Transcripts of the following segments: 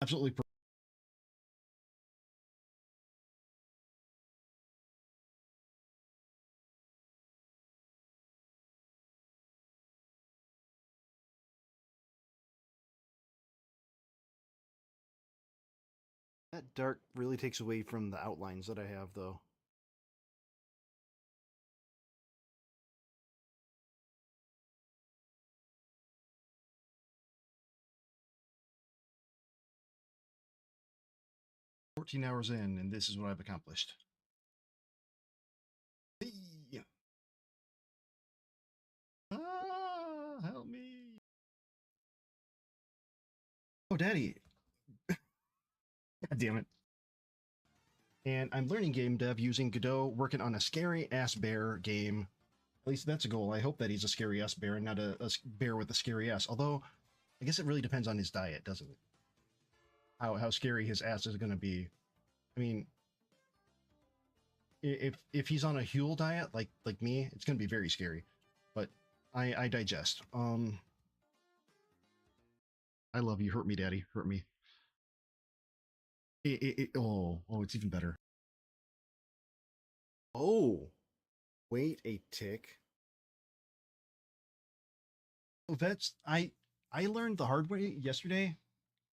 Absolutely. That dark really takes away from the outlines that I have, though. "14 hours in, and this is what I've accomplished." Hey! Ah, help me! Oh, Daddy! God damn it! And I'm learning game dev using Godot, working on a scary ass bear game. At least that's a goal. I hope that he's a scary ass bear and not a bear with a scary ass. Although, I guess it really depends on his diet, doesn't it? How scary his ass is going to be. I mean, if he's on a Huel diet like me, it's going to be very scary. But I digest. I love you. Hurt me, Daddy. Hurt me. Oh, it's even better. Oh, wait a tick. Oh, I learned the hard way yesterday,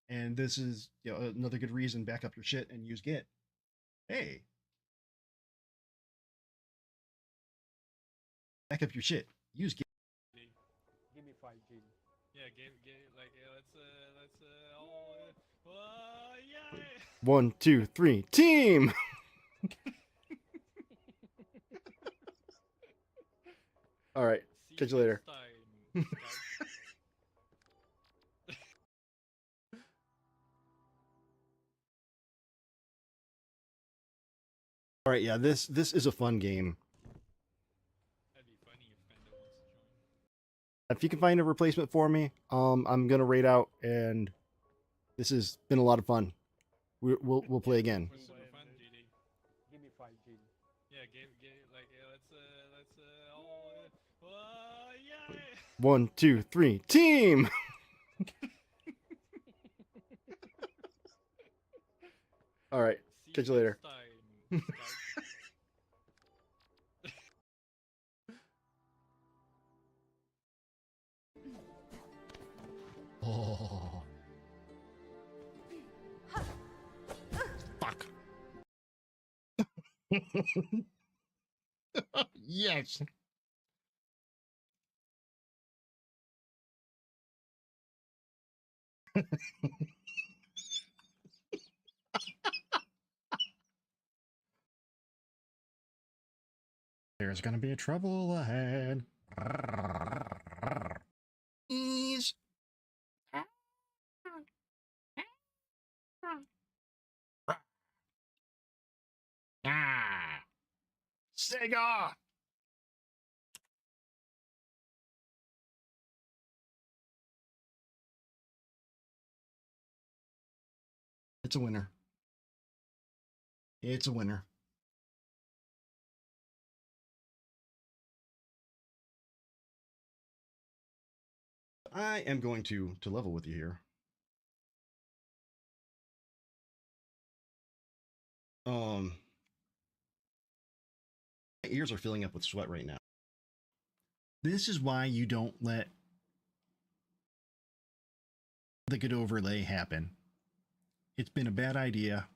and this is another good reason. Back up your shit and use Git. Hey, back up your shit. Use Git. Give me 5G. Yeah, let's all yeah. 1, 2, 3, team. All right, catch you later. Time, All right, yeah, this is a fun game. That'd be funny if Panda wants to join. If you can find a replacement for me, I'm gonna raid out, and this has been a lot of fun. We'll play again. Was super fun, JD. Give me 5G. Yeah, let's all yeah. 1, 2, 3, team. All right, catch you later. Time, Oh, fuck. Yes. There's gonna be trouble ahead. Ease. Ah. Sega. It's a winner. It's a winner. I am going to level with you here. My ears are filling up with sweat right now. This is why you don't let the good overlay happen. It's been a bad idea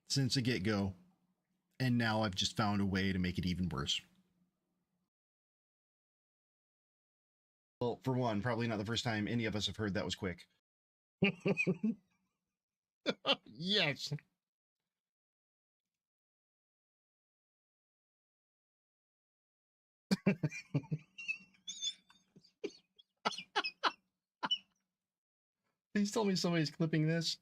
since the get-go, and now I've just found a way to make it even worse. Well, for one, probably not the first time any of us have heard that was quick. Yes. Please tell me somebody's clipping this.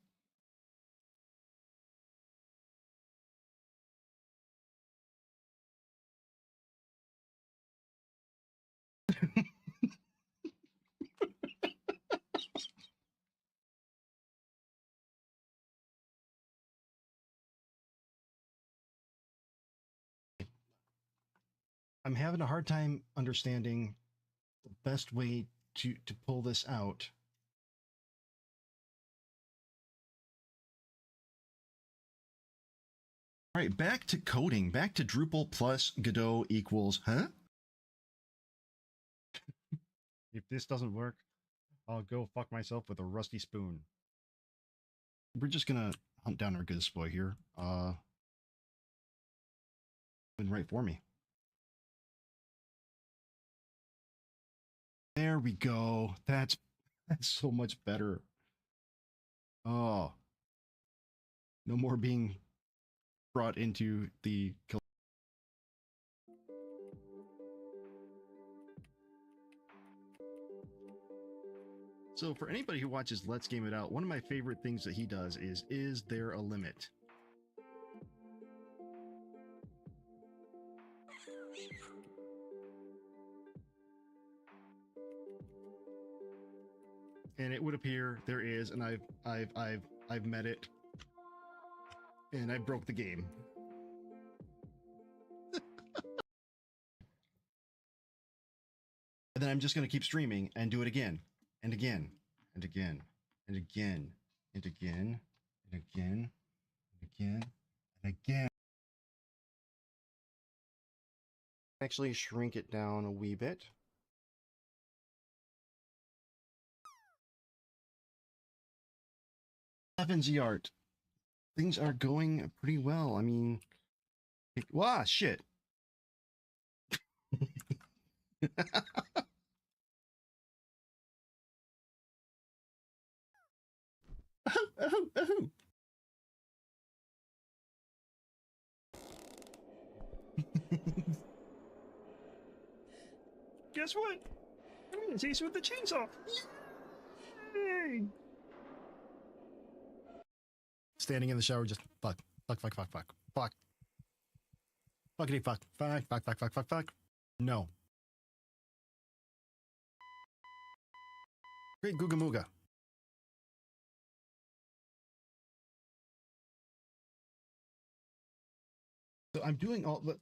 I'm having a hard time understanding the best way to pull this out. All right, back to coding. Back to Drupal plus Godot equals, huh? If this doesn't work, I'll go fuck myself with a rusty spoon. We're just gonna hunt down our good boy here. Been right for me. There we go. That's so much better. Oh. No more being brought into the kill. So for anybody who watches Let's Game It Out, one of my favorite things that he does is there a limit? And it would appear there is, and I've met it, and I broke the game. And then I'm just gonna keep streaming and do it again, and again, and again, and again, and again, and again, and again, and again. Actually, shrink it down a wee bit. FNZ art. Things are going pretty well. I mean, wow, shit. Guess what? I'm gonna chase you with the chainsaw. Yay! Standing in the shower, just fuck. Fuckity fuck. No. Great Googa Mooga. So I'm doing all the.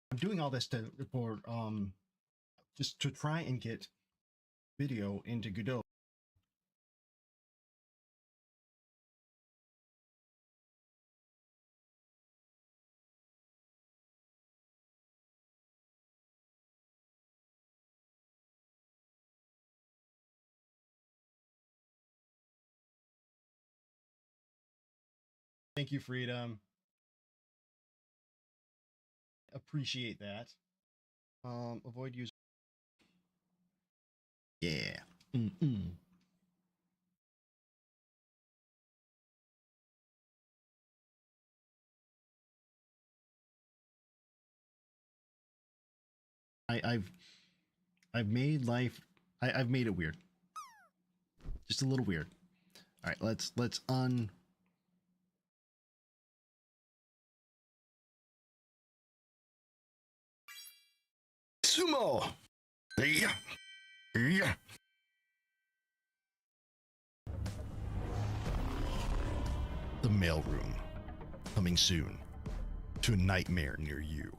I'm doing all this for just to try and get video into Godot. Thank you, Freedom. Appreciate that. Avoid user. Yeah. I've made life. I've made it weird. Just a little weird. All right, let's Sumo. Yeah. Yeah. The mailroom. Coming soon to a nightmare near you.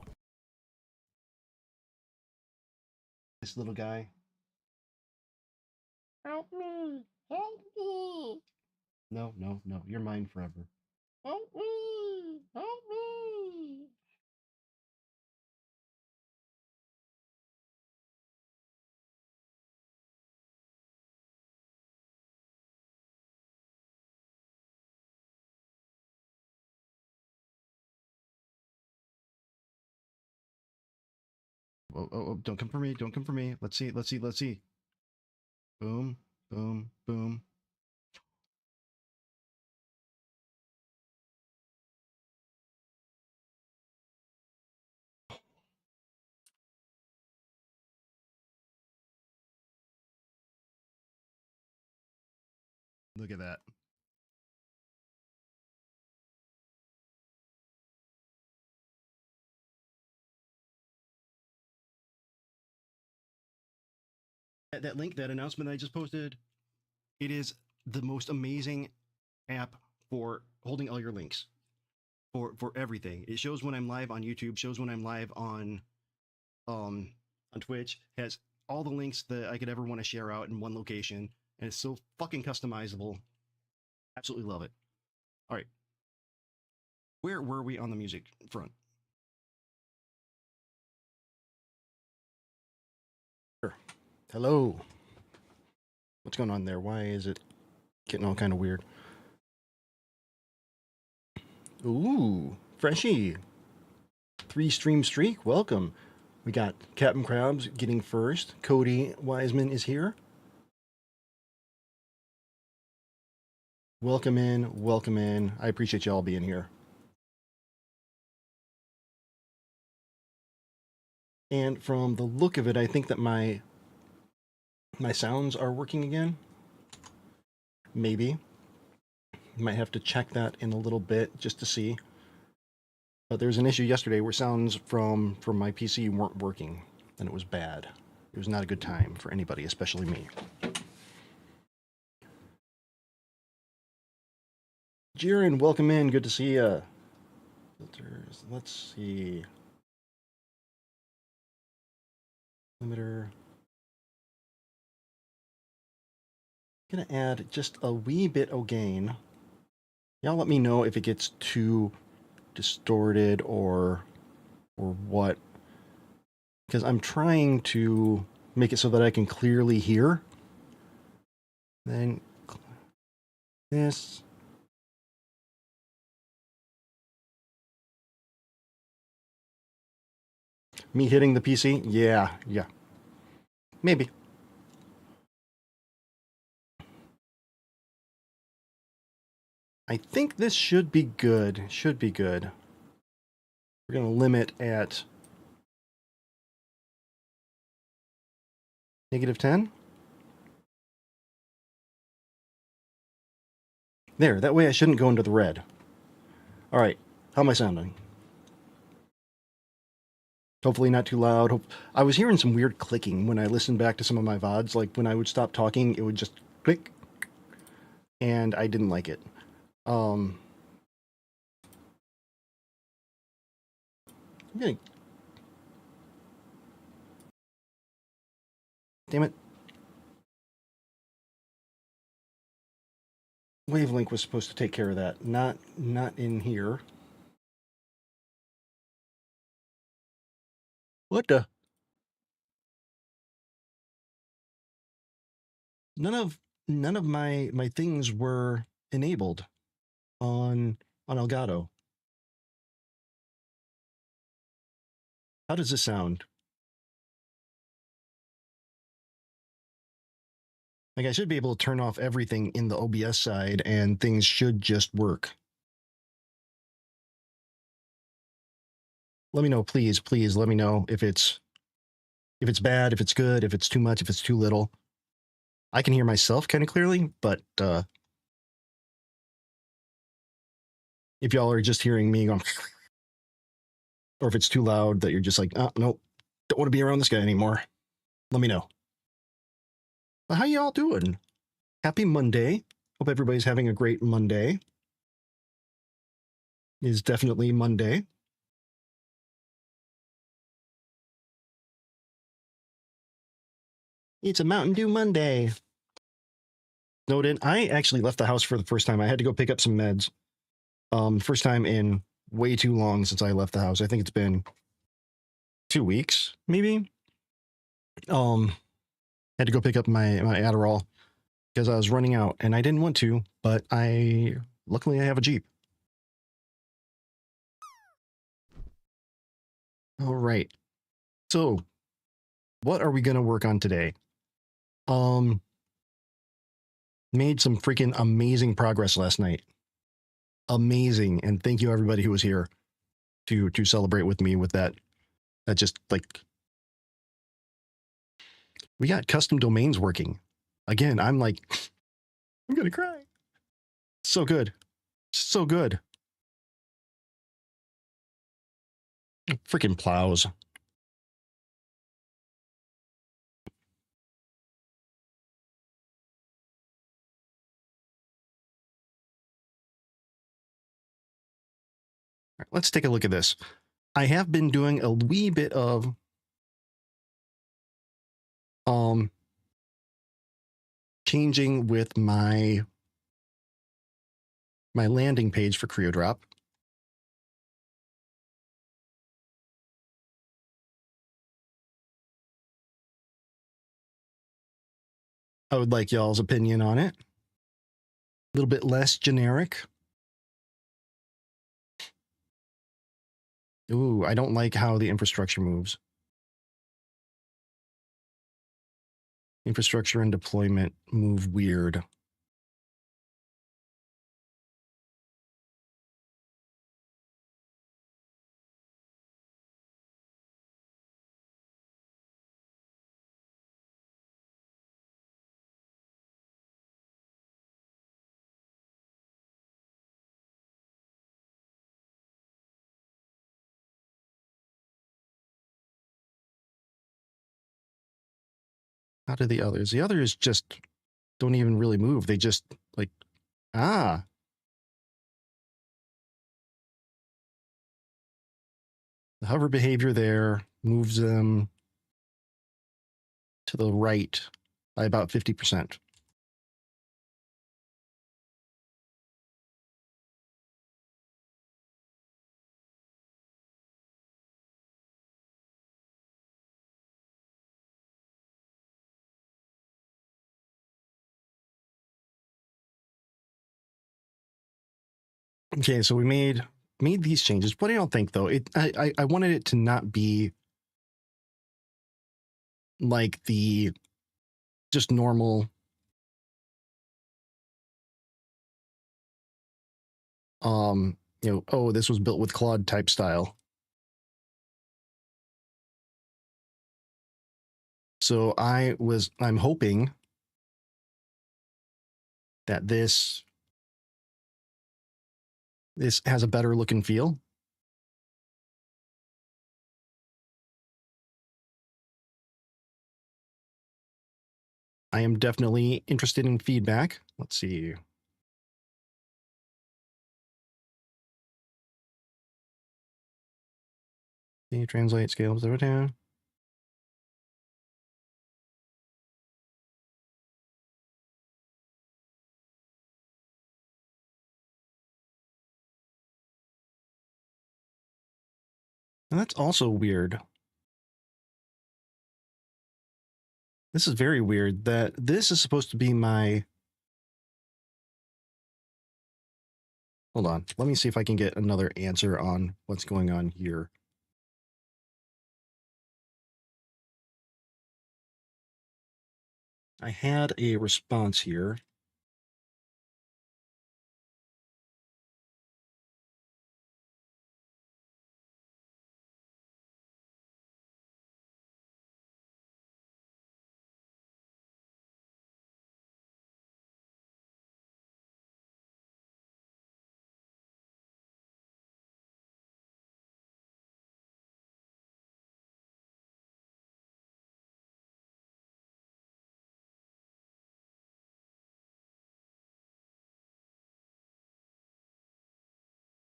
This little guy. Help me! Help me! No. You're mine forever. Help me! Help me! Oh, don't come for me. Don't come for me. Let's see. Boom. Look at that. That link, that announcement I just posted, it is the most amazing app for holding all your links for everything. It shows when I'm live on YouTube, shows when I'm live on Twitch, has all the links that I could ever want to share out in one location, and it's so fucking customizable. Absolutely love it. All right. Where were we on the music front? Sure. Hello. What's going on there? Why is it getting all kind of weird? Ooh, Freshie. 3-stream streak. Welcome. We got Captain Krabs getting first. Cody Wiseman is here. Welcome in. Welcome in. I appreciate y'all being here. And from the look of it, I think that my sounds are working again. Maybe. Might have to check that in a little bit just to see. But there was an issue yesterday where sounds from my PC weren't working, and it was bad. It was not a good time for anybody, especially me. Jiren, welcome in. Good to see you. Filters. Let's see. Limiter. I'm gonna add just a wee bit of gain. Y'all let me know if it gets too distorted or what, because I'm trying to make it so that I can clearly hear. Then this. Me hitting the PC? Yeah. Maybe. I think this should be good. Should be good. We're going to limit at -10. There, that way I shouldn't go into the red. All right, how am I sounding? Hopefully not too loud. I was hearing some weird clicking when I listened back to some of my VODs. Like when I would stop talking, it would just click, and I didn't like it. I'm gonna... Damn it. Wavelink was supposed to take care of that. Not in here. What the? None of my things were enabled on Elgato. How does this sound? Like I should be able to turn off everything in the OBS side and things should just work. Let me know, please let me know if it's bad, if it's good, if it's too much, if it's too little. I can hear myself kind of clearly, but if y'all are just hearing me going, or if it's too loud that you're just like, oh, nope, don't want to be around this guy anymore, let me know. Well, how y'all doing? Happy Monday. Hope everybody's having a great Monday. It's definitely Monday. It's a Mountain Dew Monday. Snowden. I actually left the house for the first time. I had to go pick up some meds. First time in way too long since I left the house. I think it's been 2 weeks, maybe. Had to go pick up my Adderall because I was running out and I didn't want to, but luckily I have a Jeep. All right. So what are we going to work on today? Made some freaking amazing progress last night. Amazing. And thank you everybody who was here to celebrate with me with that. That just like, we got custom domains working. Again, I'm like, I'm going to cry. So good. So good. Freaking plows. let's take a look at this. I have been doing a wee bit of changing with my landing page for CreoDrop. I would like y'all's opinion on it. A little bit less generic. Ooh, I don't like how the infrastructure moves. Infrastructure and deployment move weird. How do the others? The others just don't even really move. They just like, the hover behavior there moves them to the right by about 50%. Okay, so we made these changes. What do you think though? I wanted it to not be like the just normal oh, this was built with Claude type style. So I'm hoping that this has a better look and feel. I am definitely interested in feedback. Let's see. Can you translate scales over down? And that's also weird. This is very weird that this is supposed to be my... Hold on. Let me see if I can get another answer on what's going on here. I had a response here.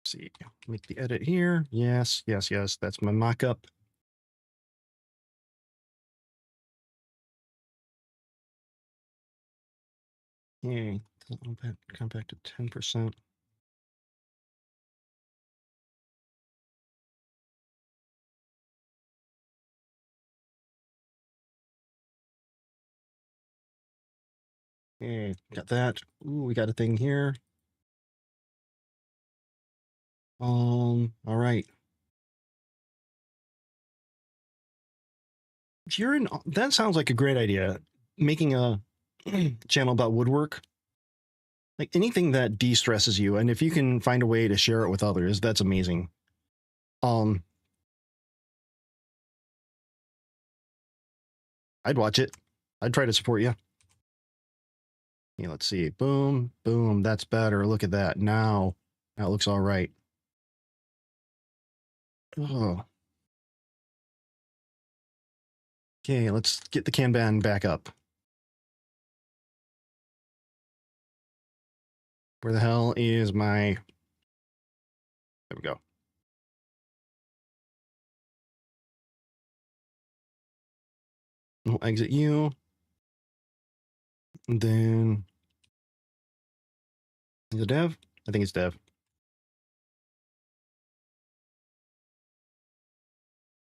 See, make the edit here. Yes, yes, yes. That's my mock-up. Okay, come back to 10%. Okay, got that. Ooh, we got a thing here. All right. If you're in, that sounds like a great idea. Making a channel about woodwork, like anything that de-stresses you, and if you can find a way to share it with others, that's amazing. I'd watch it. I'd try to support you. Yeah, let's see. Boom, boom. That's better. Look at that. Now it looks all right. Oh. Okay, let's get the Kanban back up. Where the hell is my... There we go. We'll exit you. And then is it dev? I think it's dev.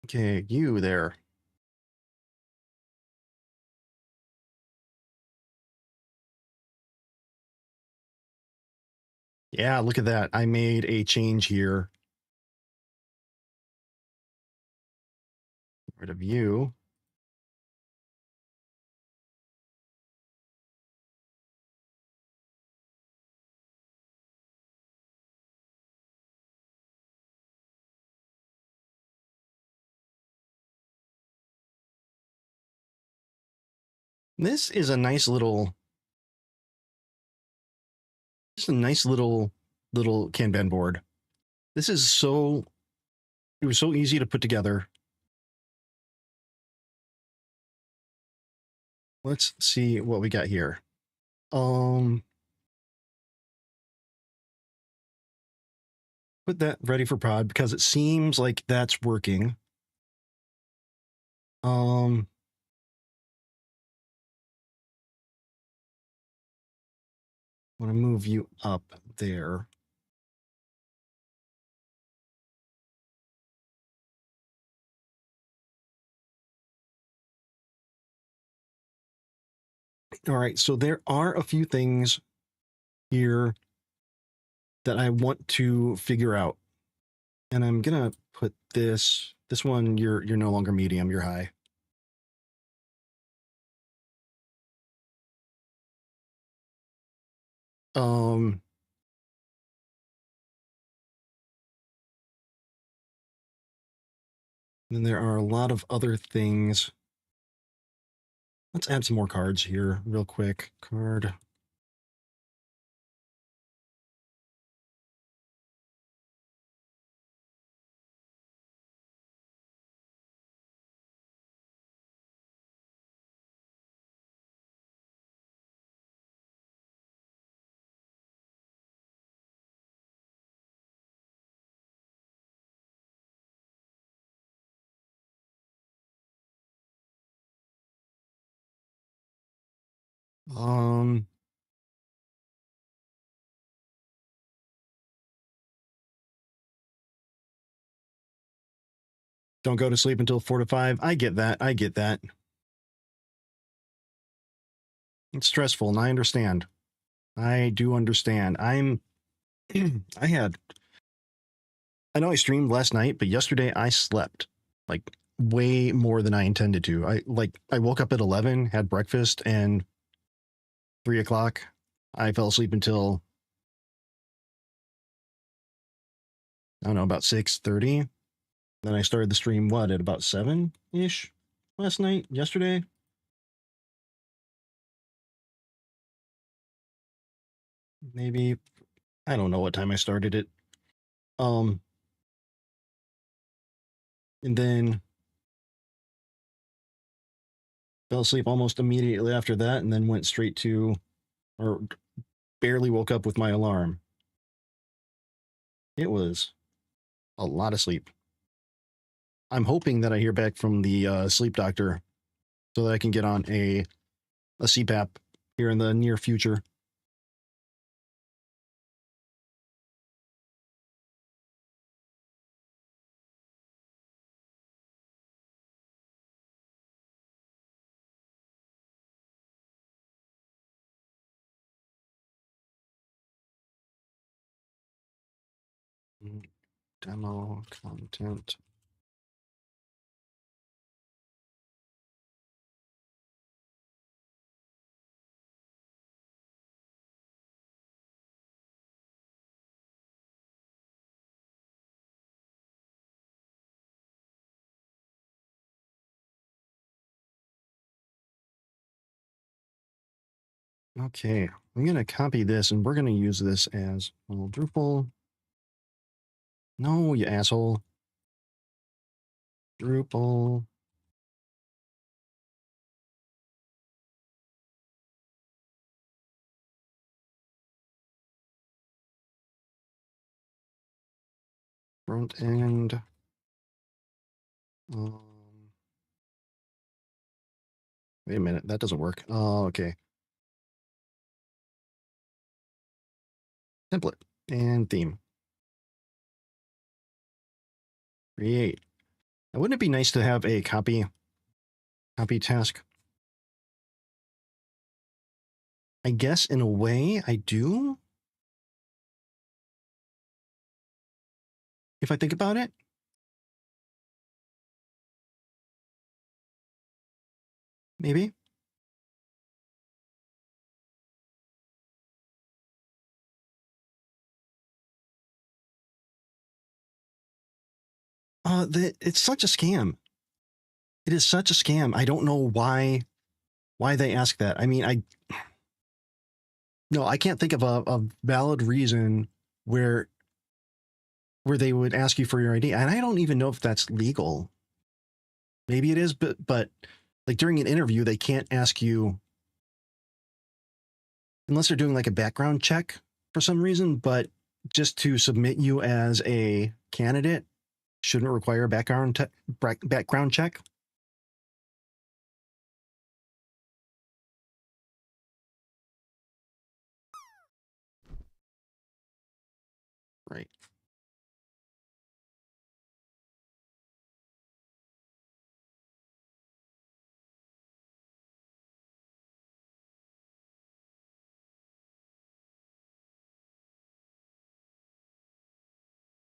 Okay, you there. Yeah, look at that. I made a change here. Rid of you. This is a nice little, just a nice little Kanban board. This is so, it was so easy to put together. Let's see what we got here. Put that ready for prod because it seems like that's working. Want to move you up there. All right, so there are a few things here that I want to figure out. And I'm gonna put this one, you're no longer medium, you're high. Then there are a lot of other things. Let's add some more cards here real quick. Card. Don't go to sleep until 4 to 5. I get that. I get that. It's stressful, and I understand. I do understand. I know I streamed last night, but yesterday I slept like way more than I intended to. I woke up at 11, had breakfast, and 3 o'clock, I fell asleep until, I don't know, about 6:30. Then I started the stream, at about 7-ish yesterday? Maybe. I don't know what time I started it. And then fell asleep almost immediately after that, and then went straight to, or barely woke up with my alarm. It was a lot of sleep. I'm hoping that I hear back from the sleep doctor so that I can get on a CPAP here in the near future. Demo content. Okay, I'm going to copy this and we're going to use this as Drupal. No, you asshole. Drupal. Front end. Wait a minute, that doesn't work. Oh, okay. Template and theme. Create. Now, wouldn't it be nice to have a copy task? I guess in a way I do. If I think about it. Maybe. It's such a scam. It is such a scam. I don't know why they ask that. I mean, I can't think of a valid reason where they would ask you for your ID. And I don't even know if that's legal. Maybe it is, but like during an interview, they can't ask you unless they're doing like a background check for some reason, but just to submit you as a candidate shouldn't require a background check. Right.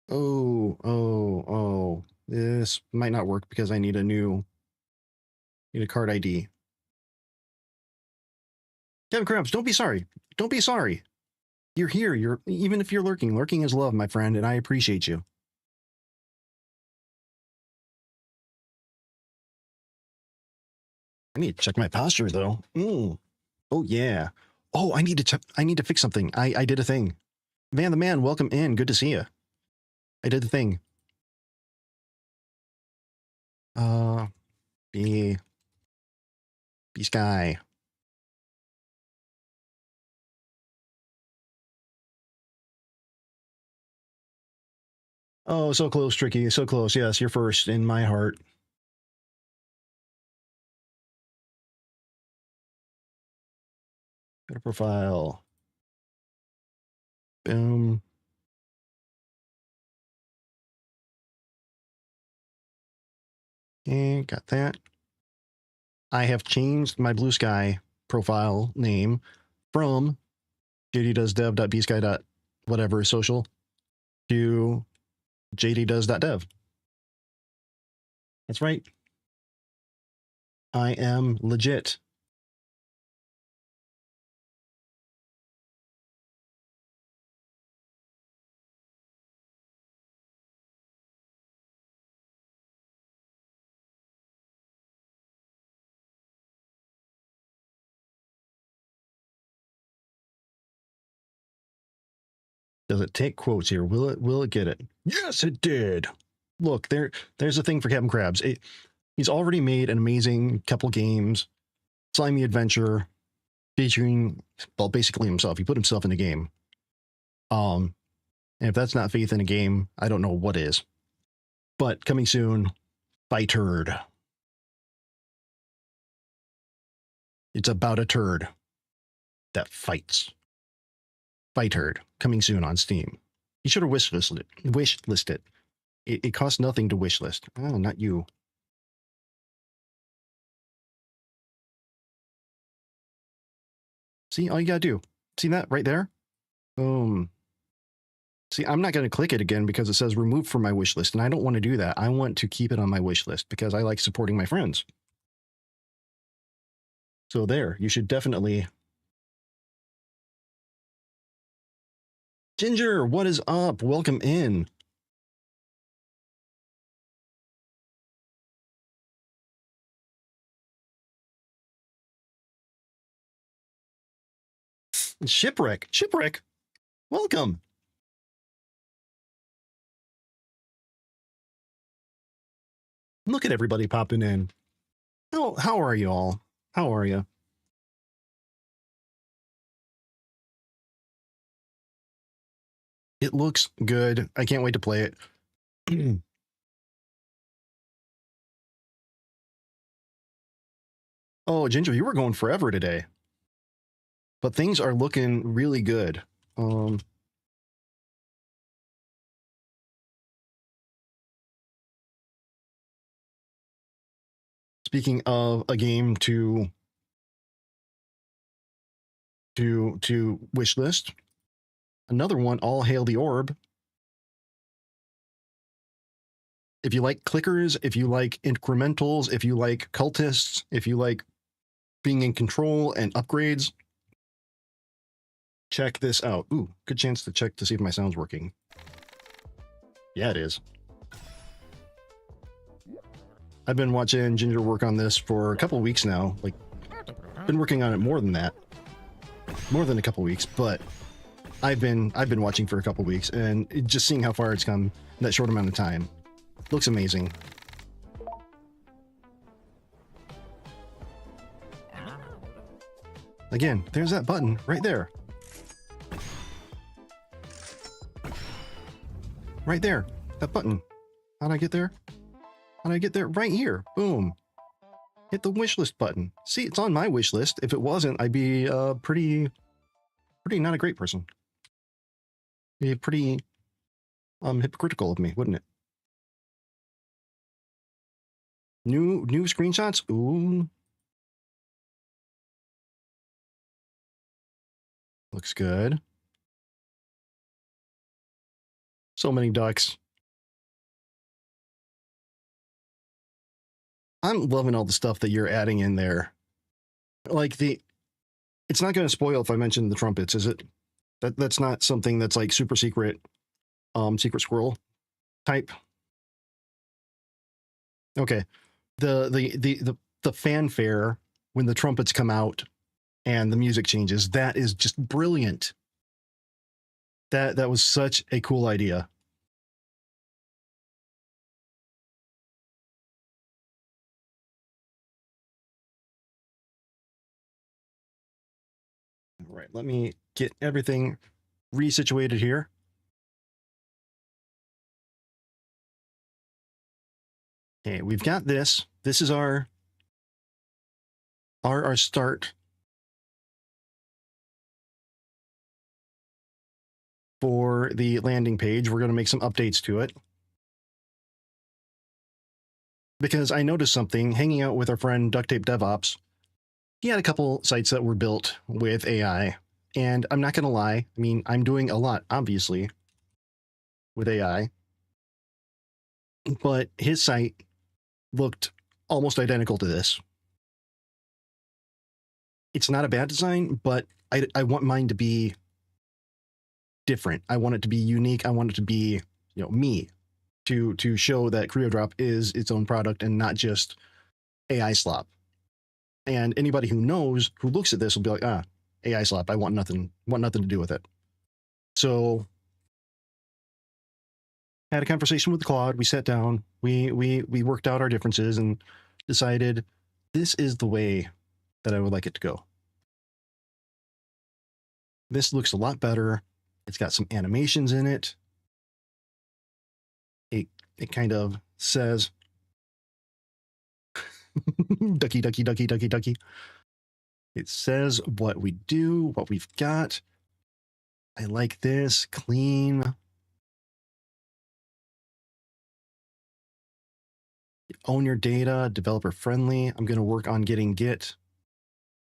Oh. This might not work because I need a card ID. Kevin Krabs, don't be sorry. Don't be sorry. You're here. Even if you're lurking. Lurking is love, my friend, and I appreciate you. I need to check my posture though. Oh yeah. Oh, I need to fix something. I did a thing. Van the Man, welcome in. Good to see you. I did the thing. B Sky. Oh, so close, Tricky. So close. Yes, you're first in my heart. Better profile. Boom. Okay, got that. I have changed my Blue Sky profile name from JDDoesDev.bsky. Whatever social to JDDoes.dev. That's right. I am legit. Does it take quotes here? Will it get it? Yes, it did. Look, there's a thing for Captain Krabs. He's already made an amazing couple games, Slimy Adventure, featuring, well, basically himself. He put himself in the game. And if that's not faith in a game, I don't know what is. But coming soon, Fight Herd. It's about a turd that fights. Fight Herd, coming soon on Steam. You should have wishlist it. It costs nothing to wishlist. Oh, not you. See, all you gotta do. See that right there? Boom. See, I'm not going to click it again because it says removed from my wish list, and I don't want to do that. I want to keep it on my wish list because I like supporting my friends. So there, you should definitely... Ginger, what is up? Welcome in. Shipwreck, welcome. Look at everybody popping in. How are you all? How are you? It looks good. I can't wait to play it. Oh, Ginger, you were going forever today. But things are looking really good. Speaking of a game to wish list, another one, All Hail the Orb. If you like clickers, if you like incrementals, if you like cultists, if you like being in control and upgrades, check this out. Ooh, good chance to check to see if my sound's working. Yeah, it is. I've been watching Ginger work on this for a couple weeks now. Like, been working on it more than that, more than a couple weeks. But I've been watching for a couple weeks, and just seeing how far it's come in that short amount of time looks amazing. Again, there's that button right there. Right there, that button. How'd I get there? How'd I get there? Right here. Boom. Hit the wish list button. See, it's on my wish list. If it wasn't, I'd be pretty not a great person. Be pretty hypocritical of me, wouldn't it? New screenshots. Ooh. Looks good. So many ducks. I'm loving all the stuff that you're adding in there. Like it's not going to spoil if I mention the trumpets, is it? That's not something that's like super secret, secret squirrel type. Okay. The fanfare when the trumpets come out and the music changes, that is just brilliant. That was such a cool idea. All right, let me get everything resituated here. Okay, we've got this. This is our start for the landing page. We're going to make some updates to it, because I noticed something hanging out with our friend Duct Tape DevOps. He had a couple sites that were built with AI, and I'm not going to lie. I mean, I'm doing a lot, obviously, with AI, but his site looked almost identical to this. It's not a bad design, but I want mine to be different. I want it to be unique. I want it to be, me, to show that CreoDrop is its own product and not just AI slop. And anybody who looks at this will be like, AI slop. I want nothing to do with it. So had a conversation with Claude. We sat down, we worked out our differences and decided this is the way that I would like it to go. This looks a lot better. It's got some animations in it. It kind of says ducky, ducky, ducky, ducky, ducky. It says what we do, what we've got. I like this. Clean. Own your data, developer friendly. I'm going to work on getting Git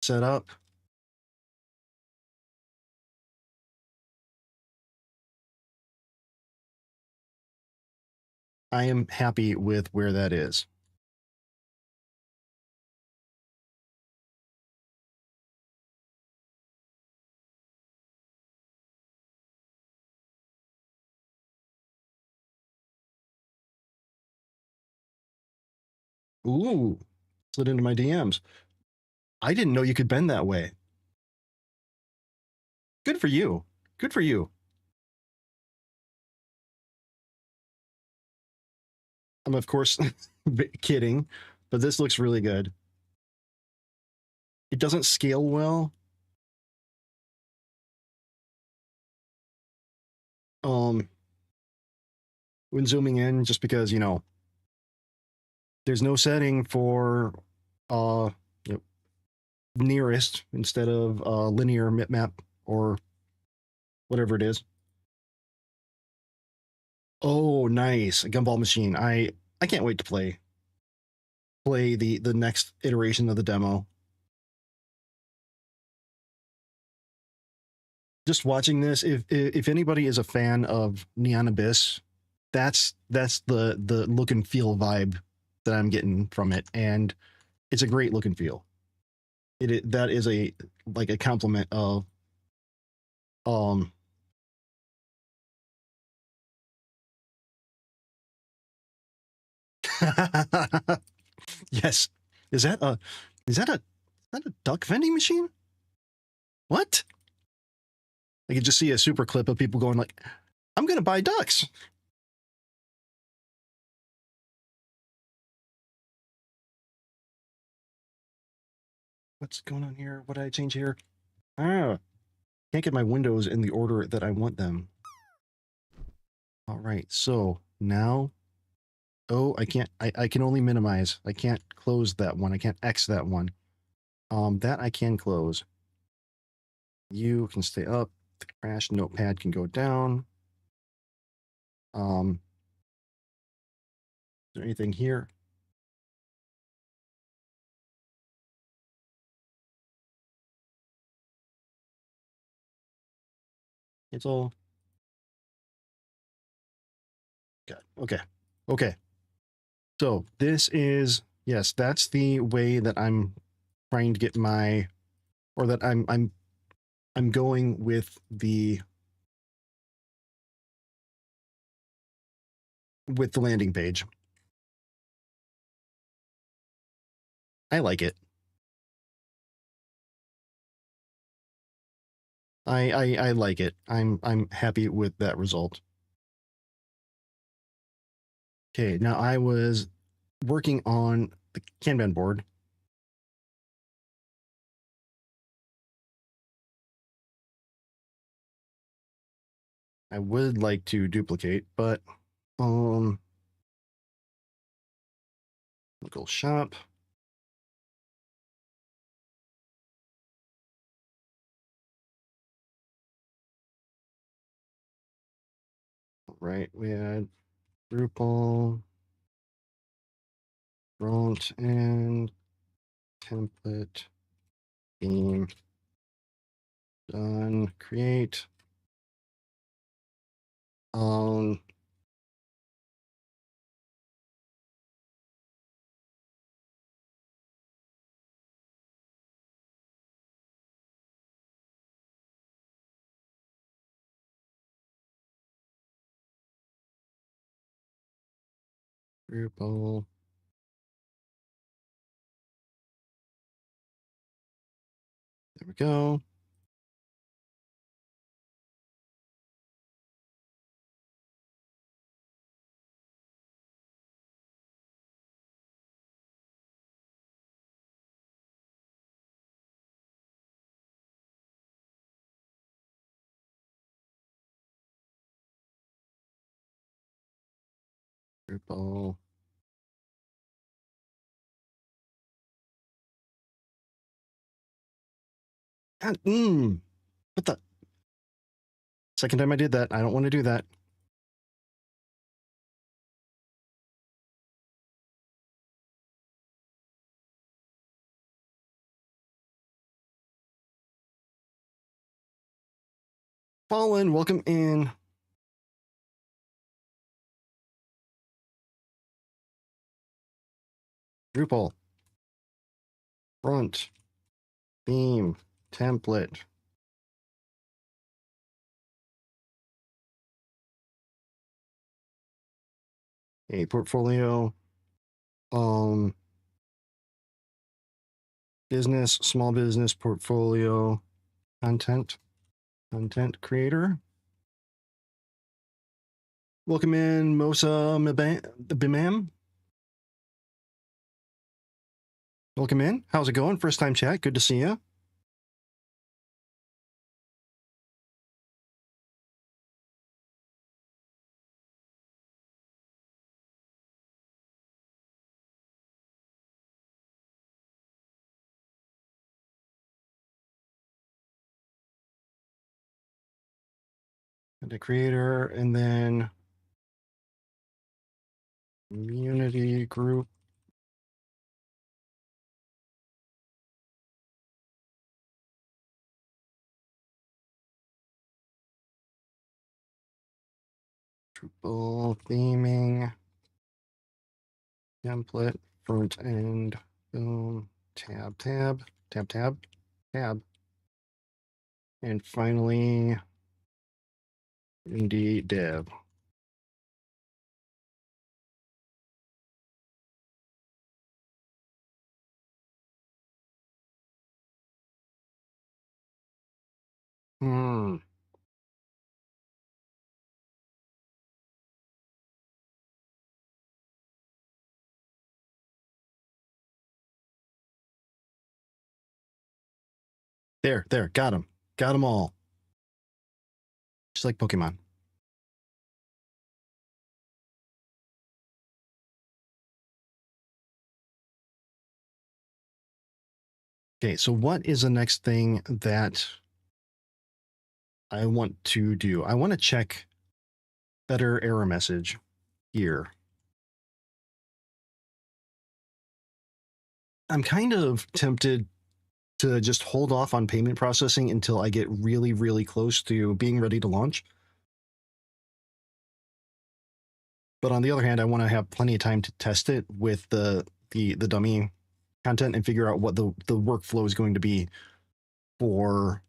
set up. I am happy with where that is. Ooh, slid into my DMs. I didn't know you could bend that way. Good for you. Good for you. I'm, of course, kidding, but this looks really good. It doesn't scale well. When zooming in, just because, there's no setting for nearest instead of linear map or whatever it is. Oh, nice. A gumball machine. I can't wait to play the next iteration of the demo. Just watching this, if anybody is a fan of Neon Abyss, that's the look and feel vibe that I'm getting from it, and it's a great look and feel. That is a like a compliment of um yes. Is that a is that a is that a duck vending machine? What? I could just see a super clip of people going like, I'm gonna buy ducks. What's going on here? What did I change here? Ah, can't get my windows in the order that I want them. All right, so now, oh, I can't, I can only minimize. I can't close that one. I can't X that one. That I can close. You can stay up. The crash notepad can go down. Is there anything here? It's all good. Okay. Okay. So this is, yes, that's the way that I'm trying to get my, or that I'm going with the landing page. I like it. I like it. I'm happy with that result. Okay, now I was working on the Kanban board. I would like to duplicate, but local shop. All right, we had Drupal, front end, template, theme, done, create. Um, Drupal. There we go. Drupal. God, what the? Second time I did that. I don't want to do that. Fallen, welcome in. Drupal. Front. Theme. Template. A portfolio. Business, small business portfolio, content creator. Welcome in, Mosa Bimam. Welcome in. How's it going? First time chat. Good to see you. the creator, and then community group. Drupal theming. Template, front end, boom, tab, tab, tab, tab, tab. And finally, JDDev. Hmm. There, got him. Got them all. Just like Pokemon. Okay, so what is the next thing that I want to do? I want to check better error message here. I'm kind of tempted to just hold off on payment processing until I get really, really close to being ready to launch. But on the other hand, I want to have plenty of time to test it with the dummy content and figure out what the workflow is going to be for.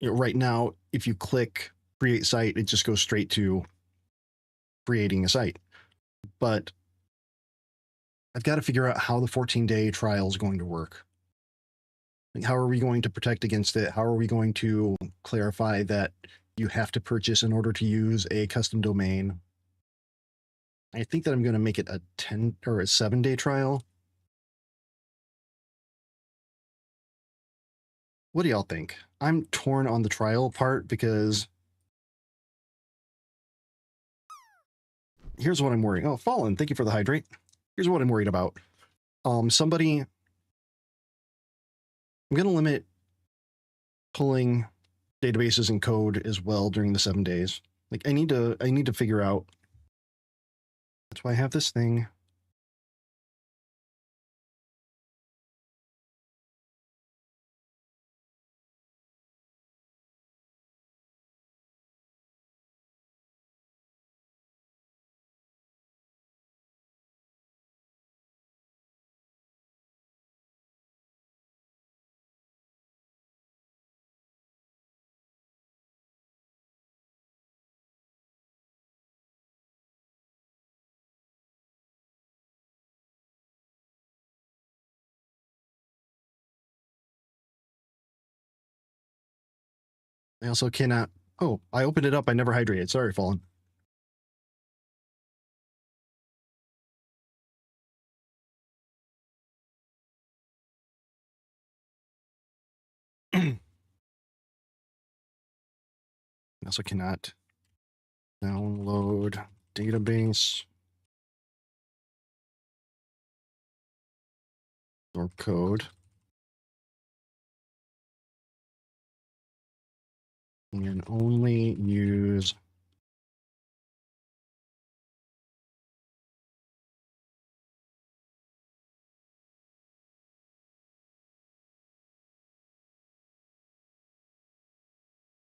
Right now, if you click create site, it just goes straight to creating a site. But I've got to figure out how the 14-day trial is going to work. Like, how are we going to protect against it? How are we going to clarify that you have to purchase in order to use a custom domain? I think that I'm going to make it a 10 or a 7-day trial. What do y'all think? I'm torn on the trial part because here's what I'm worried. Oh, Fallen, thank you for the hydrate. Here's what I'm worried about. I'm going to limit pulling databases and code as well during the 7 days. Like I need to figure out. That's why I have this thing. I also cannot. Oh, I opened it up. I never hydrated. Sorry, Fallen. I also cannot download database or code. And only use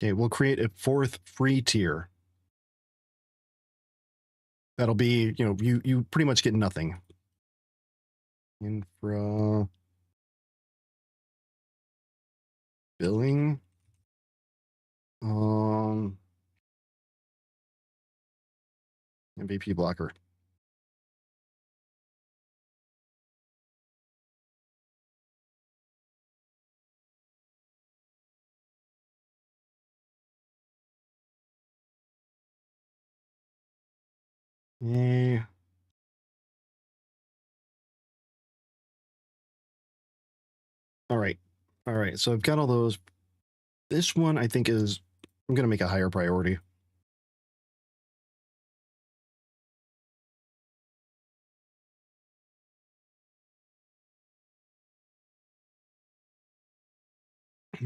okay, we'll create a 4th free tier. That'll be, you pretty much get nothing. Infra billing. MVP blocker. Yeah. All right. All right. So I've got all those. This one I think is, I'm going to make a higher priority.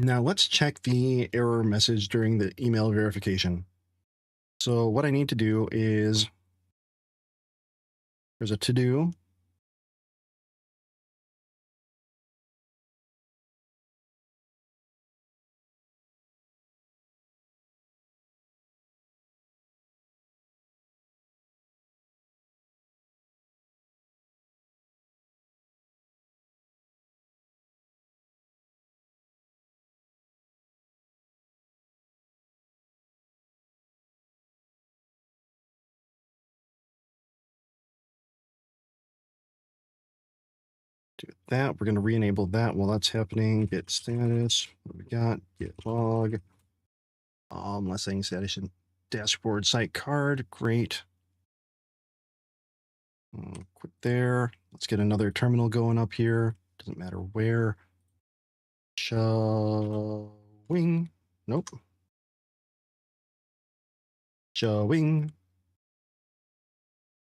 Now let's check the error message during the email verification. So what I need to do is, there's a to-do. Do that. We're going to re-enable that while that's happening. Get status. What we got? Get log. Less saying status and dashboard site card. Great. Quit there. Let's get another terminal going up here. Doesn't matter where. Showing. Nope. Showing.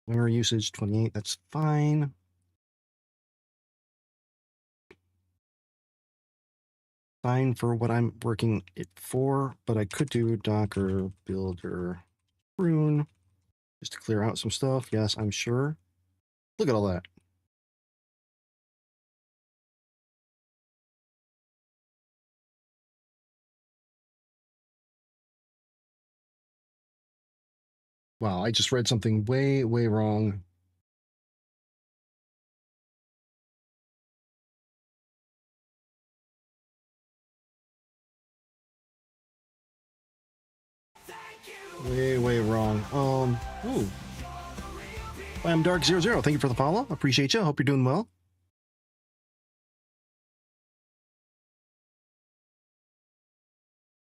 Memory usage 28. That's fine. Fine for what I'm working it for, but I could do Docker builder prune just to clear out some stuff. Yes, I'm sure. Look at all that. Wow, I just read something way, way wrong. Way, way wrong. Ooh. I'm Dark00. Thank you for the follow. Appreciate you. Hope you're doing well.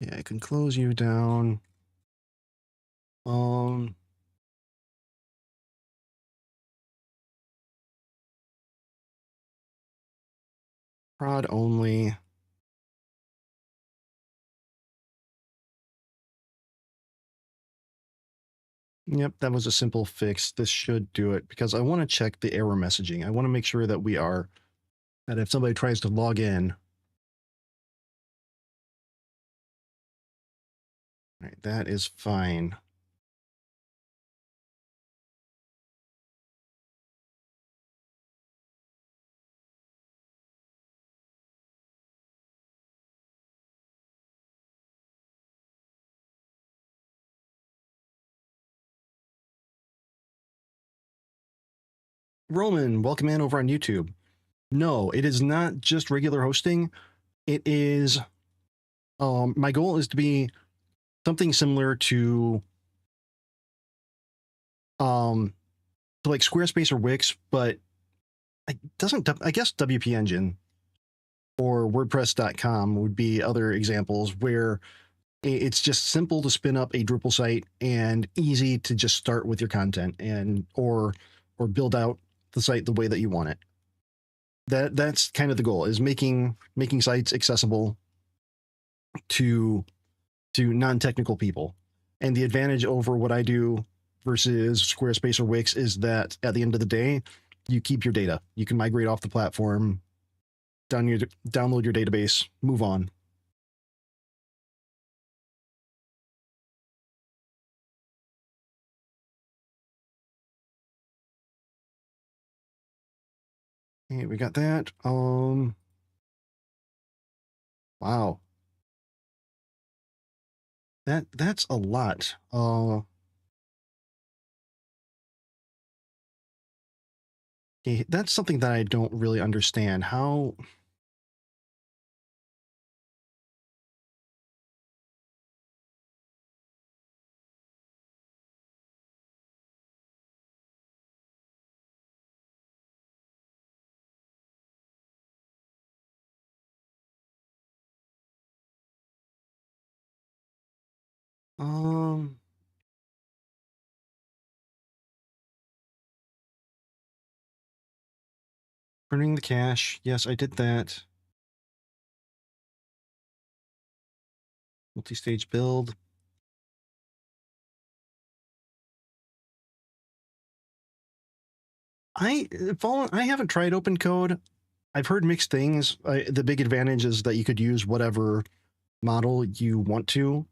Yeah, I can close you down. Prod only. Yep, that was a simple fix. This should do it because I want to check the error messaging. I want to make sure that that if somebody tries to log in, all right, that is fine. Roman, welcome in over on YouTube. No, it is not just regular hosting. It is, my goal is to be something similar to like Squarespace or Wix, but I guess WP Engine or WordPress.com would be other examples where it's just simple to spin up a Drupal site and easy to just start with your content and or build out the site the way that you want it. That's kind of the goal, is making sites accessible to non-technical people. And the advantage over what I do versus Squarespace or Wix is that at the end of the day, you keep your data. You can migrate off the platform, download your database, move on. Okay, we got that. Wow. That's a lot. Okay, that's something that I don't really understand. How? Um, Printing the cache. Yes, I did that. Multi-stage build. I haven't tried open code. I've heard mixed things. The big advantage is that you could use whatever model you want to.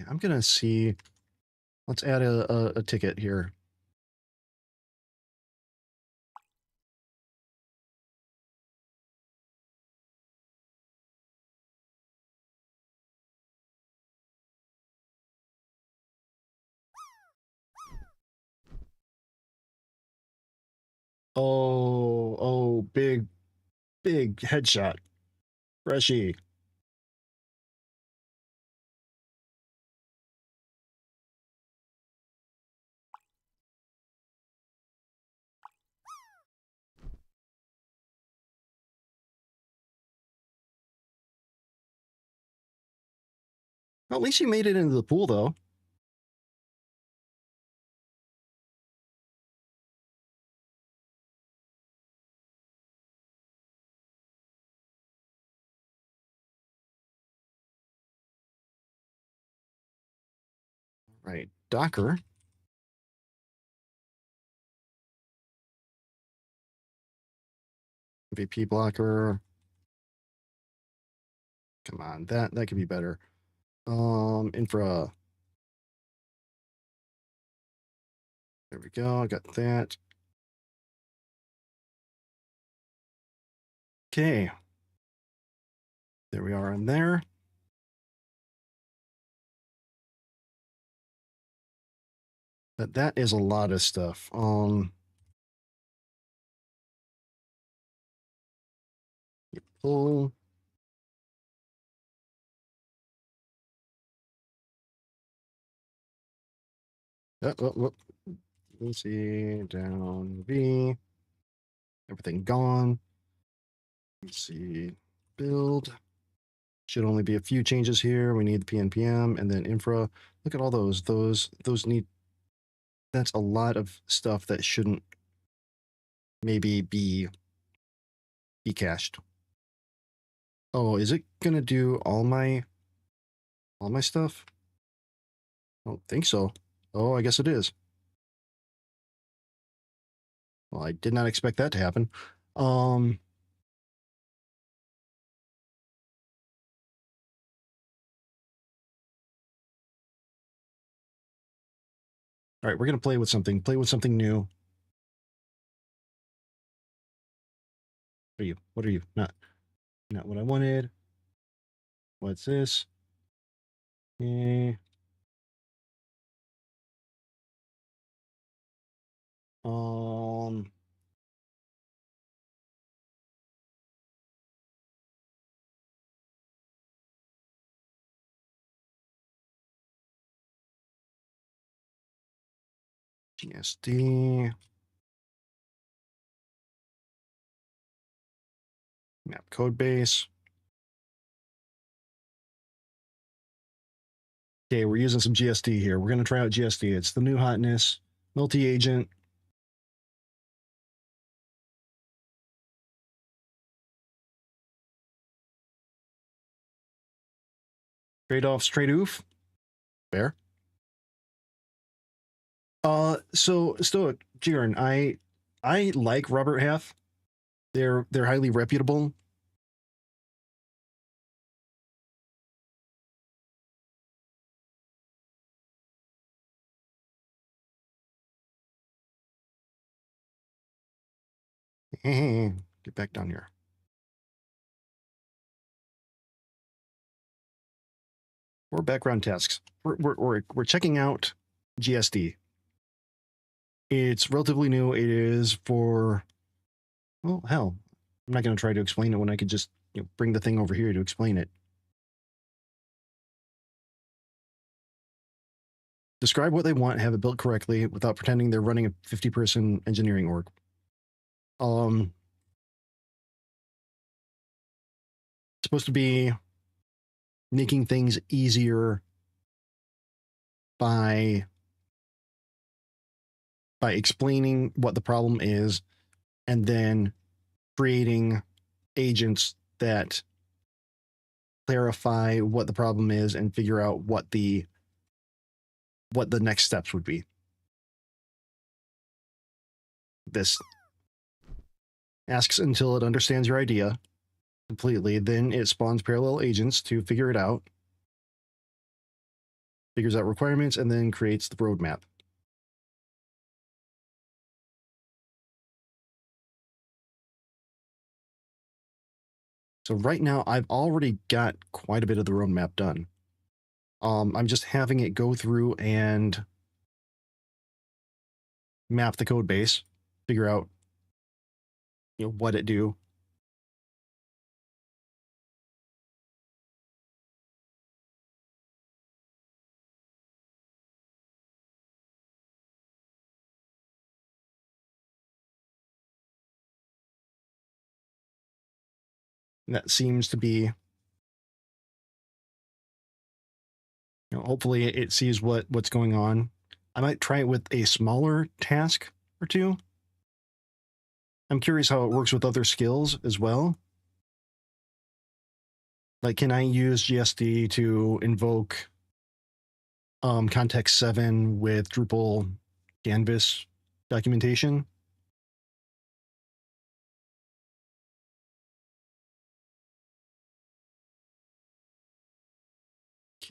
I'm gonna see. Let's add a ticket here. Oh, big headshot. Freshy. Well, at least you made it into the pool, though. Right. Docker. MVP blocker. Come on, that could be better. Infra. There we go. I got that. Okay. There we are on there. But that is a lot of stuff. Pull. Oh. Let's see, down V. Everything gone. Let's see, build. Should only be a few changes here. We need the PNPM and then infra. Look at all those. Those need. That's a lot of stuff that shouldn't maybe be cached. Oh, is it gonna do all my stuff? I don't think so. Oh, I guess it is. Well, I did not expect that to happen. All right, we're gonna play with something new. What are you? Not what I wanted. What's this? Eh. Um. GSD. Map code base. Okay, we're using some GSD here. We're going to try out GSD. It's the new hotness, multi-agent. Trade-offs, trade-oof. Fair. So Stoic, Jiren, I like Robert Half. They're highly reputable. Get back down here. Or background tasks. We're checking out GSD. It's relatively new. It is for, well, hell, I'm not going to try to explain it when I could just bring the thing over here to explain it. Describe what they want, have it built correctly without pretending they're running a 50-person engineering org. Supposed to be making things easier by explaining what the problem is and then creating agents that clarify what the problem is and figure out what the next steps would be. This asks until it understands your idea completely, then it spawns parallel agents to figure it out, figures out requirements, and then creates the roadmap. So right now, I've already got quite a bit of the roadmap done. I'm just having it go through and map the code base, figure out what it do. And that seems to be, hopefully it sees what's going on. I might try it with a smaller task or two. I'm curious how it works with other skills as well. Like, can I use GSD to invoke context 7 with Drupal canvas documentation?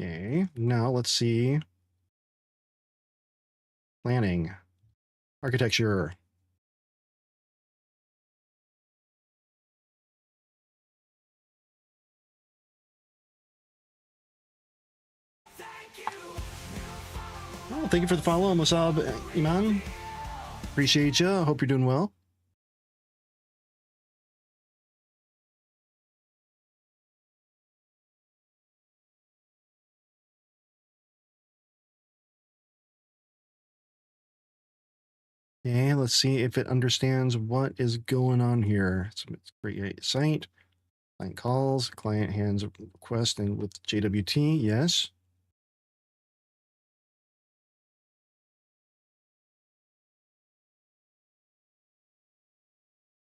Okay, now let's see. Planning, architecture. Oh, thank you for the follow, Musab Iman. Appreciate you. Hope you're doing well. Okay, let's see if it understands what is going on here. So let's create a site. Client calls, client hands a request, and with JWT, yes.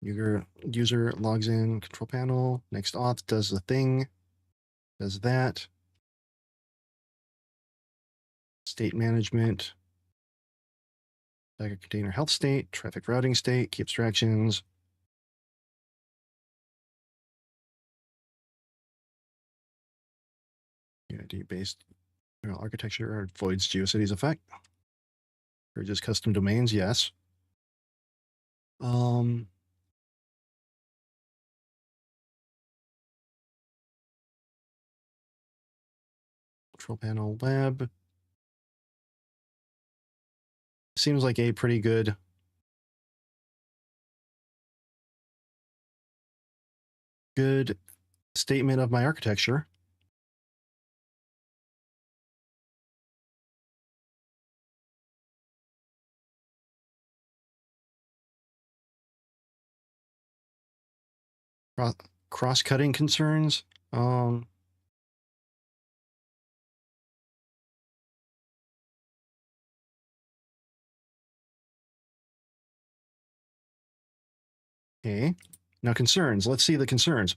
User logs in, control panel, next auth does the thing, does that. State management, Docker container health state, traffic routing state, key abstractions. UID-based architecture avoids GeoCities effect. Or just custom domains, yes. Control panel web. Seems like a pretty good statement of my architecture. Cross-cutting concerns. Okay. Now concerns. Let's see the concerns.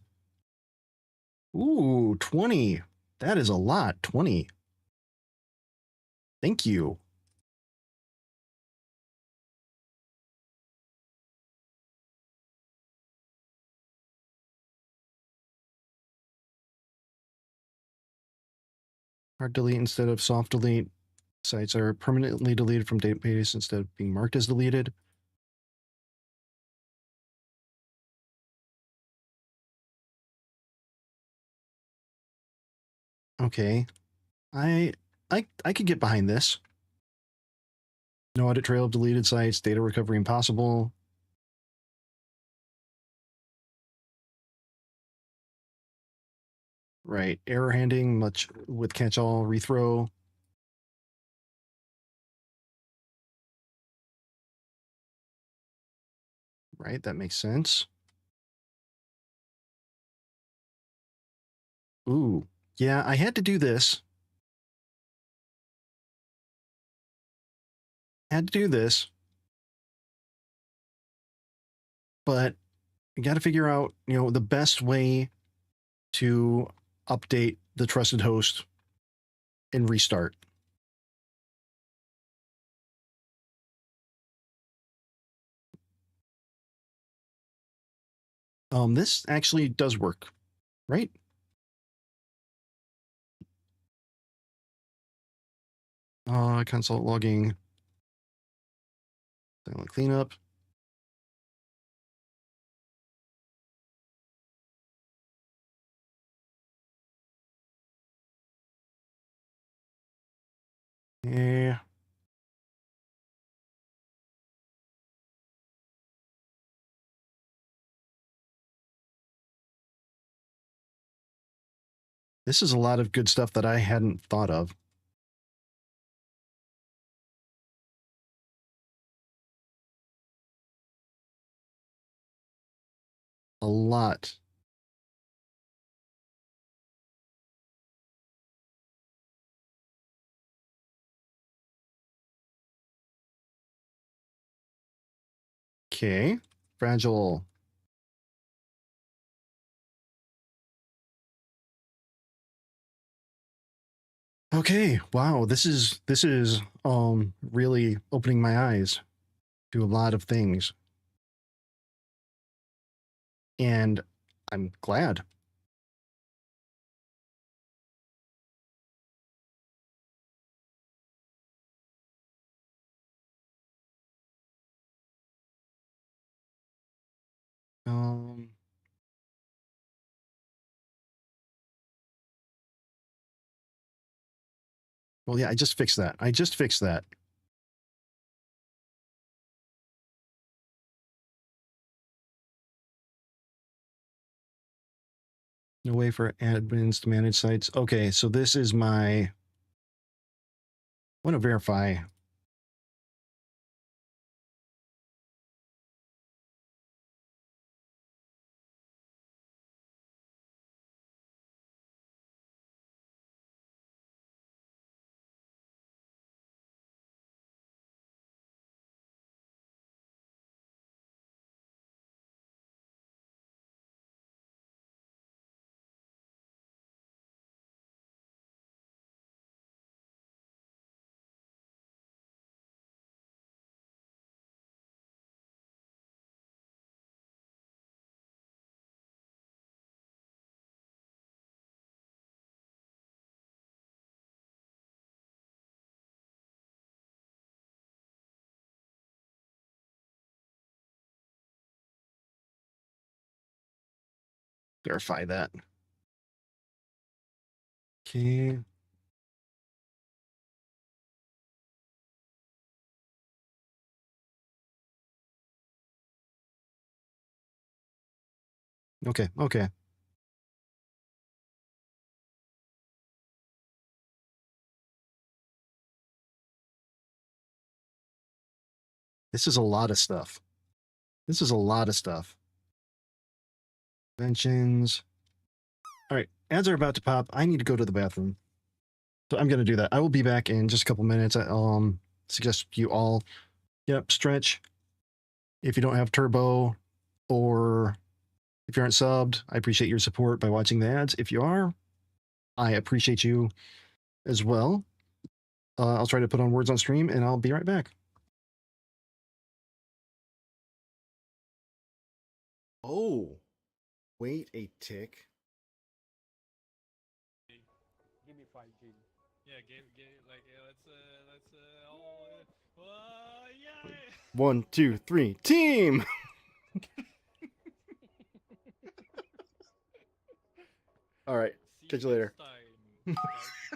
Ooh, 20. That is a lot. 20. Thank you. Hard delete instead of soft delete. Sites are permanently deleted from database instead of being marked as deleted. Okay. I could get behind this. No audit trail of deleted sites, data recovery impossible. Right. Error handling much with catch-all rethrow. Right, that makes sense. Ooh, yeah, I had to do this. But you got to figure out, the best way to update the trusted host and restart. This actually does work, right? Console logging, silent cleanup. Yeah. This is a lot of good stuff that I hadn't thought of. A lot. Okay. Fragile. Okay. Wow. This is really opening my eyes to a lot of things. And I'm glad. Well, yeah, I just fixed that. No way for admins to manage sites. Okay, so this is my. I want to verify. Verify that. Okay. Okay. This is a lot of stuff. Conventions. All right, ads are about to pop. I need to go to the bathroom. So I'm going to do that. I will be back in just a couple minutes. I suggest you all stretch. If you don't have turbo or if you aren't subbed, I appreciate your support by watching the ads. If you are, I appreciate you as well. I'll try to put on words on stream and I'll be right back. Oh, wait a tick. Give me 5 JD. Yeah, let's yeah. 1, 2, 3, team. All right, See catch you later. next time, guys.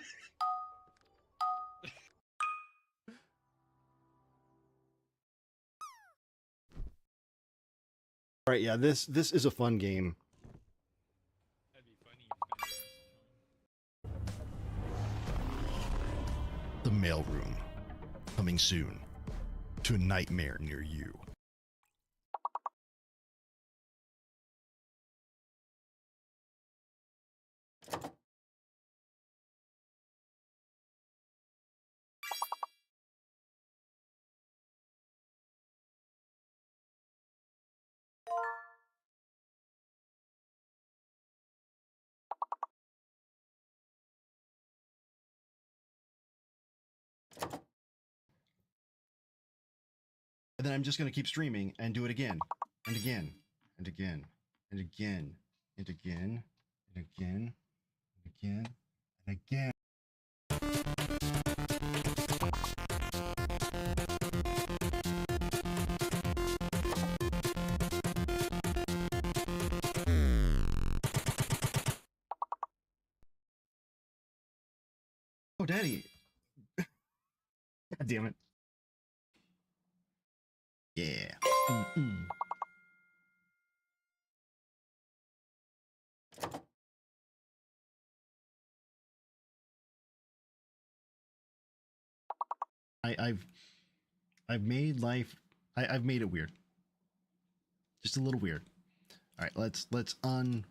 All right, yeah, this is a fun game. That'd be funny if Panda wants to join. The mailroom, coming soon to a nightmare near you. then I'm just going to keep streaming and do it again and again and again and again and again and again and again and again. Oh, Daddy. God damn it. Yeah. I've made life. I've made it weird. Just a little weird. All right, let's un.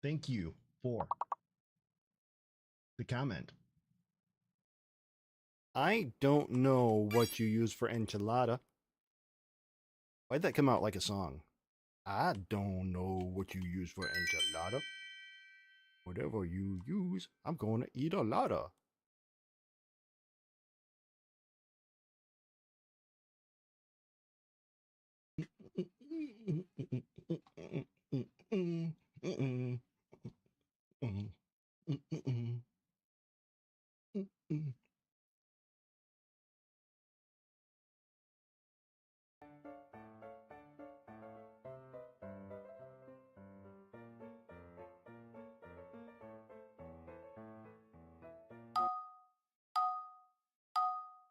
Thank you for the comment. I don't know what you use for enchilada. Why'd that come out like a song? I don't know what you use for enchilada. Whatever you use, I'm going to eat a lotta.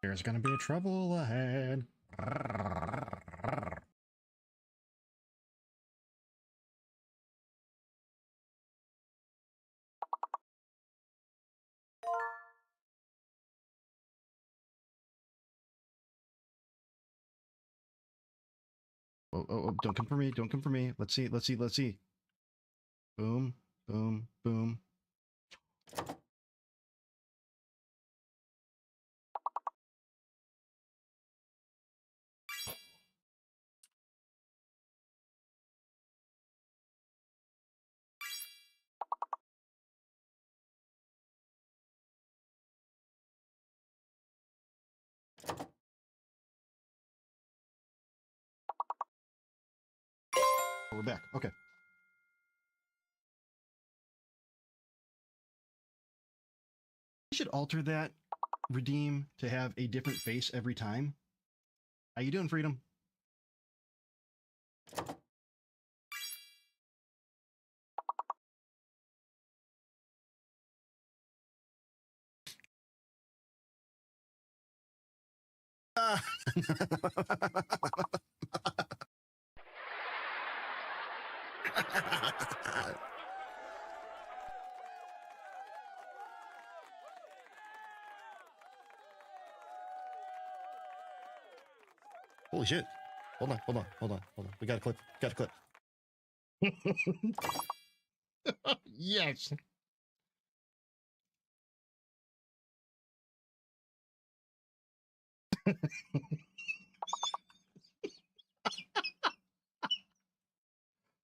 There's gonna be trouble ahead. Oh, don't come for me. Don't come for me. Let's see. Boom, boom, boom. We're back. Okay. We should alter that redeem to have a different face every time. How you doing, Freedom? Holy shit. Hold on. We got a clip. Yes.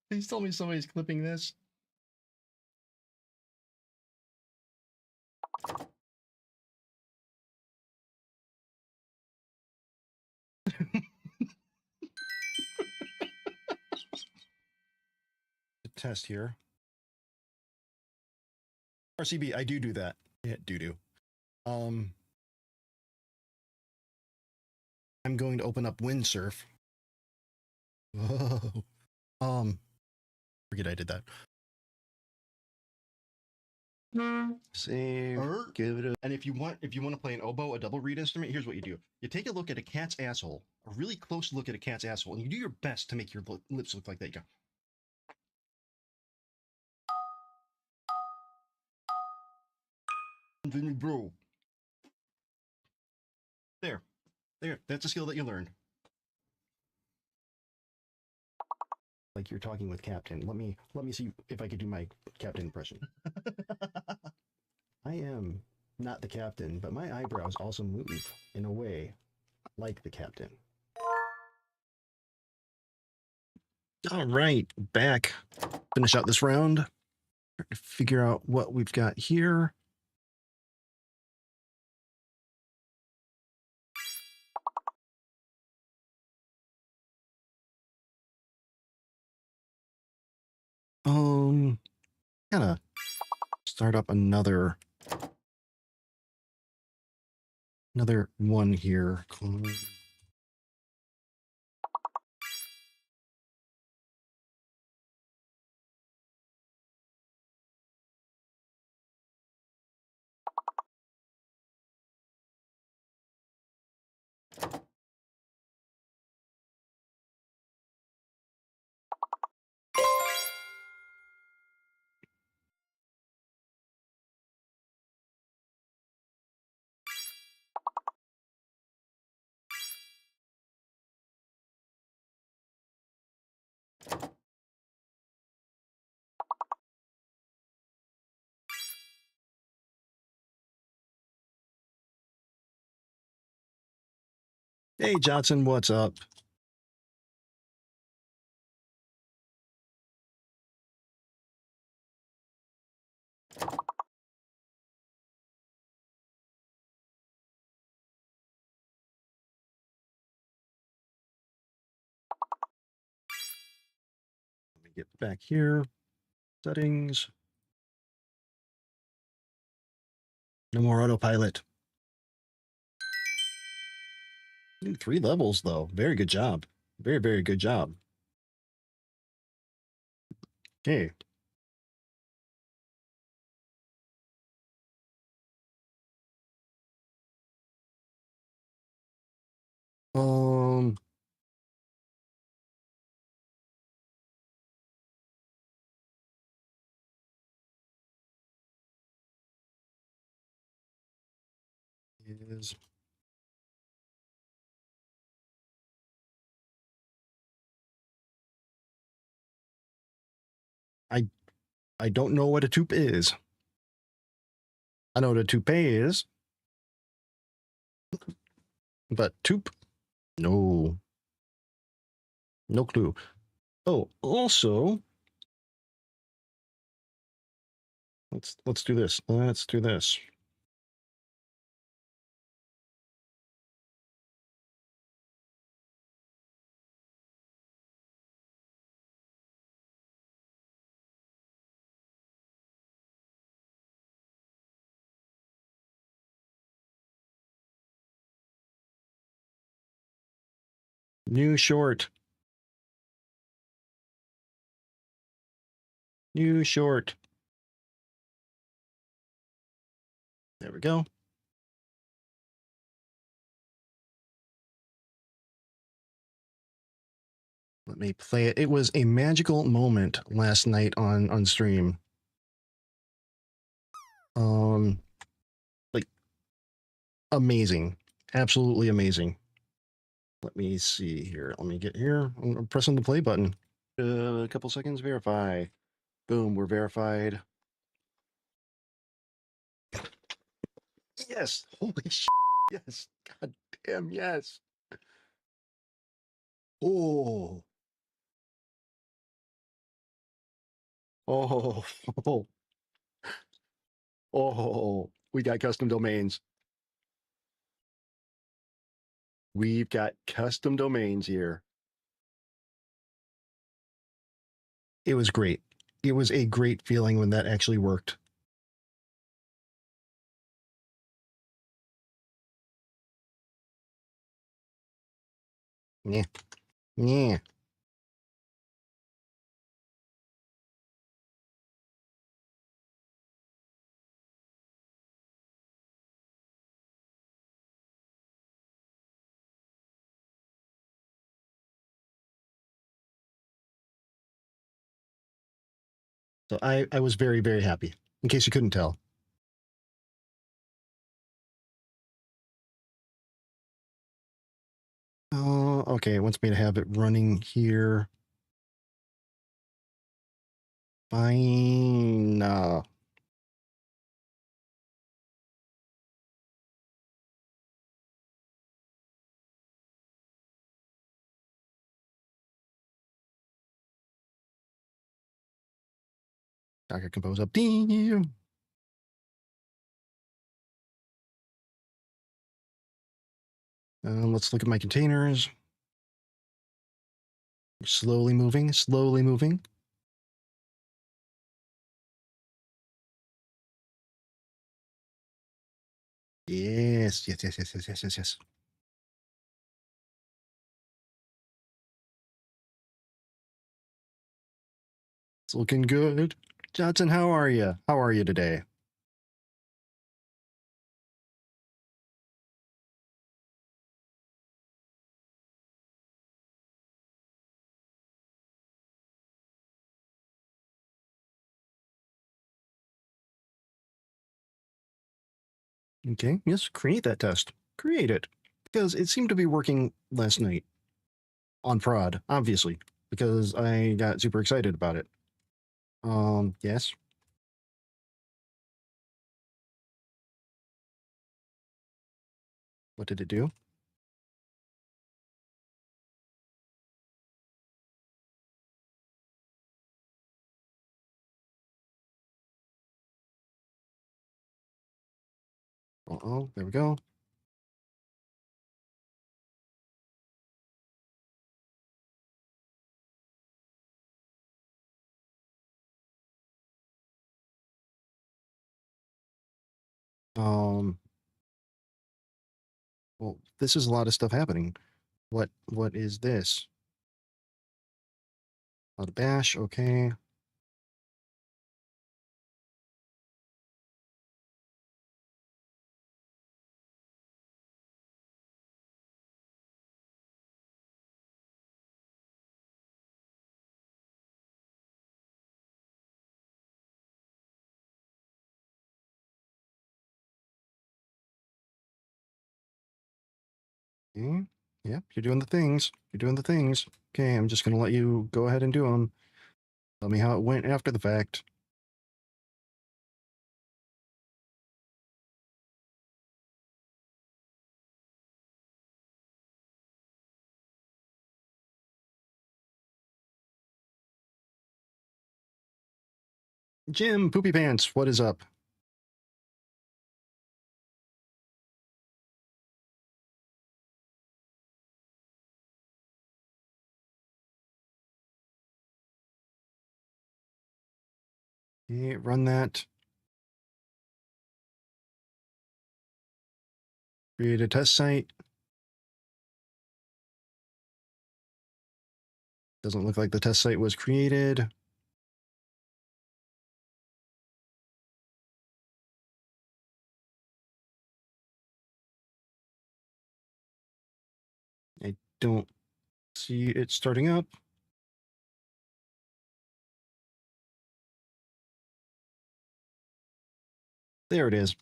Please tell me somebody's clipping this. Test here. RCB, I do that. Yeah, do. I'm going to open up Windsurf. Whoa. Forget I did that. Save. Give it a. And if you want to play an oboe, a double reed instrument, here's what you do: you take a look at a cat's asshole, a really close look at a cat's asshole, and you do your best to make your lips look like that. You go. Bro. There. That's a skill that you learned. Like you're talking with Captain. Let me see if I could do my Captain impression. I am not the Captain, but my eyebrows also move in a way like the Captain. All right, back finish out this round. Try to figure out what we've got here. Kind of start up another one here. Hey, Johnson, what's up? Let me get back here. Settings. No more autopilot. Ooh, 3 levels, though. Very good job. Very, very good job. Okay. Um, is I don't know what a toupee is. I know what a toupee is, but toupe, no, no clue. Oh, also, let's do this. Let's do this. New short. New short. There we go. Let me play it. It was a magical moment last night on stream. Like amazing, absolutely amazing. Let me see here. Let me get here. I'm pressing the play button. A couple seconds. Verify. Boom. We're verified. Yes. Holy shit. Yes. God damn. Yes. Oh. Oh. Oh. Oh. We got custom domains. We've got custom domains here. It was great. It was a great feeling when that actually worked. Yeah. Yeah. So I was very, very happy, in case you couldn't tell. Oh, okay. It wants me to have it running here. Fine. Docker Compose up. Damn. Let's look at my containers. Slowly moving, slowly moving. Yes, yes, yes, yes, yes, yes, yes, yes. It's looking good. Johnson, how are you? How are you today? Okay, yes, create that test. Create it. Because it seemed to be working last night on prod, obviously, because I got super excited about it. Yes. What did it do? Uh-oh, there we go. Well, this is a lot of stuff happening. What is this? A lot of bash, okay. Okay. Yep, you're doing the things. You're doing the things. Okay, I'm just gonna let you go ahead and do them. Tell me how it went after the fact. Jim, Poopy Pants, what is up? Okay, run that. Create a test site. Doesn't look like the test site was created. I don't see it starting up. There it is.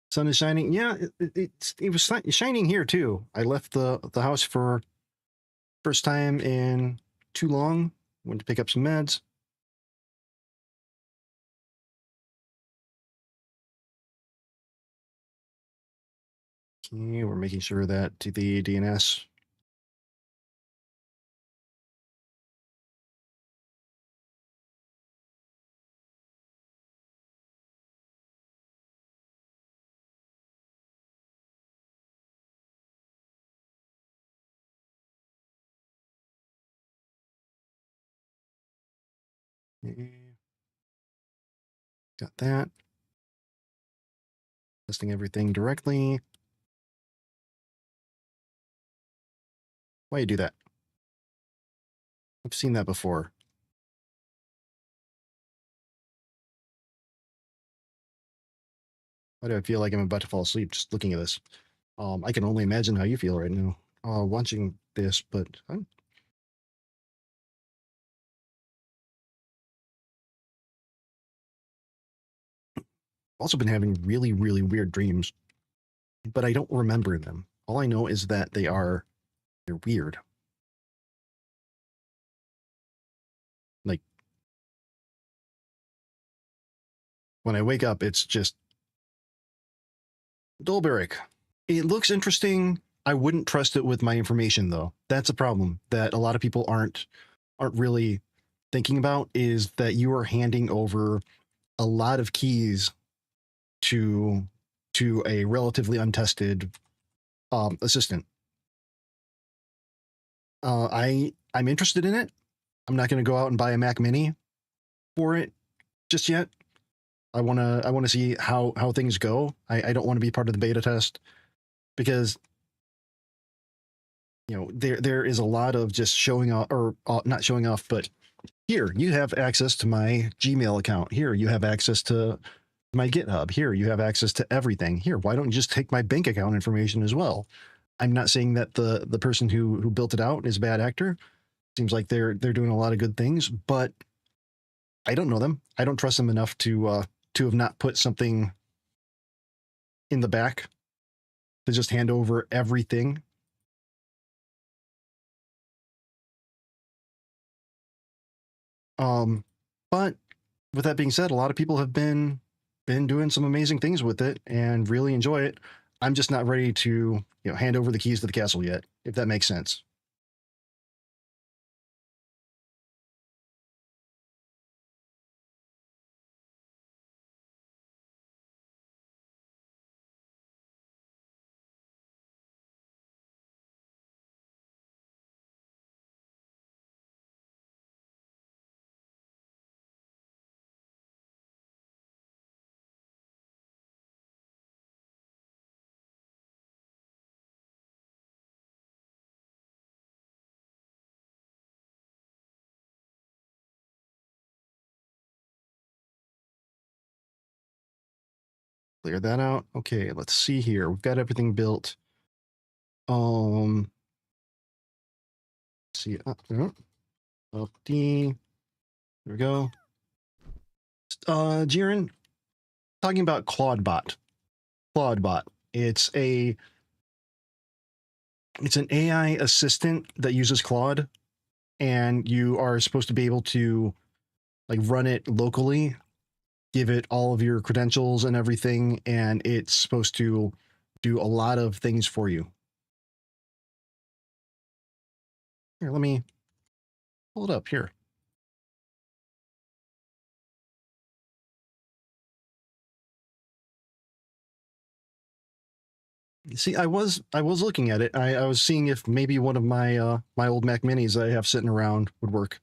Sun is shining. Yeah, it was shining here too. I left the house for first time in too long. Went to pick up some meds. Okay, we're making sure that the DNS. Got that. Testing everything directly. Why you do that? I've seen that before. Why do I feel like I'm about to fall asleep just looking at this? I can only imagine how you feel right now watching this, but I'm also been having really, really weird dreams, but I don't remember them. All I know is that they're weird. Like when I wake up, it's just Dolberic. It looks interesting. I wouldn't trust it with my information though. That's a problem that a lot of people aren't really thinking about, is that you are handing over a lot of keys to a relatively untested assistant. I'm interested in it. I'm not going to go out and buy a Mac Mini for it just yet. I want to see how things go. I don't want to be part of the beta test because there is a lot of just showing off, or not showing off, but here you have access to my Gmail account. Here you have access to my GitHub. Here you have access to everything. Here, why don't you just take my bank account information as well? I'm not saying that the person who built it out is a bad actor. Seems like they're doing a lot of good things, but I don't know them. I don't trust them enough to have not put something in the back to just hand over everything. But with that being said, a lot of people have been doing some amazing things with it and really enjoy it. I'm just not ready to hand over the keys to the castle yet, if that makes sense. Clear that out. Okay, let's see here. We've got everything built. Let's see. There we go. Jiren, talking about ClaudeBot. ClaudeBot. It's an AI assistant that uses Claude, and you are supposed to be able to run it locally, give it all of your credentials and everything, and it's supposed to do a lot of things for you. Here, let me pull it up here. See, I was looking at it. I was seeing if maybe one of my my old Mac Minis I have sitting around would work.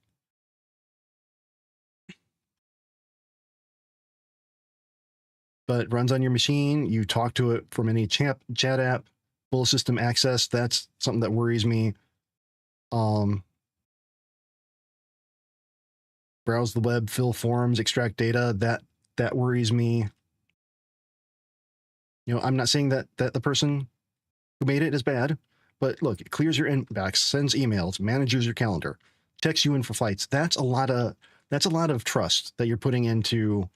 But it runs on your machine. You talk to it from any chat app, full system access. That's something that worries me. Browse the web, fill forms, extract data. That worries me. I'm not saying that the person who made it is bad, but look, it clears your inbox, sends emails, manages your calendar, checks you in for flights. That's a lot of trust that you're putting into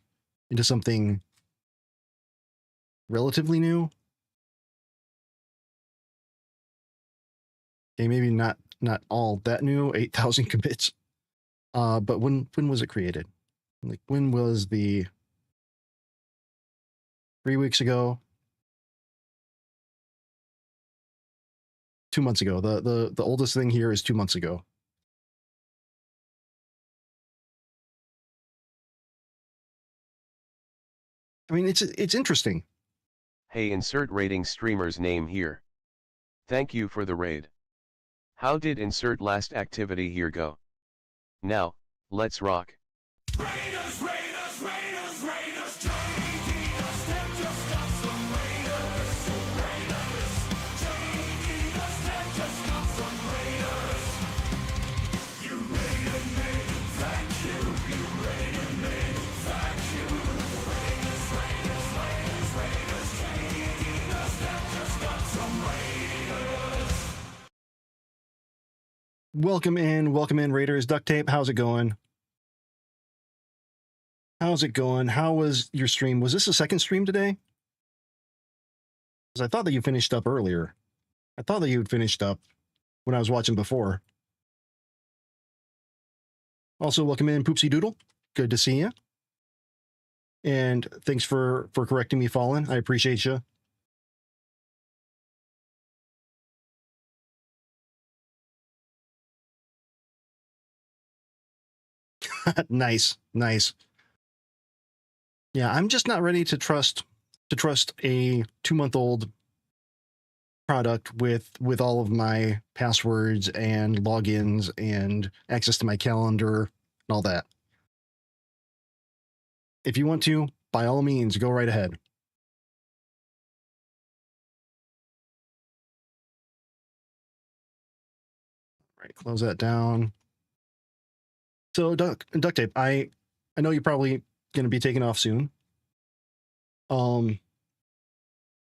something relatively new. Okay, maybe not all that new, 8,000 commits. But when was it created? When was the 3 weeks ago? 2 months ago. The oldest thing here is 2 months ago. I mean, it's interesting. Hey, insert rating streamer's name here. Thank you for the raid. How did insert last activity here go? Now, let's rock. Raiders, Raiders, Raiders, Raiders, JDDoesDev just got some Raiders. Raiders, JDDoesDev just got some Raiders. You raided me, thank you. You raided me, thank you. Raiders, Raiders, Raiders, Raiders, JDDoesDev just got some Raiders. Welcome in, Raiders. Duct Tape, how's it going? How's it going? How was your stream? Was this a second stream today? Because I thought that you finished up earlier. I thought that you had finished up when I was watching before. Also, welcome in, Poopsie Doodle. Good to see you. And thanks for correcting me, Fallen. I appreciate you. Nice. Yeah, I'm just not ready to trust a 2-month-old product with all of my passwords and logins and access to my calendar and all that. If you want to, by all means, go right ahead. All right, close that down. So duct tape, I know you're probably going to be taking off soon.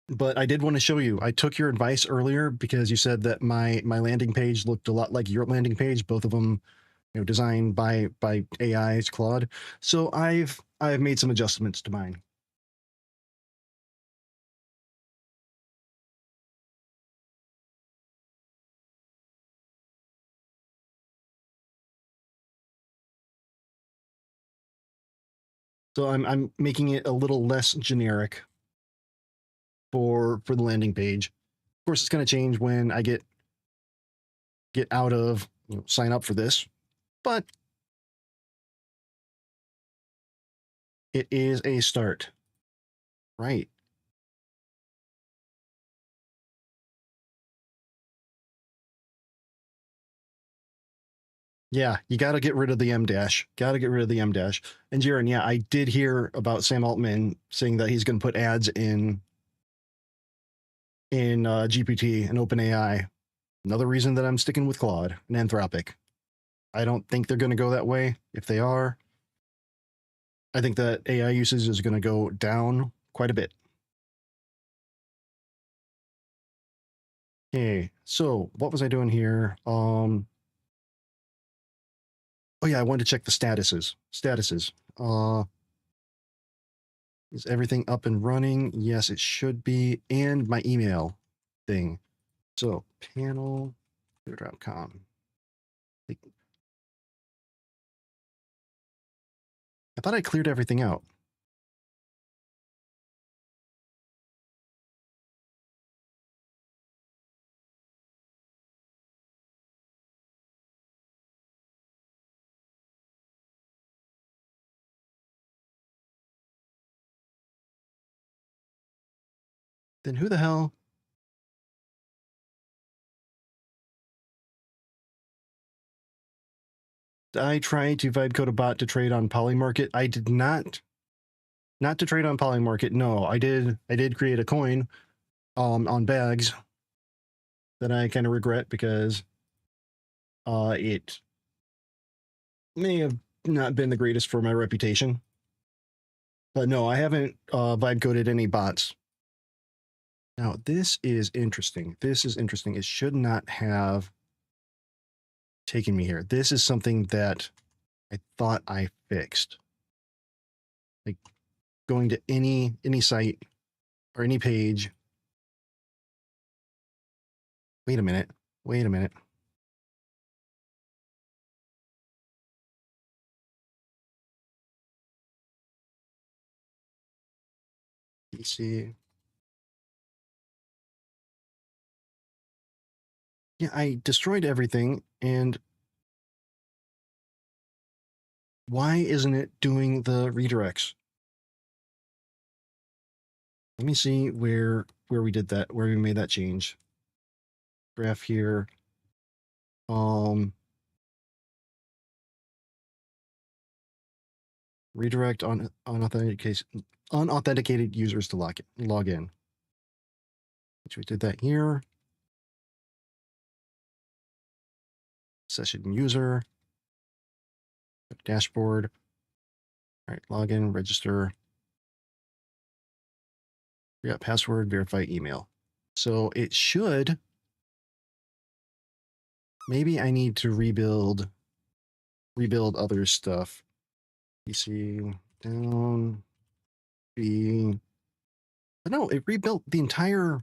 But I did want to show you. I took your advice earlier because you said that my landing page looked a lot like your landing page, both of them, designed by AI's Claude. So I've made some adjustments to mine. So I'm making it a little less generic for the landing page. Of course, it's going to change when I get out of sign up for this, but it is a start, right? Yeah, you got to get rid of the M dash. Got to get rid of the M dash. And Jaron, yeah, I did hear about Sam Altman saying that he's going to put ads in GPT and OpenAI. Another reason that I'm sticking with Claude and Anthropic. I don't think they're going to go that way. If they are, I think that AI usage is going to go down quite a bit. Okay, so what was I doing here? Oh yeah, I wanted to check the statuses. Is everything up and running? Yes, it should be. And my email thing. So panel.com. I thought I cleared everything out. Then who the hell? I tried to vibe code a bot to trade on Polymarket. I did not to trade on Polymarket. No, I did create a coin on bags that I kind of regret because it may have not been the greatest for my reputation. But no, I haven't vibe coded any bots. Now, this is interesting. It should not have taken me here. This is something that I thought I fixed. Like going to any site or any page. Wait a minute. PC. Yeah, I destroyed everything, and why isn't it doing the redirects? Let me see where we did that, where we made that change. Graph here. Redirect on unauthenticated users to log in. Which we did that here. Session user. Dashboard. All right, login, register. We got password, verify email. So it should. Maybe I need to rebuild other stuff. PC down. B. But no, it rebuilt the entire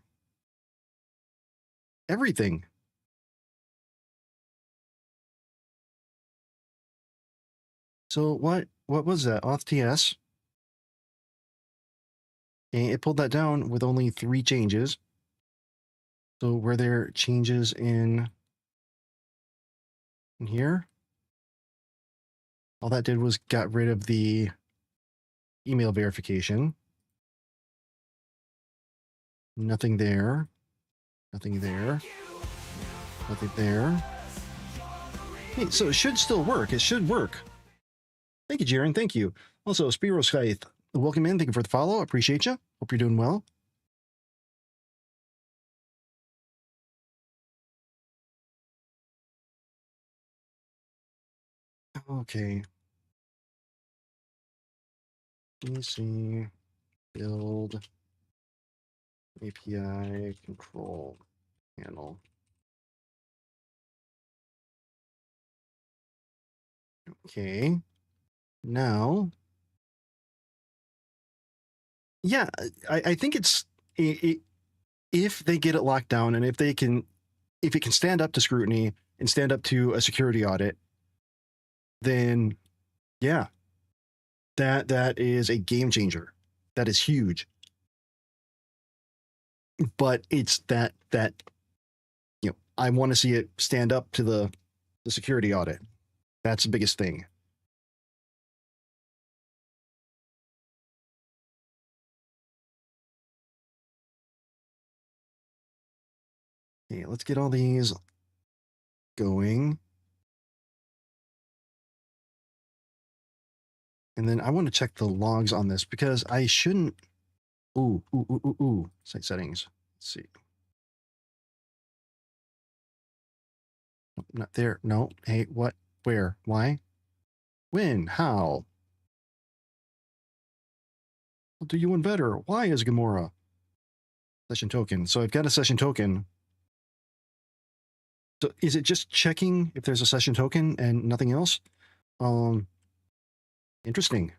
everything. So what was that? Auth TS. And it pulled that down with only 3 changes. So were there changes in here? All that did was got rid of the email verification. Nothing there. Nothing there. Nothing there. Hey, so it should still work. It should work. Thank you, Jaren. Thank you. Also, Spiro Scythe, welcome in. Thank you for the follow. Appreciate you. Hope you're doing well. Okay. Let me see. Build API control panel. Okay. Now, yeah, I think it's if they get it locked down and if it can stand up to scrutiny and stand up to a security audit, then yeah, that is a game changer. That is huge. But it's that I want to see it stand up to the security audit. That's the biggest thing. Okay, let's get all these going. And then I want to check the logs on this because I shouldn't. Ooh. Site settings. Let's see. Not there. No. Hey, what? Where? Why? When? How? I'll do you one better. Why is Gamora? Session token. So I've got a session token. So is it just checking if there's a session token and nothing else? Interesting.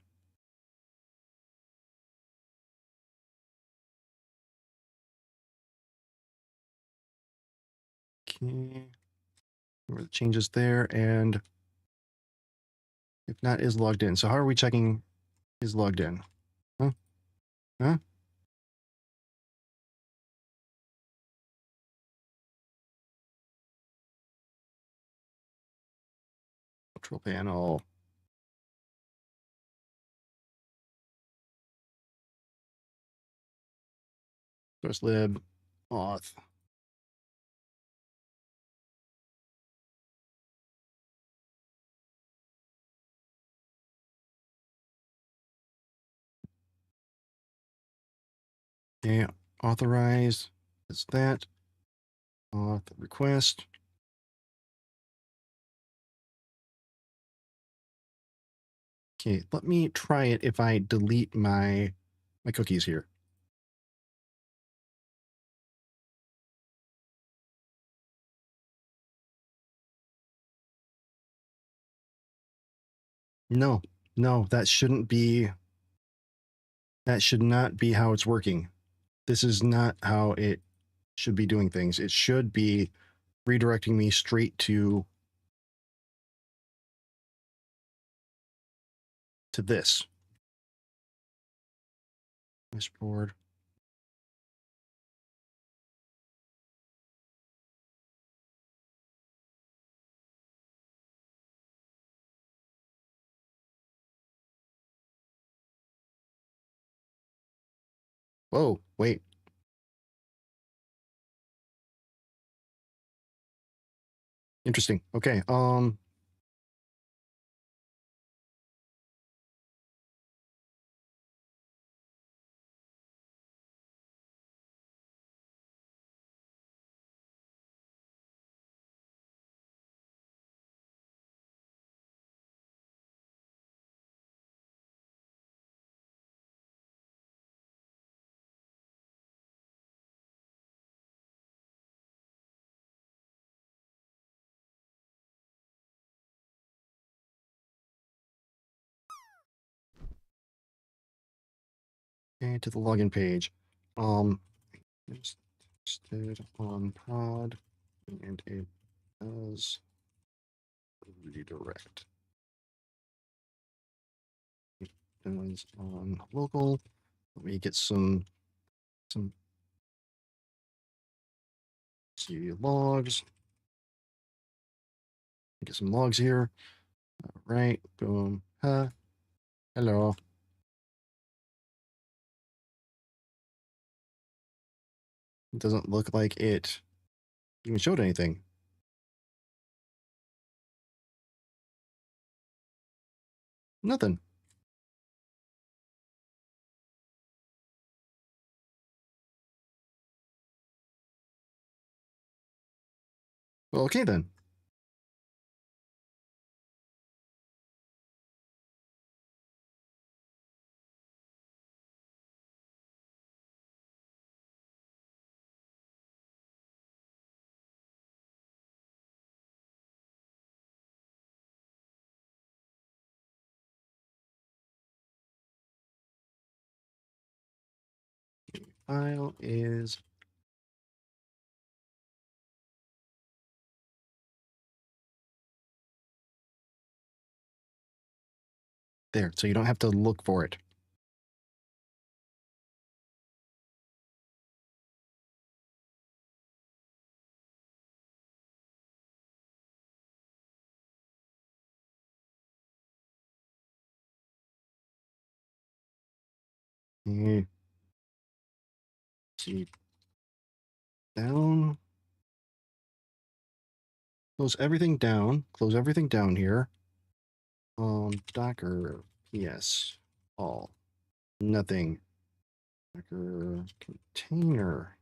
Okay. Where the changes there, and if not, is logged in. So how are we checking is logged in? Huh? Huh? Control panel. Source lib. Auth. Okay, authorize. That's that. Auth request. Okay, let me try it if I delete my cookies here. No, that shouldn't be. That should not be how it's working. This is not how it should be doing things. It should be redirecting me straight to this dashboard. Whoa, wait. Interesting. Okay. Okay, to the login page. It's listed on pod and it does redirect. It does on local. Let me get some see logs. Get some logs here. All right, boom. Hello. It doesn't look like it even showed anything. Nothing. Well, okay then. File is there, so you don't have to look for it. See down. Close everything down. Close everything down here. Docker PS all. Nothing. Docker container.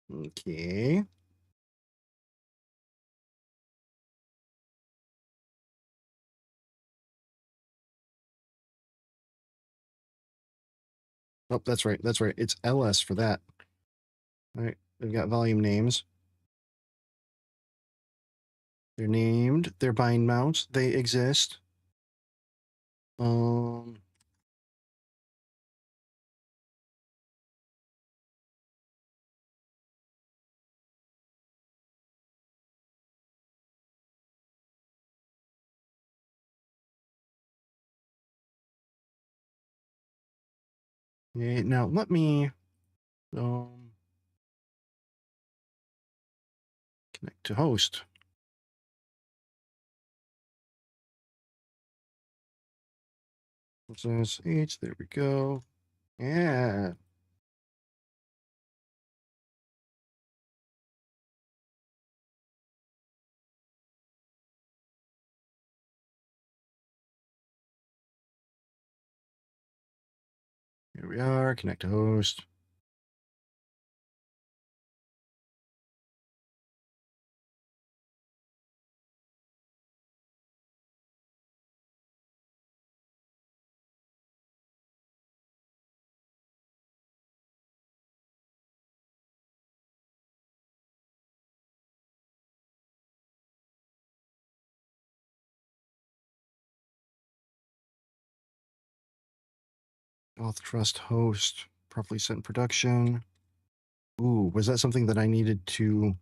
Okay. Oh, that's right. That's right. It's LS for that. All right. We've got volume names. They're named. They're bind mounts. They exist. Okay, now let me connect to host. SSH, there we go. Yeah. Here we are, connect to host. Auth trust host, properly set in production. Ooh, was that something that I needed to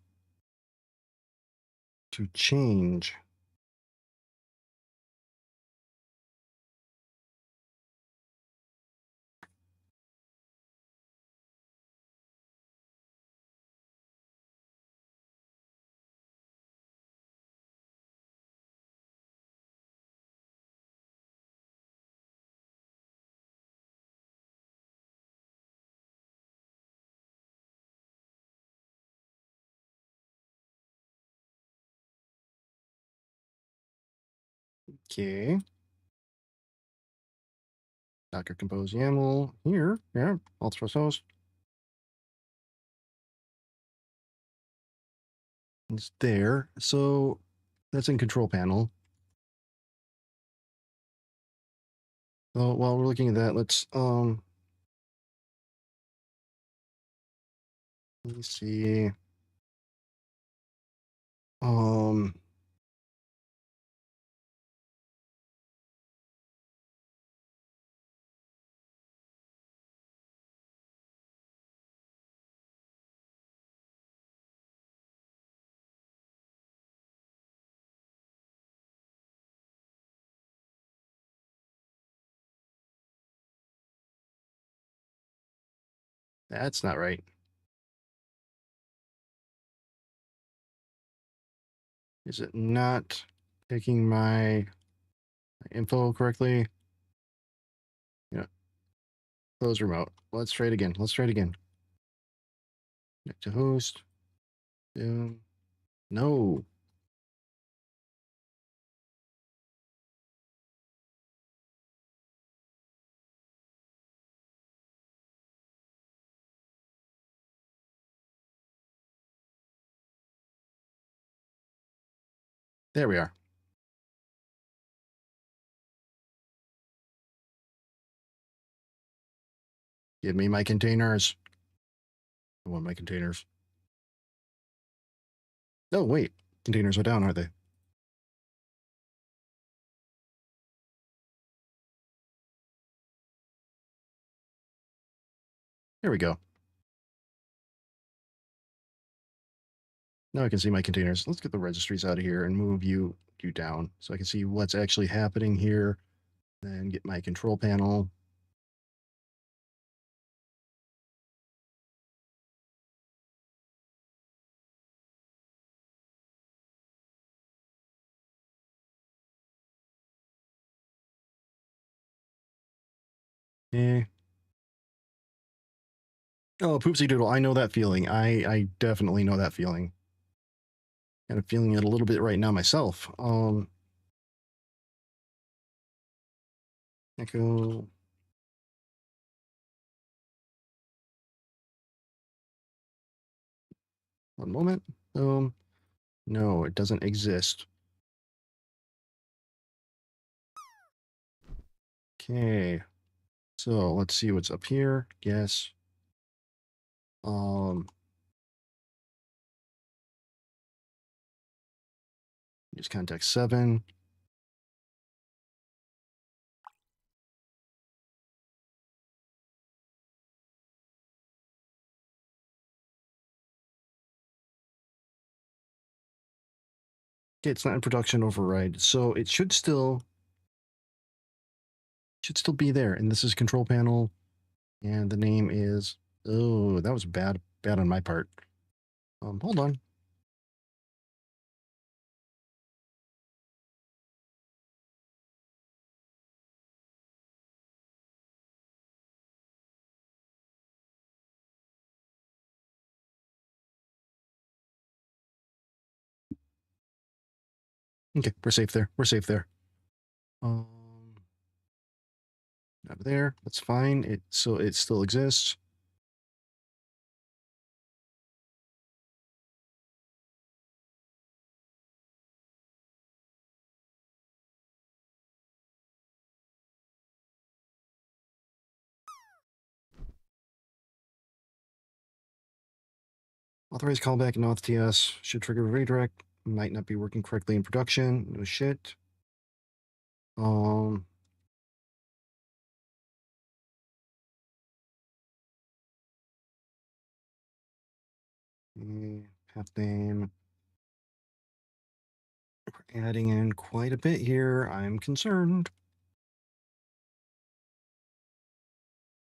change? Okay. Docker compose YAML here. Yeah, auth trust host. It's there. So that's in control panel. So while we're looking at that, let's let me see. Um that's not right. Is it not taking my info correctly. Yeah. Close remote. Let's try it again. Let's try it again. Connect to host. No. There we are. Give me my containers. I want my containers. Oh, wait. Containers are down, aren't they? There we go. Now I can see my containers. Let's get the registries out of here and move you down so I can see what's actually happening here. Then get my control panel. Eh. Oh, poopsie doodle. I know that feeling. I definitely know that feeling. Kind of feeling it a little bit right now myself. Echo. One moment. No, it doesn't exist. Okay. So let's see what's up here. Yes. Use contact 7. Okay, it's not in production override, so it should still be there. And this is control panel, and the name is, oh, that was bad on my part. Hold on. Okay, we're safe there. We're safe there. Over there, that's fine. It still exists. Authorized callback and auth TS should trigger redirect. Might not be working correctly in production. No shit. Path name. We're adding in quite a bit here. I'm concerned.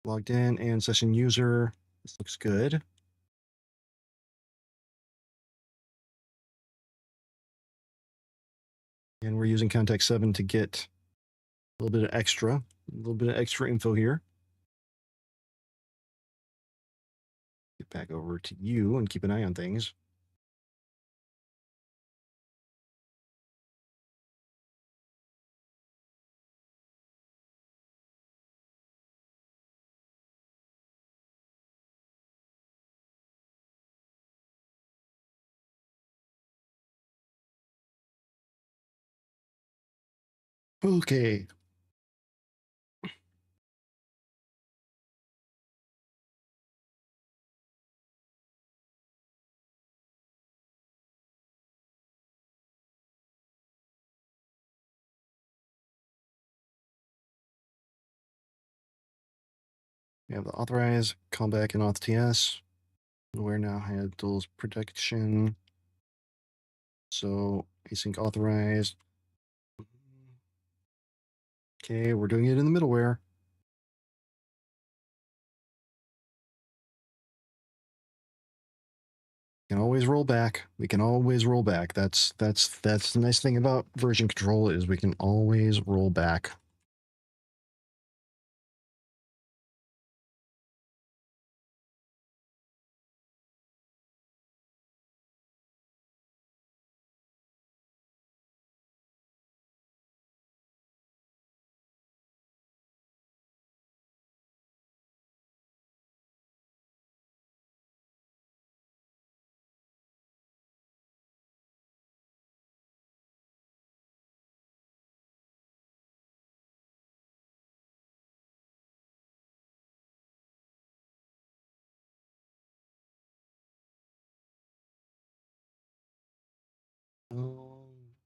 Logged in and session user. This looks good. And we're using contact 7 to get a little bit of extra info here. Get back over to you and keep an eye on things. Okay. We have the authorize, callback, and auth TS. Where now handles protection. So async authorized. Okay, we're doing it in the middleware. can always roll back. We can always roll back. That's the nice thing about version control is we can always roll back.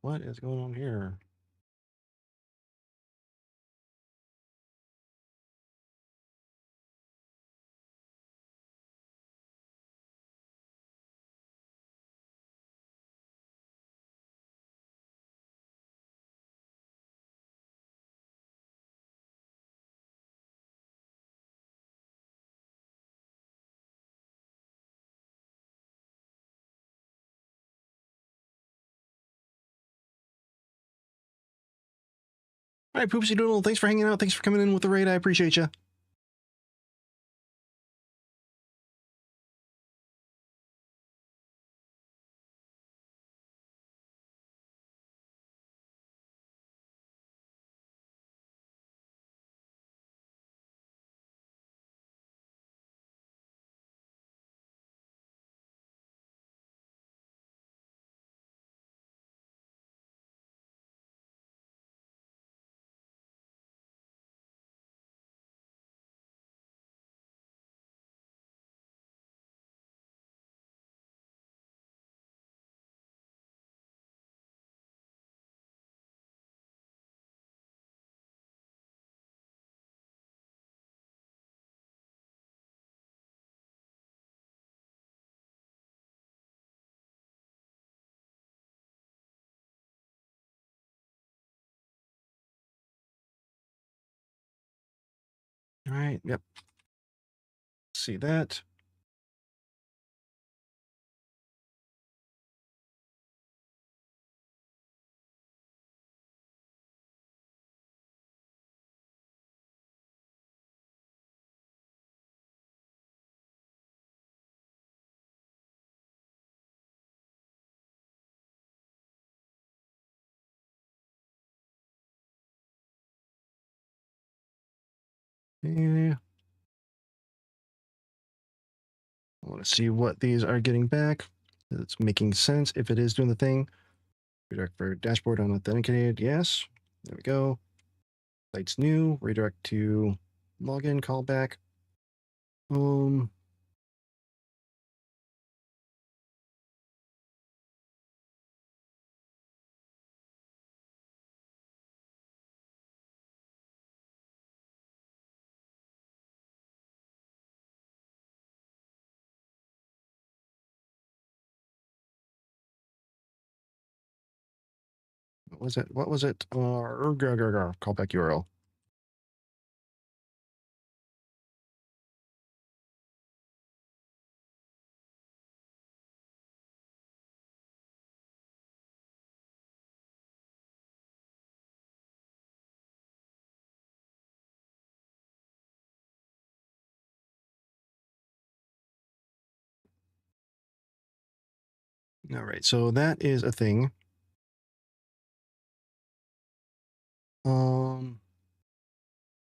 What is going on here? All right, Poopsie Doodle, thanks for hanging out. Thanks for coming in with the raid. I appreciate you. All right, yep. See that. Yeah. I want to see what these are getting back. It's making sense if it is doing the thing. Redirect for dashboard unauthenticated. Yes. There we go. Site's new. Redirect to login callback. What was it? What was it? Callback URL. All right, so that is a thing.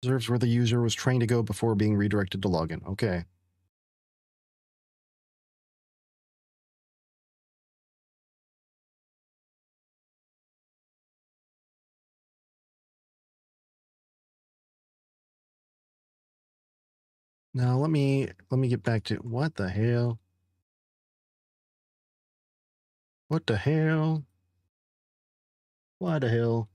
Observes where the user was trying to go before being redirected to login. Okay. Now let me get back to what the hell? What the hell? Why the hell?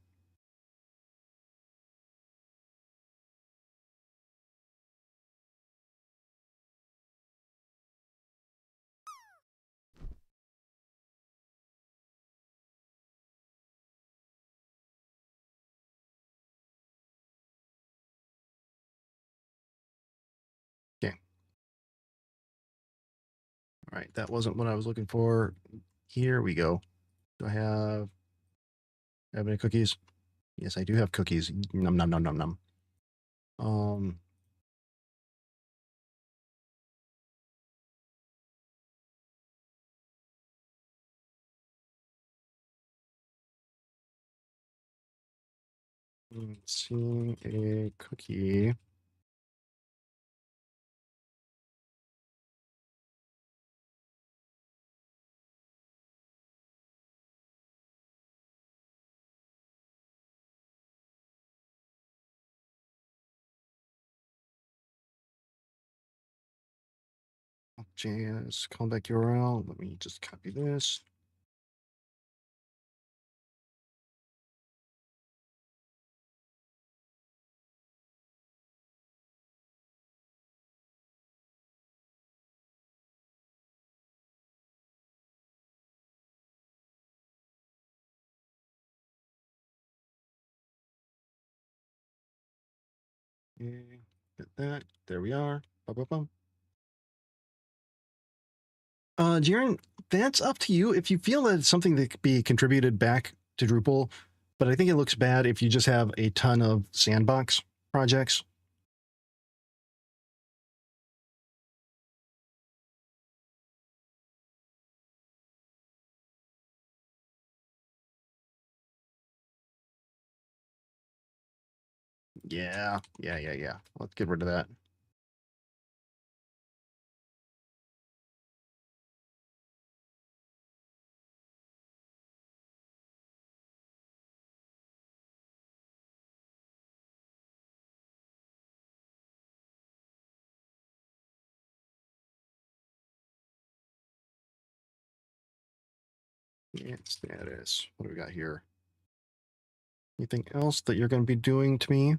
Okay. right, that wasn't what I was looking for. Here we go. Do I have any cookies? Yes, I do have cookies. Num num num num num. Seeing a cookie. JS callback URL. Let me just copy this. Okay, get that. There we are. Ba-ba-bum. Jiren, that's up to you. If you feel that it's something that could be contributed back to Drupal, but I think it looks bad if you just have a ton of sandbox projects. Yeah. Let's get rid of that. Yeah, status. What do we got here? Anything else that you're going to be doing to me?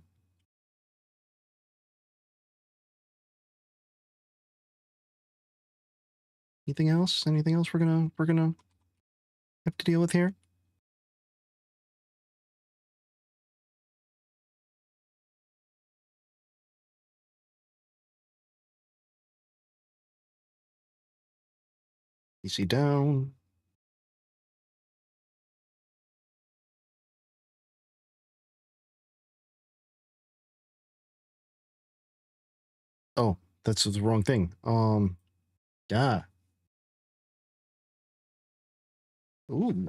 Anything else? Anything else we're gonna have to deal with here? PC down. Oh, that's the wrong thing. Yeah. Ooh.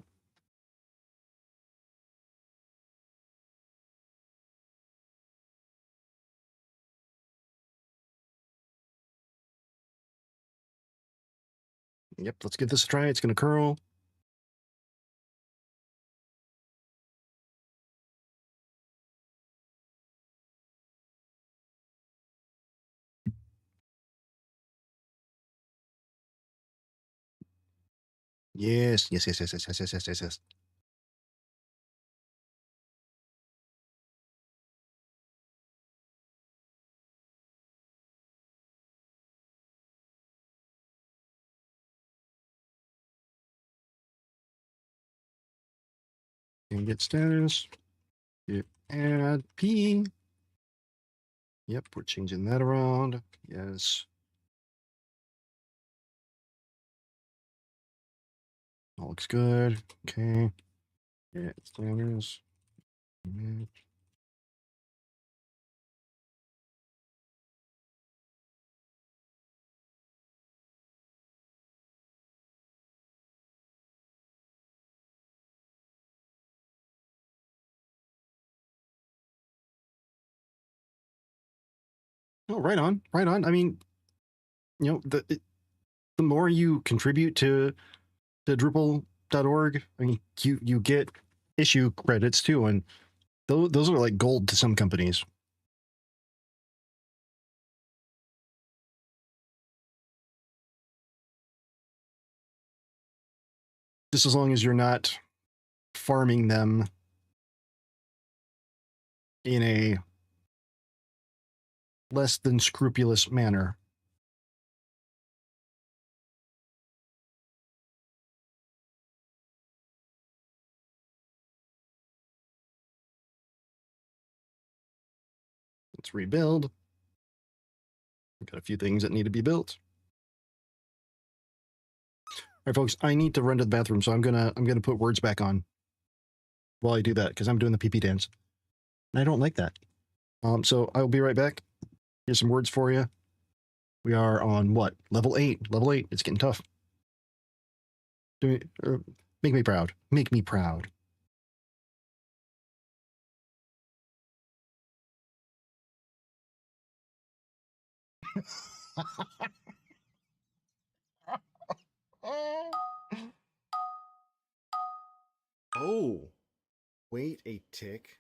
Yep, let's give this a try. It's gonna curl. Yes. And get status. Get add P. Yep, we're changing that around. Yes. All looks good. Okay. Yeah, status. Oh, right on, right on. I mean, the more you contribute to Drupal.org, I mean, you get issue credits too, and those are like gold to some companies. Just as long as you're not farming them in a less than scrupulous manner. Let's rebuild. We've got a few things that need to be built. right, folks, I need to run to the bathroom, so I'm gonna put words back on while I do that because I'm doing the pee dance. And I don't like that. So I will be right back. Here's some words for you. We are on what? Level 8. Level 8. It's getting tough. Make me proud. Make me proud. Oh, wait a tick.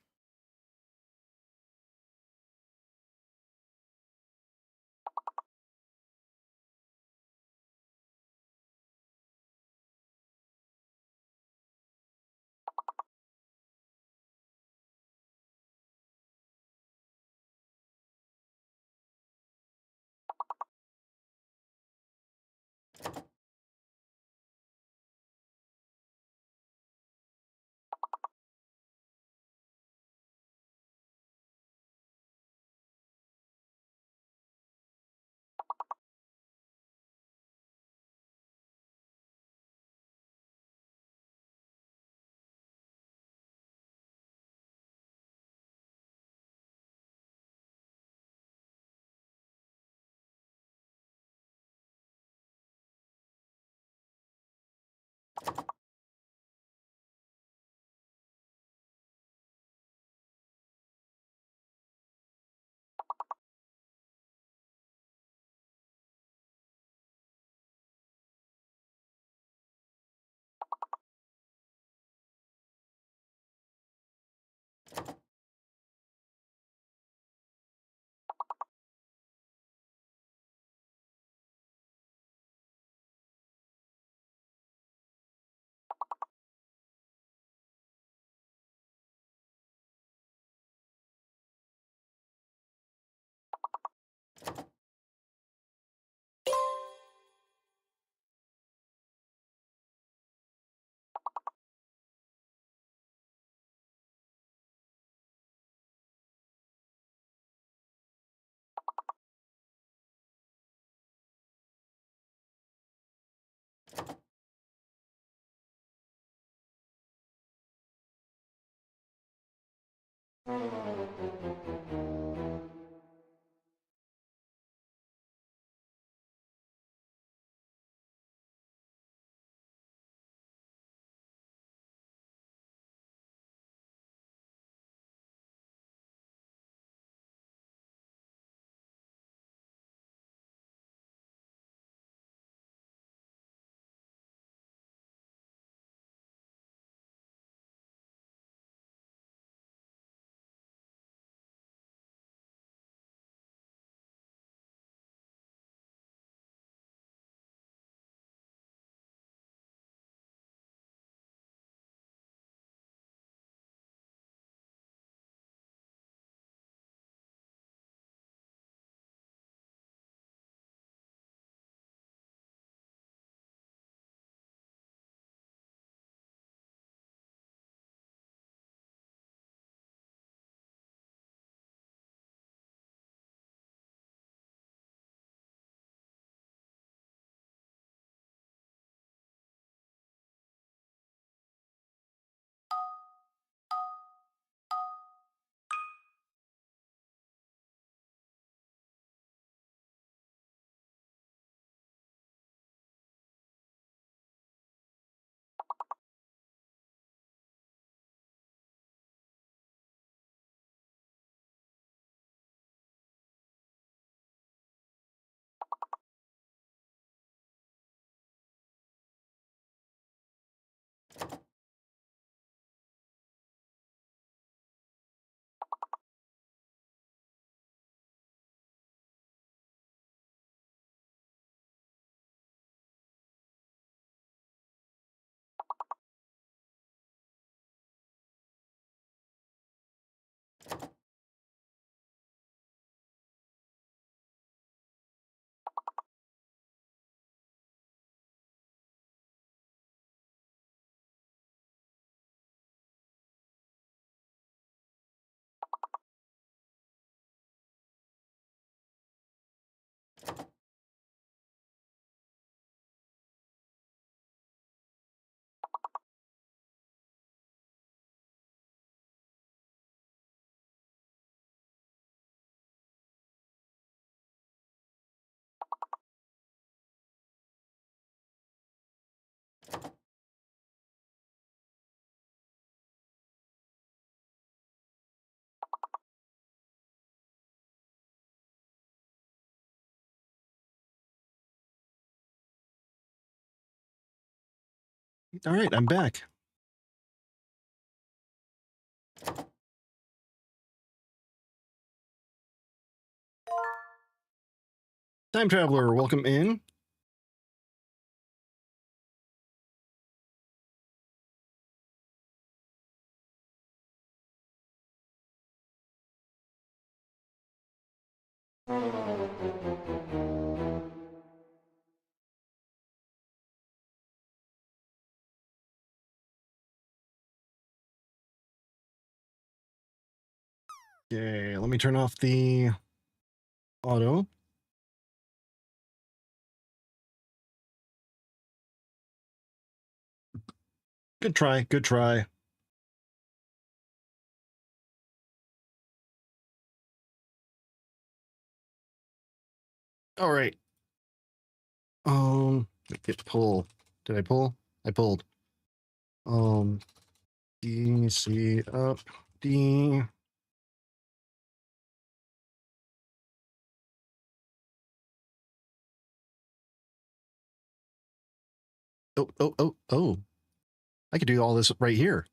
All right, I'm back. Time traveler, welcome in. Okay, let me turn off the auto. Good try, good try. All right. Get pull. Did I pull? I pulled. D, C, up, D. Oh. I could do all this right here.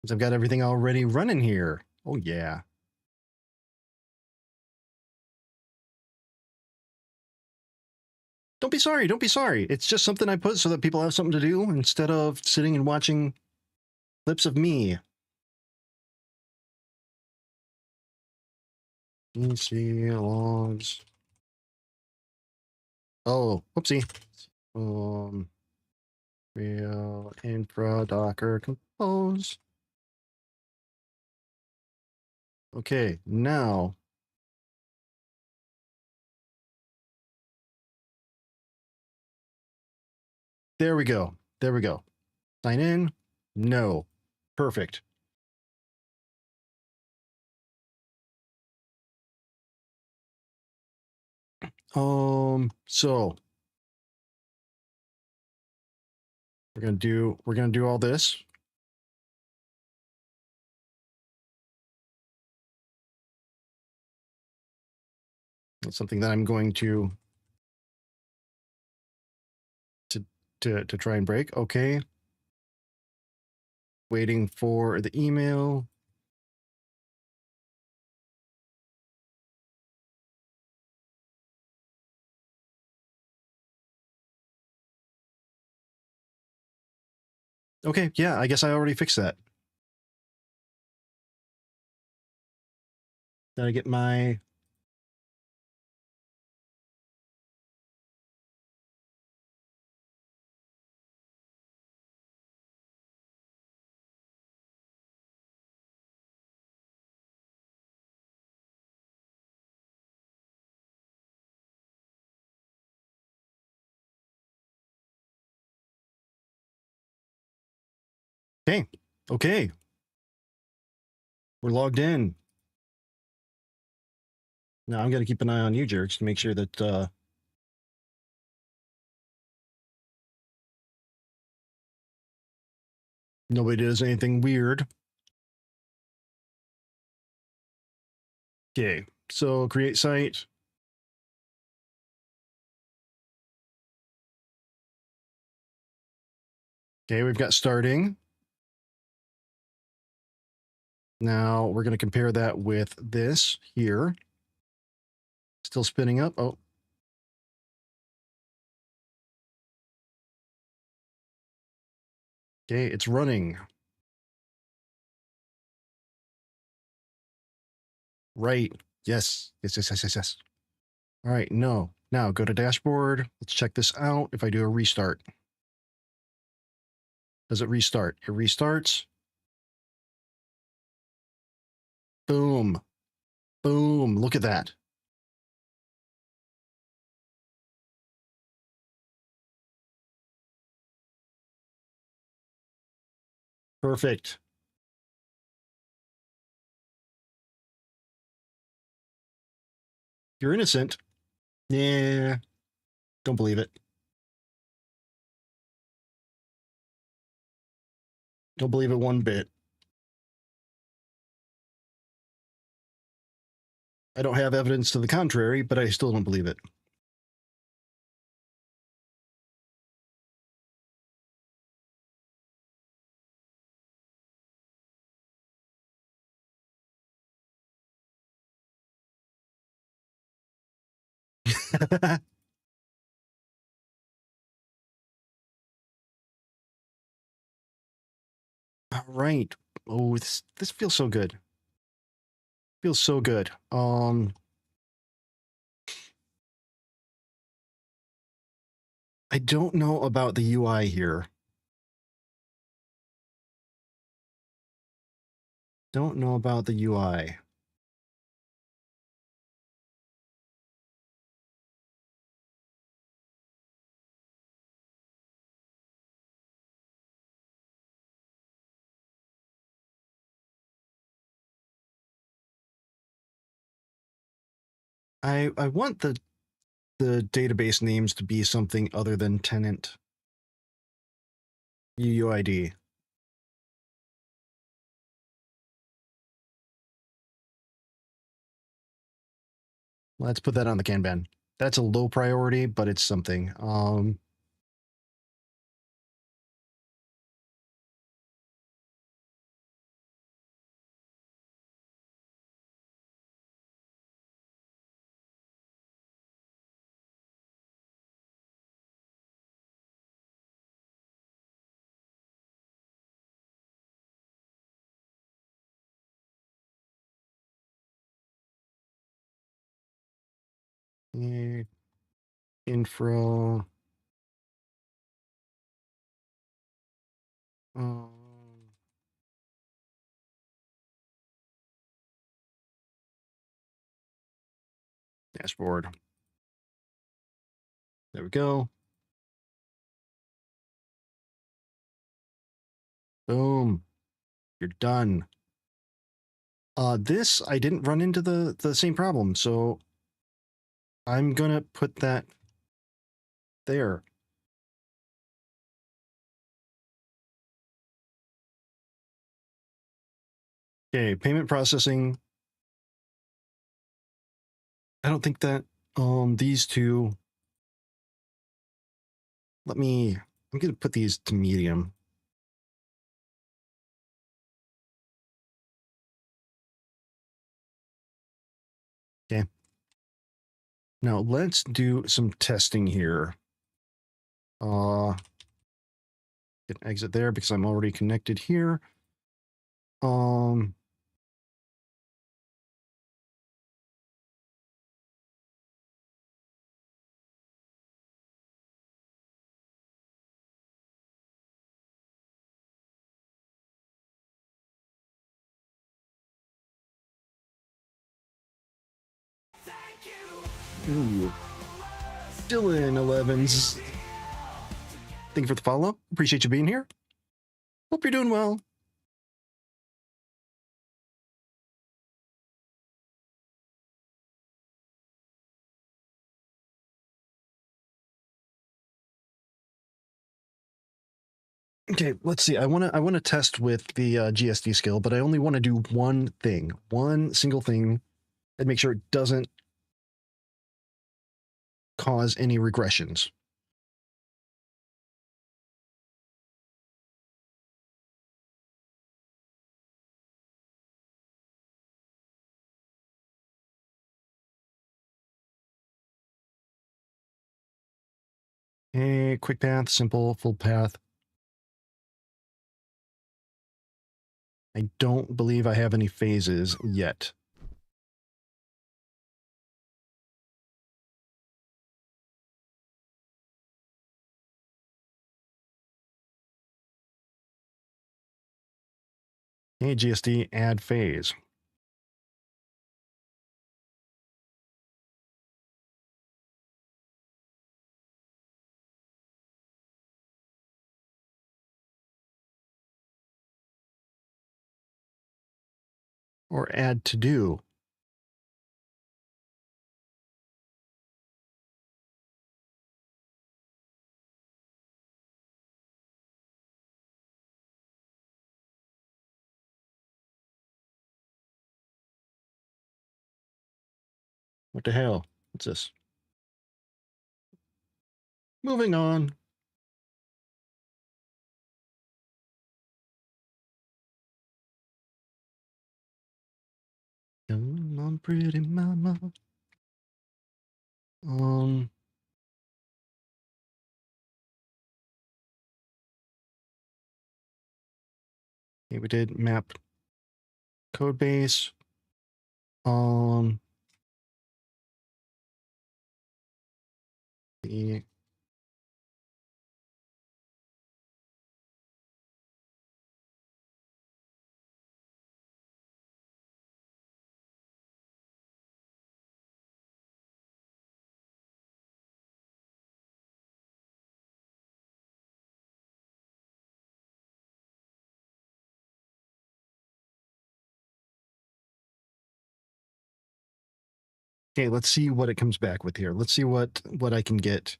Because I've got everything already running here. Oh, yeah. Don't be sorry. Don't be sorry. It's just something I put so that people have something to do instead of sitting and watching clips of me. DC logs. Oh, whoopsie. Real infra docker compose. Okay, now. There we go. There we go. Sign in. No. Perfect. So we're gonna do all this. That's something that I'm going to try and break. Okay. Waiting for the email. Okay, yeah, I guess I already fixed that. Did I get my... Okay, okay. We're logged in. Now I'm gonna keep an eye on you, jerks, to make sure that nobody does anything weird. Okay, so create site. Okay, we've got starting. Now we're going to compare that with this here. Still spinning up. Oh. Okay, it's running. Right. Yes. Yes. All right, no. Now go to dashboard. Let's check this out. If I do a restart. Does it restart? It restarts. Boom. Boom. Look at that. Perfect. You're innocent. Yeah. Don't believe it. Don't believe it one bit. I don't have evidence to the contrary, but I still don't believe it. All right. Oh, this feels so good. Feels so good. I don't know about the UI here. Don't know about the UI. I want the database names to be something other than tenant UUID. Let's put that on the Kanban. That's a low priority, but it's something. Info. Dashboard. There we go. Boom. You're done. This, I didn't run into the same problem, so I'm gonna put that there. Okay, payment processing. I don't think that these two. I'm gonna put these to medium. Okay. Now let's do some testing here. Can exit there because I'm already connected here. Ooh. Dylan Elevens. Thank you for the follow. Appreciate you being here. Hope you're doing well. Okay, let's see. I want to test with the GSD skill, but I only want to do one thing, one single thing, and make sure it doesn't cause any regressions. Okay, quick path, simple, full path. I don't believe I have any phases yet. Okay, GSD, add phase. Or add to do. What the hell? What's this? Moving on. Come on, pretty mama. Um, okay, we did map code base. The Okay, let's see what it comes back with here. Let's see what I can get.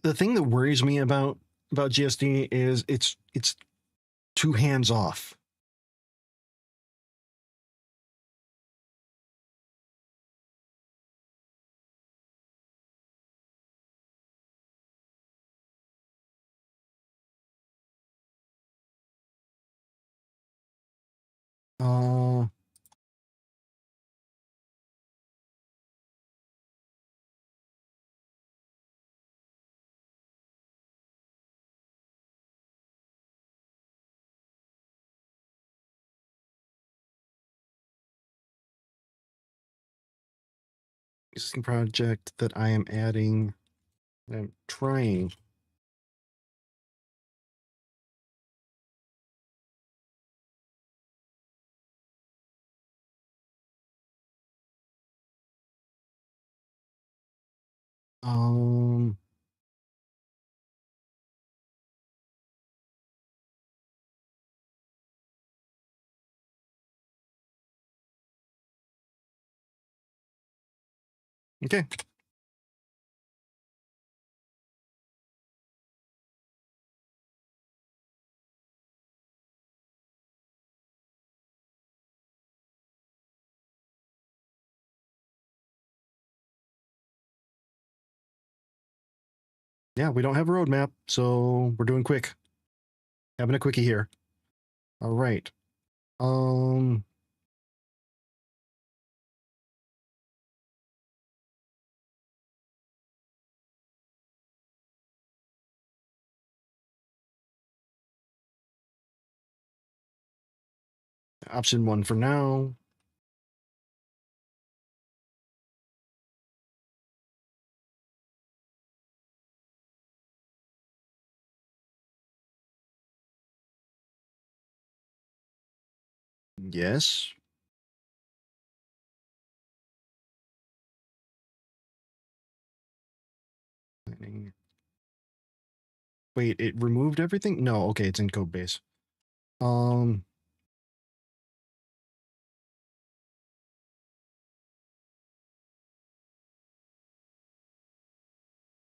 The thing that worries me about GSD is it's too hands off. Uh, existing project that I am adding. I'm trying. Um, okay. Yeah, we don't have a roadmap, so we're doing quick. Having a quickie here. All right. Um, option 1 for now. Yes. Wait, it removed everything? No, okay, it's in code base. Um,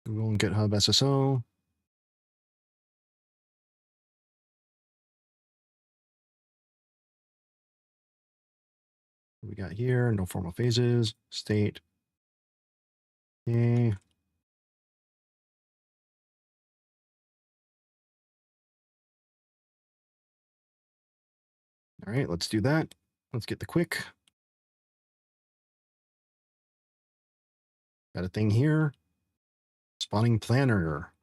Google and GitHub SSO. What we got here, no formal phases, state. Okay. All right, let's do that. Let's get the quick. Got a thing here. Spawning planner.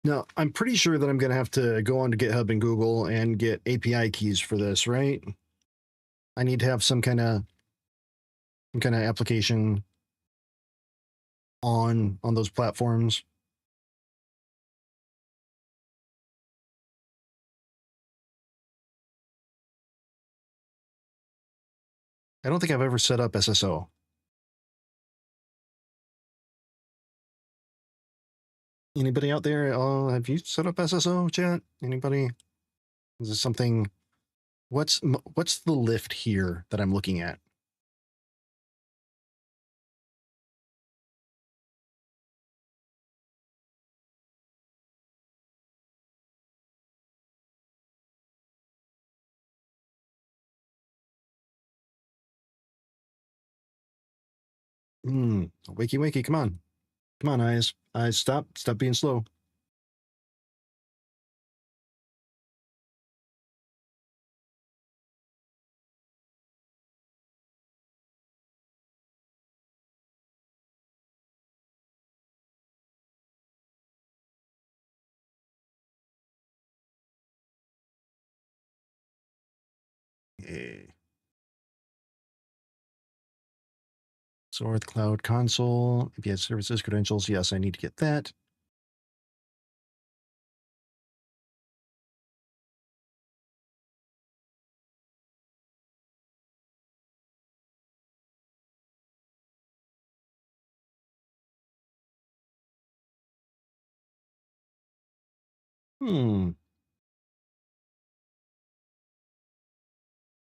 Now, I'm pretty sure that I'm going to have to go onto GitHub and Google and get API keys for this, right? I need to have some kind of application on those platforms. I don't think I've ever set up SSO. Anybody out there? Have you set up SSO, chat? Anybody? Is this something? What's the lift here that I'm looking at? Wakey, wakey, come on. Come on, eyes. Eyes, stop. Stop being slow. Okay. Sort Cloud Console. API services, credentials. Yes, I need to get that.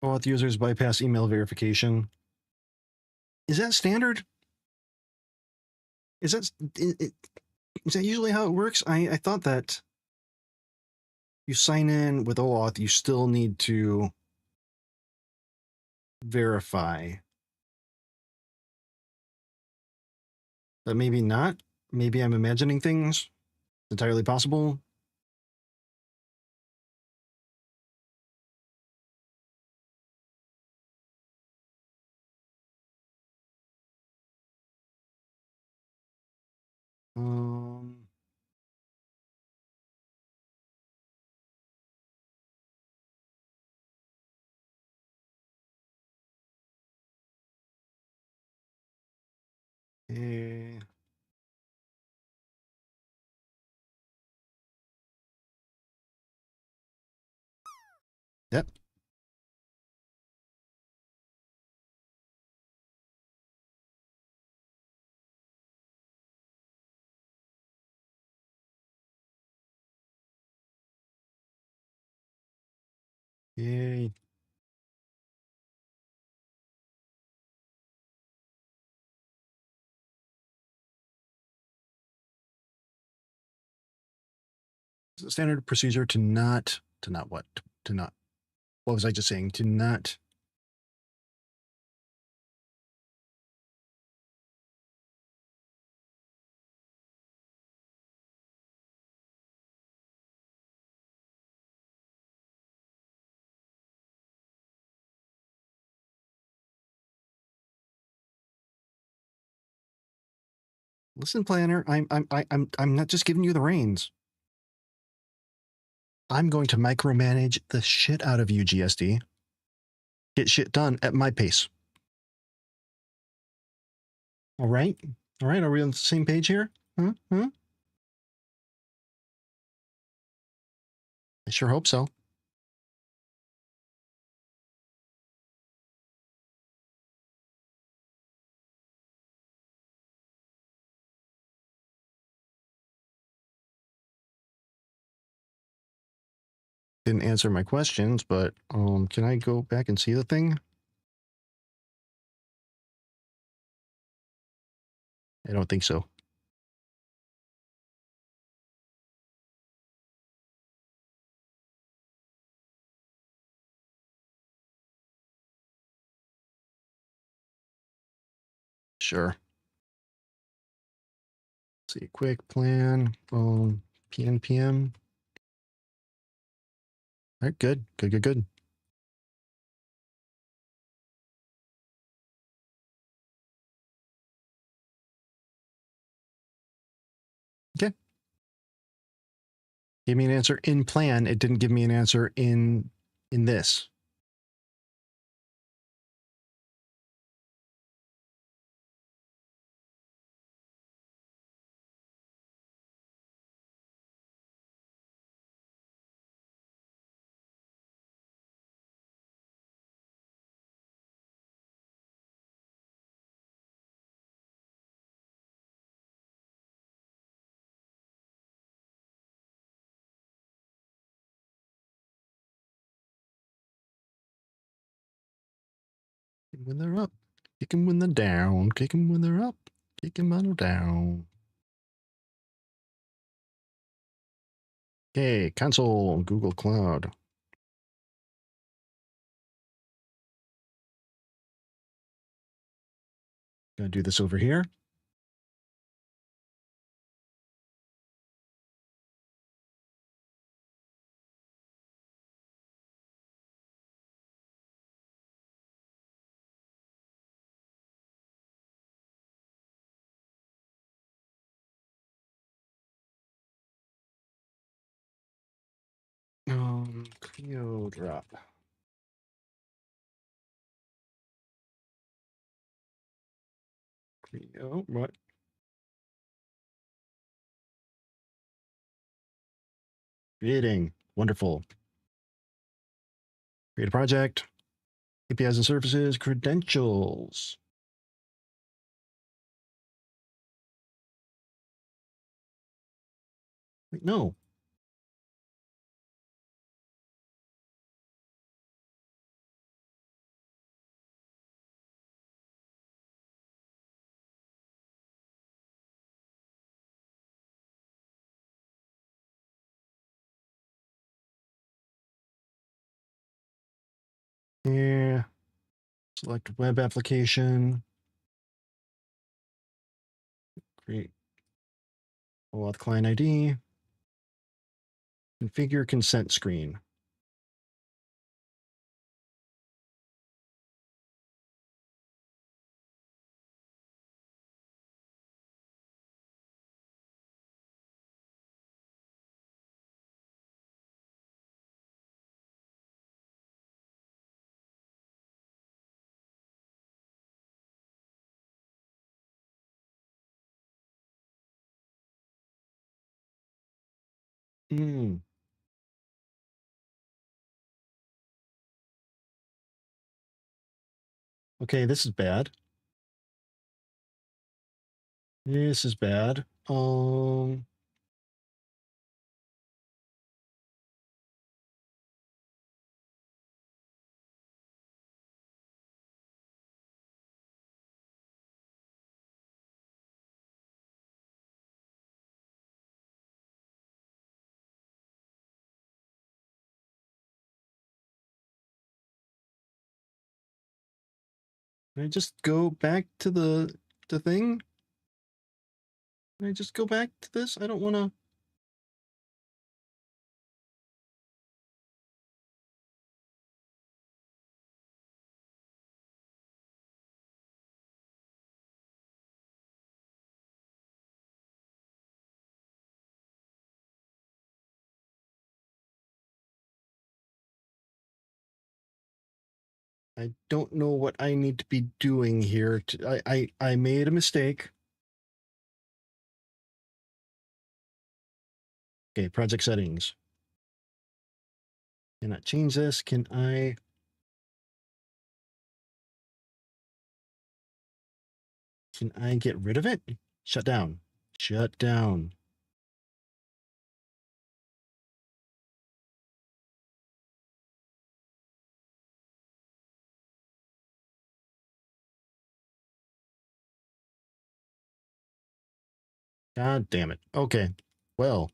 Auth users bypass email verification. Is that standard? Is that usually how it works? I thought that you sign in with OAuth, you still need to verify. But maybe not. Maybe I'm imagining things. Entirely possible. Um, eh, Yep. Yay. It's a standard procedure to not what? To not. What was I just saying? To not. Listen, planner, I'm not just giving you the reins. I'm going to micromanage the shit out of you, GSD. Get shit done at my pace. All right? All right, are we on the same page here? Huh? I sure hope so. Didn't answer my questions, but can I go back and see the thing? I don't think so. Sure. Let's see, quick plan, PNPM. All right, good. Okay. Gave me an answer in plan. It didn't give me an answer in this. When they're up, kick them when they're down, kick them when they're up, kick them when they're down. Okay, console, Google Cloud. Gonna do this over here. Clio drop. Clio, what? Creating. Wonderful. Create a project. APIs and services, credentials. Wait, no. Yeah. Select web application. Create OAuth client ID. Configure consent screen. Hmm. Okay, this is bad. This is bad. Can I just go back to the thing? Can I just go back to this? I don't want to. I don't know what I need to be doing here. I made a mistake. Okay, project settings. Cannot change this. Can I? Can I get rid of it? Shut down. Shut down. God damn it. Okay. Well.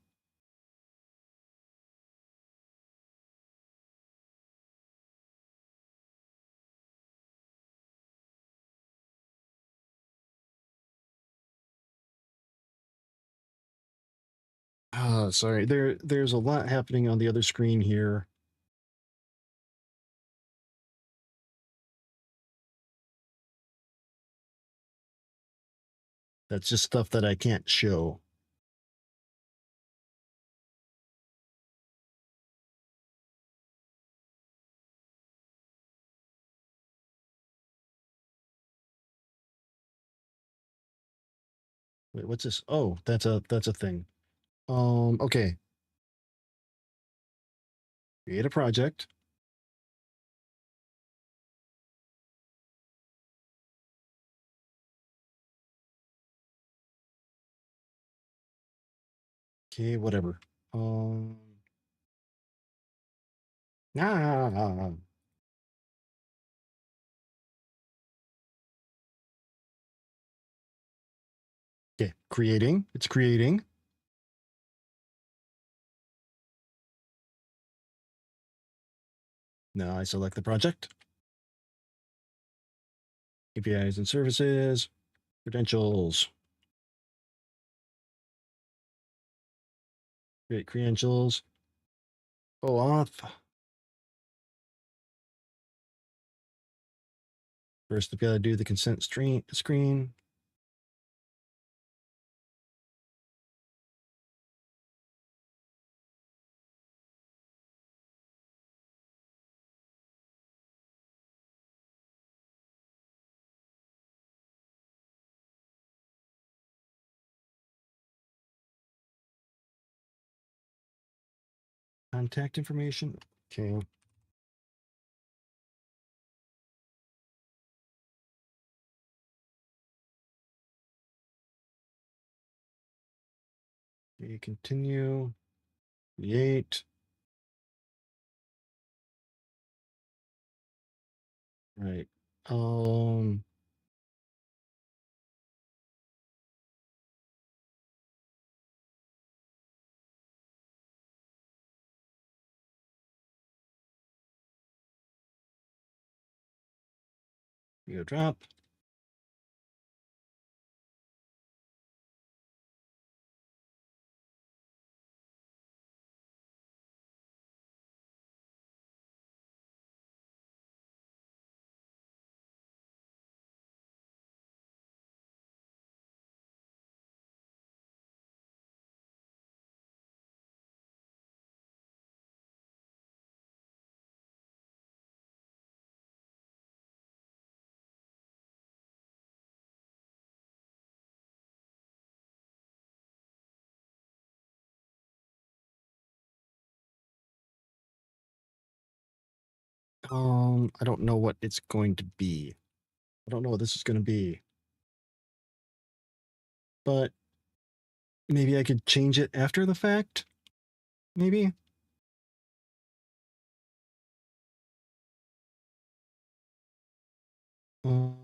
Sorry. There's a lot happening on the other screen here. That's just stuff that I can't show. Wait, what's this? Oh, that's a thing. Okay. Create a project. Okay, whatever. Ah, okay, creating. It's creating. Now I select the project. APIs and services. Credentials. Create credentials. Go off. First, we've got to do the consent screen. Contact information. Okay. Okay, continue. Create. Right. Video drop. I don't know what it's going to be. I don't know what this is going to be. But maybe I could change it after the fact. Maybe. Um,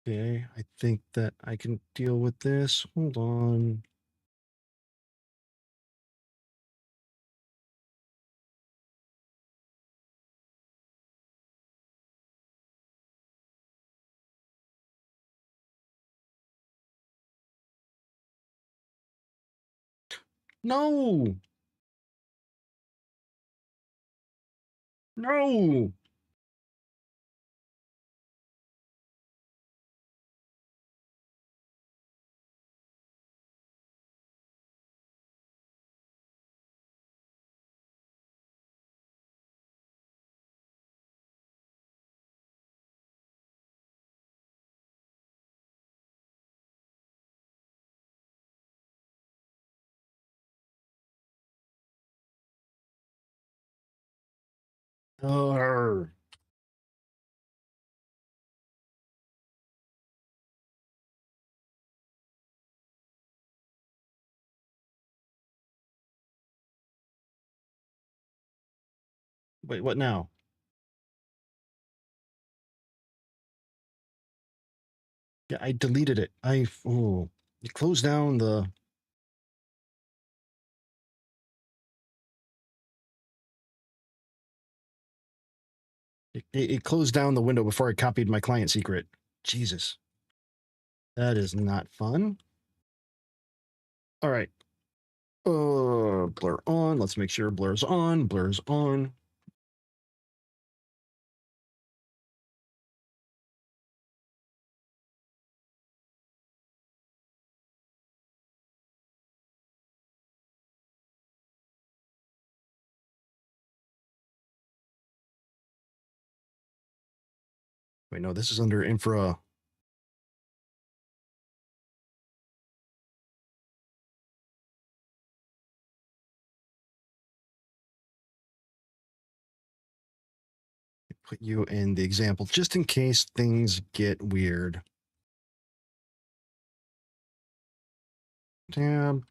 okay, I think that I can deal with this. Hold on. No. No. Arr. Wait, what now? Yeah, I deleted it. You closed down the. It closed down the window before I copied my client secret. Jesus. That is not fun. All right. Blur on. Let's make sure blur's on. Blur's on. Wait, no, this is under infra. Put you in the example just in case things get weird. Tab.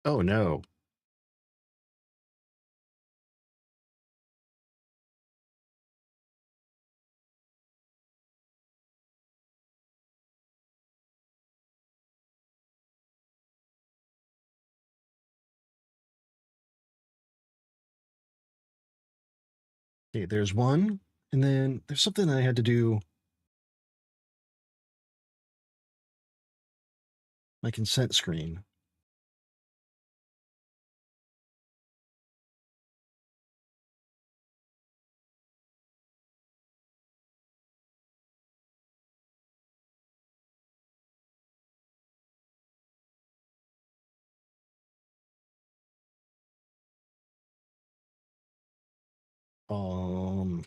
Oh no. Okay, there's one, and then there's something I had to do. My consent screen. Um,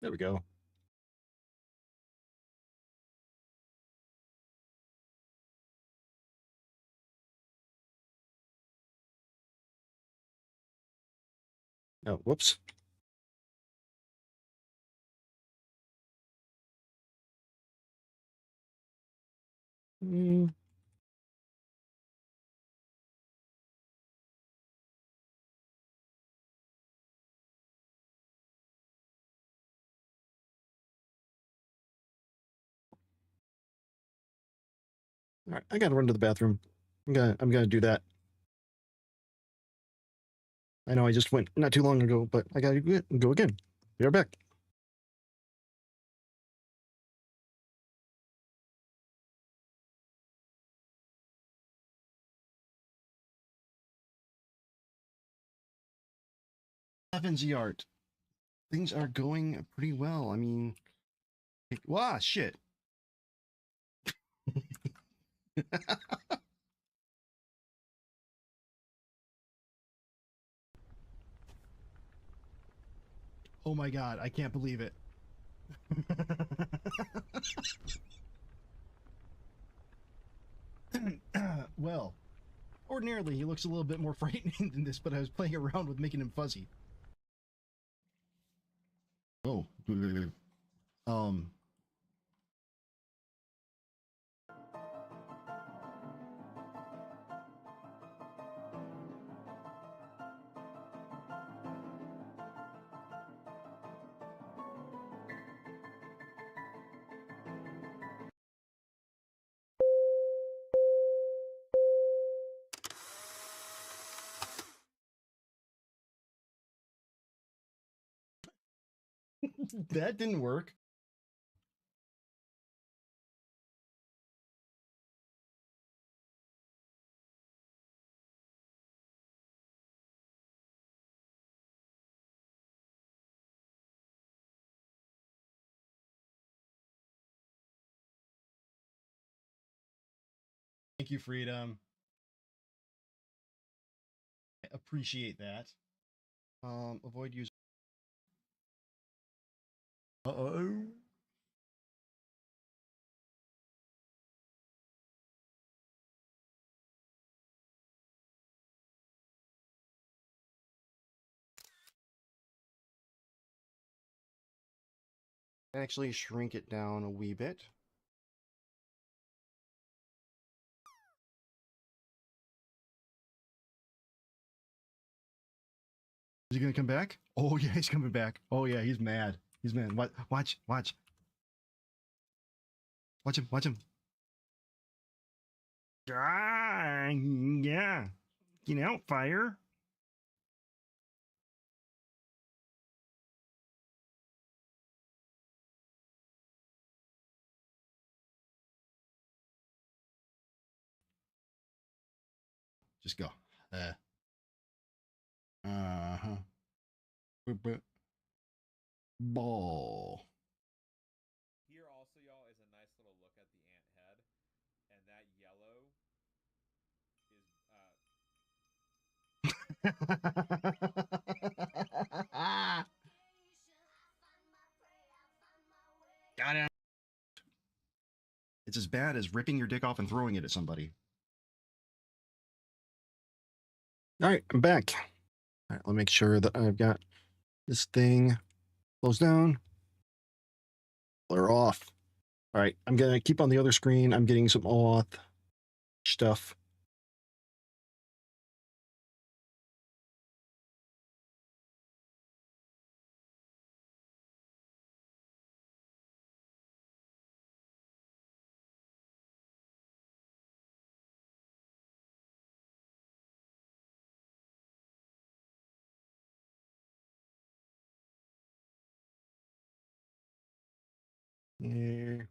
there we go. Oh, whoops. Mm, all right, I gotta run to the bathroom. I'm gonna do that. I know I just went not too long ago, but I gotta go again. Be right back. Heavens, art. Things are going pretty well. I mean, wow, shit. Oh my god, I can't believe it. Well, ordinarily he looks a little bit more frightening than this, but I was playing around with making him fuzzy. Oh. Um. That didn't work. Thank you, Freedom. I appreciate that. Avoid user. Uh-oh. Actually shrink it down a wee bit. Is he gonna come back? Oh yeah, he's coming back. Oh yeah, he's mad. He's mad. What? Watch. Watch him. Watch him. Ah, yeah. Get out, fire. Just go. Uh-huh. Ball. Here also, y'all, is a nice little look at the ant head, and that yellow is Got it. It's as bad as ripping your dick off and throwing it at somebody. All right, I'm back. All right, let me make sure that I've got this thing closed down. Blur off. All right, I'm gonna keep on the other screen. I'm getting some auth stuff. Yeah.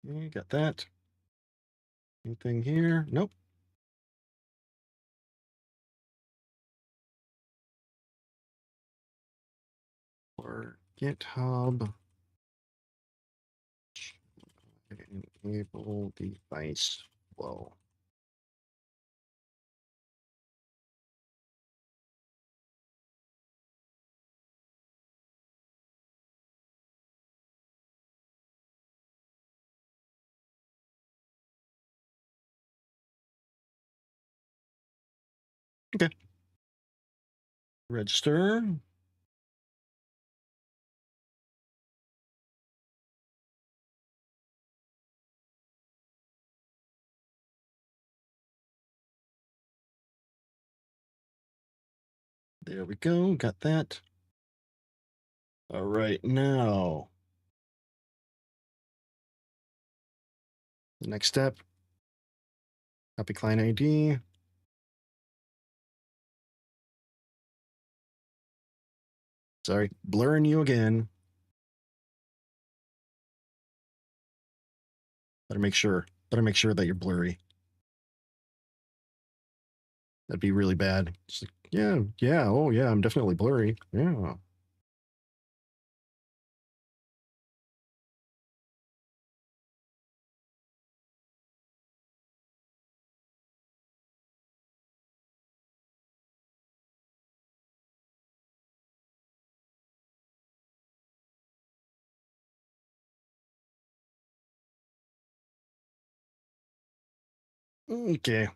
Okay, got that. Anything here? Nope. Or GitHub. Enable device flow. Okay. Register. There we go. Got that. All right, now the next step. Copy client ID. Sorry, blurring you again. Better make sure that you're blurry. That'd be really bad. It's like, yeah, oh yeah, I'm definitely blurry. Yeah. Okay.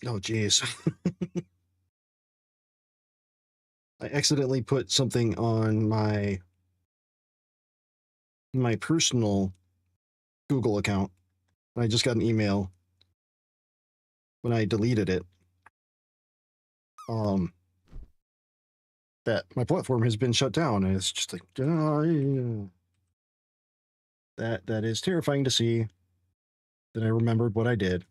Oh geez. I accidentally put something on my personal Google account. I just got an email when I deleted it. That my platform has been shut down, and it's just like, yeah. That is terrifying to see. Then I remembered what I did.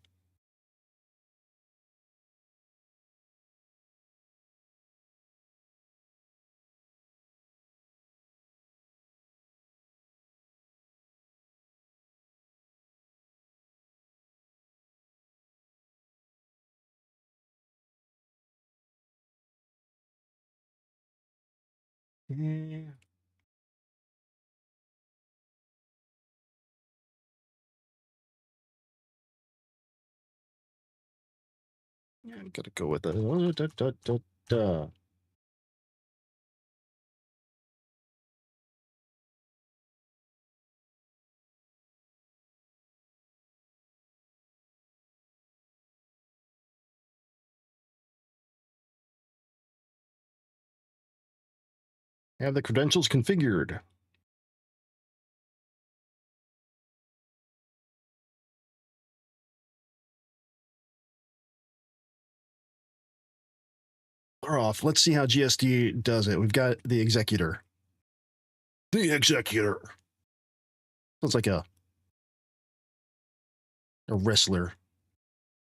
Yeah. Yeah, I'm gonna go with that. Have the credentials configured. Are off. Let's see how GSD does it. We've got the executor. The executor. Sounds like a wrestler.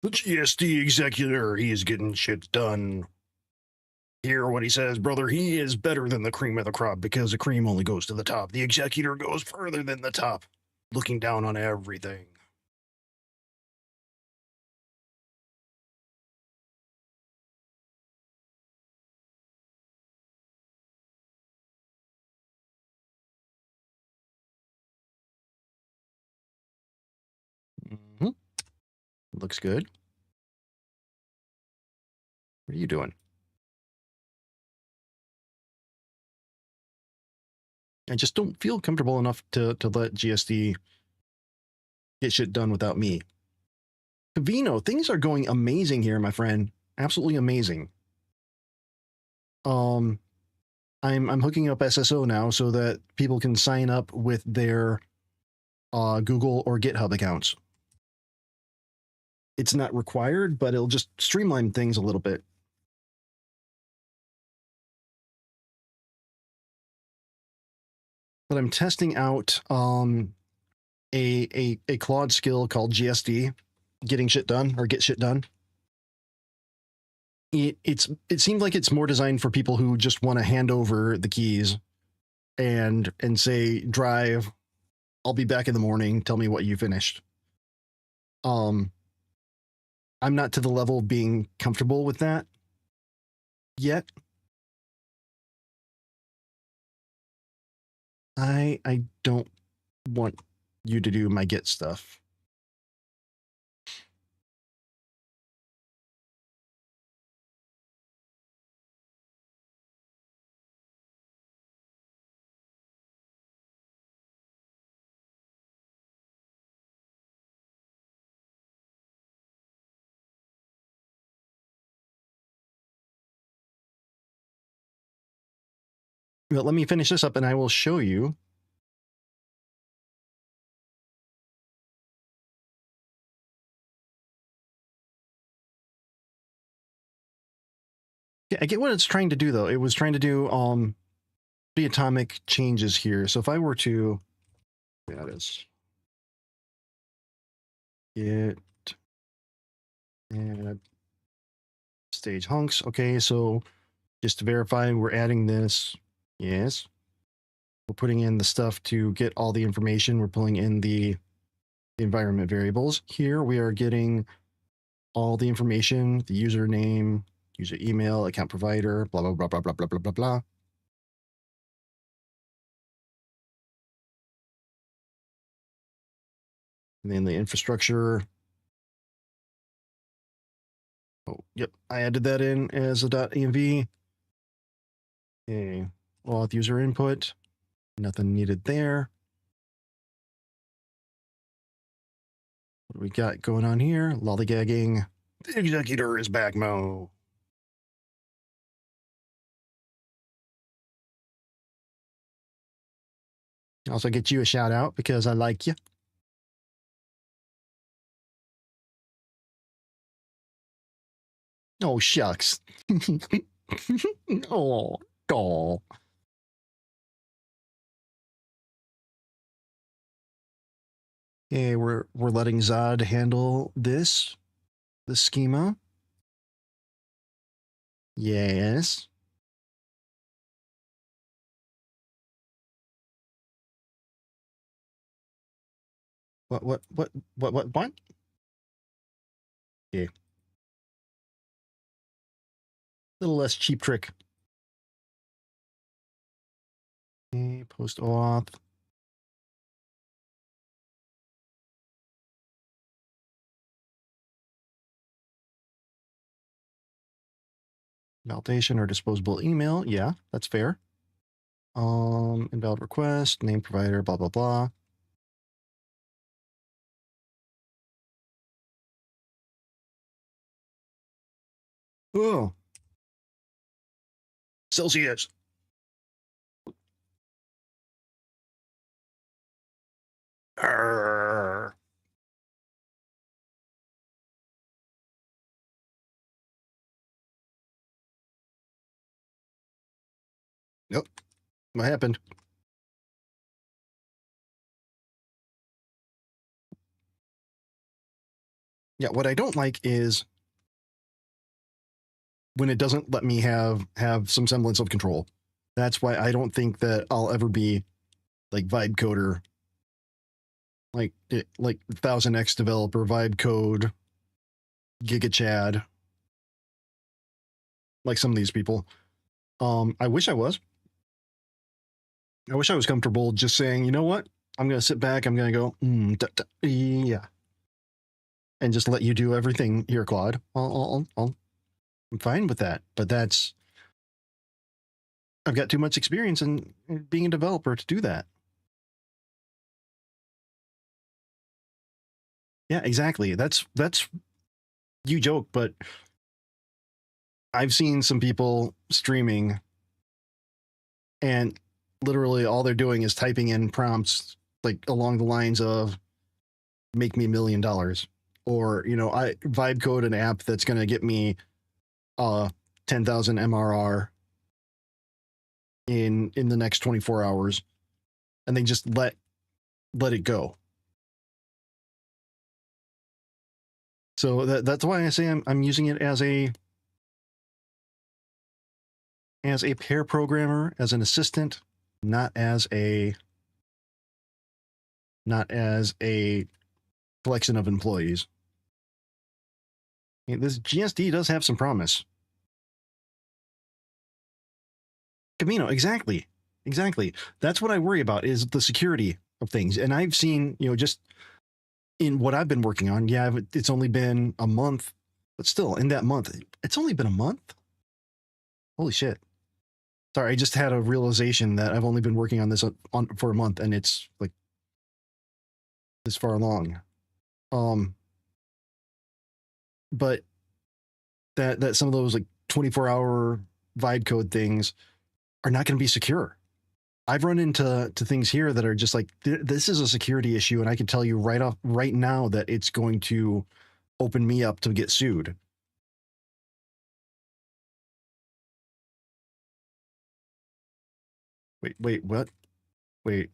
The GSD executor. He is getting shit done. Hear what he says, brother. He is better than the cream of the crop because the cream only goes to the top. The executor goes further than the top, looking down on everything. Looks good. What are you doing? I just don't feel comfortable enough to let GSD get shit done without me. Vino, things are going amazing here, my friend. Absolutely amazing. I'm hooking up SSO now so that people can sign up with their Google or GitHub accounts. It's not required, but it'll just streamline things a little bit. But I'm testing out a Claude skill called GSD, getting shit done or get shit done. It seems like it's more designed for people who just want to hand over the keys and say, drive, I'll be back in the morning, tell me what you finished. I'm not to the level of being comfortable with that yet. I don't want you to do my Git stuff. But let me finish this up and I will show you. Yeah, I get what it's trying to do though. It was trying to do the atomic changes here. So if I were to, that is Git add stage hunks. Okay, so just to verify, we're adding this. Yes. We're putting in the stuff to get all the information. We're pulling in the environment variables. Here we are getting all the information, the username, user email, account provider, blah, blah, blah, blah, blah, blah, blah, blah, blah. And then the infrastructure. Oh, yep. I added that in as a .env. Okay. Auth user input. Nothing needed there. What do we got going on here? Lollygagging. The executor is back, Mo. Also get you a shout out because I like you. Oh, shucks. Oh, oh. Okay, we're letting Zod handle this schema. Yes. What? Yeah. Little less cheap trick. Okay, post auth. Validation or disposable email. Yeah, that's fair. Invalid request, name provider, blah, blah, blah. Oh. Celsius. Arrgh. Nope. What happened? Yeah, what I don't like is when it doesn't let me have some semblance of control. That's why I don't think that I'll ever be like vibe coder, like 1000x developer, vibe code, Giga Chad, like some of these people. I wish I was. I wish I was comfortable just saying, you know what? I'm going to sit back. I'm going to go, yeah. and just let you do everything here, Claude, I'm fine with that. But I've got too much experience in being a developer to do that. Yeah, exactly. That's you joke, but I've seen some people streaming and literally all they're doing is typing in prompts like along the lines of make me $1 million, or I vibe code an app that's going to get me 10,000 MRR in the next 24 hours, and they just let it go. So that's why I say I'm using it as a pair programmer, as an assistant, not as a collection of employees. This GSD does have some promise. Camino, exactly. That's what I worry about, is the security of things. And I've seen, just in what I've been working on, it's only been a month, but still, in that month, it's only been a month? Holy shit. Sorry, I just had a realization that I've only been working on this for a month, and it's like this far along. But that some of those like 24-hour vibe code things are not going to be secure. I've run into things here that are just like, this is a security issue, and I can tell you right now that it's going to open me up to get sued. Wait, what? Wait.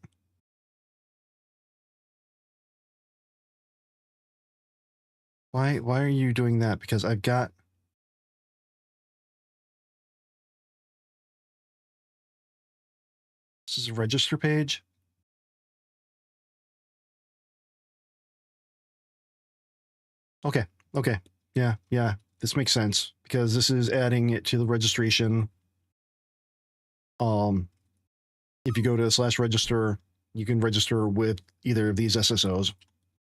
Why are you doing that? Because I've got... This is a register page. Okay. Yeah. This makes sense because this is adding it to the registration. If you go to /register, you can register with either of these SSOs.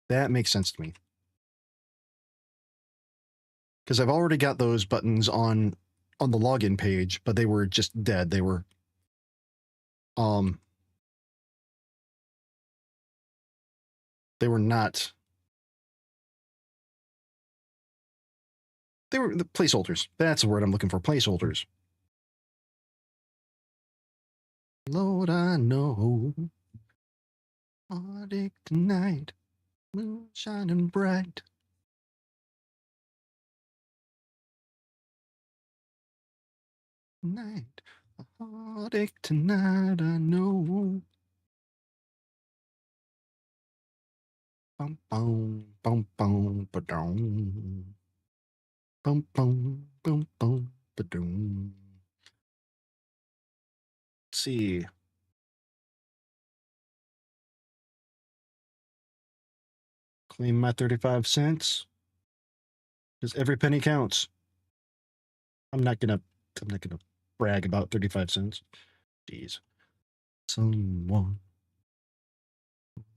That makes sense to me. Because I've already got those buttons on the login page, but they were just dead. They were not. They were the placeholders. That's the word I'm looking for. Placeholders. Lord, I know. Heartache tonight. Moon shining bright. Night. A heartache tonight, I know. Bum bum bum bum ba-dum. Bum bum bum bum ba-dum. Let's see. Claim my 35 cents. Because every penny counts. I'm not gonna brag about 35 cents. Jeez. Someone.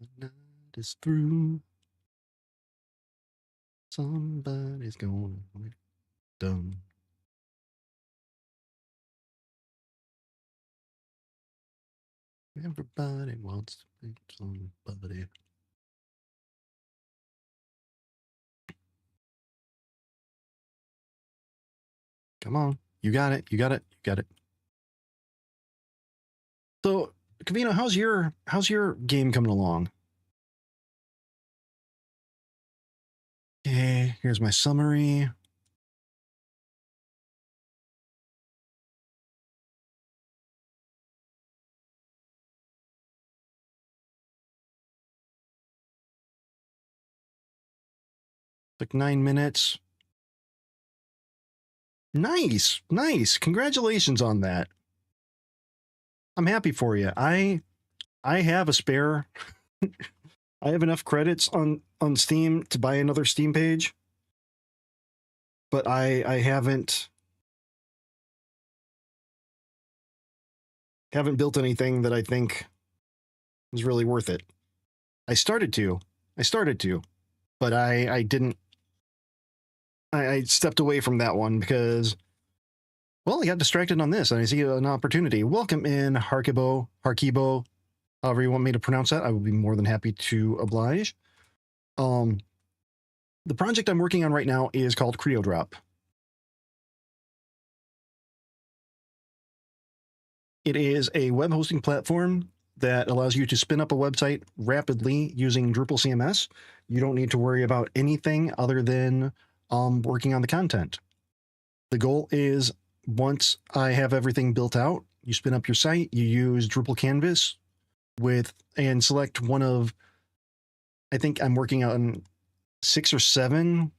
The night is through. Somebody's gonna get done. Everybody wants to be somebody. Come on. You got it. So, Kavino, how's your game coming along? Okay, here's my summary. Like 9 minutes. Nice. Congratulations on that. I'm happy for you. I have a spare. I have enough credits on Steam to buy another Steam page, but I haven't built anything that I think is really worth it. I started to, but I didn't I stepped away from that one because, well, I got distracted on this and I see an opportunity. Welcome in, Harkibo, however you want me to pronounce that. I would be more than happy to oblige. The project I'm working on right now is called CreoDrop. It is a web hosting platform that allows you to spin up a website rapidly using Drupal CMS. You don't need to worry about anything other than working on the content. The goal is, once I have everything built out, you spin up your site, you use Drupal Canvas and select one of, I think I'm working on 6 or 7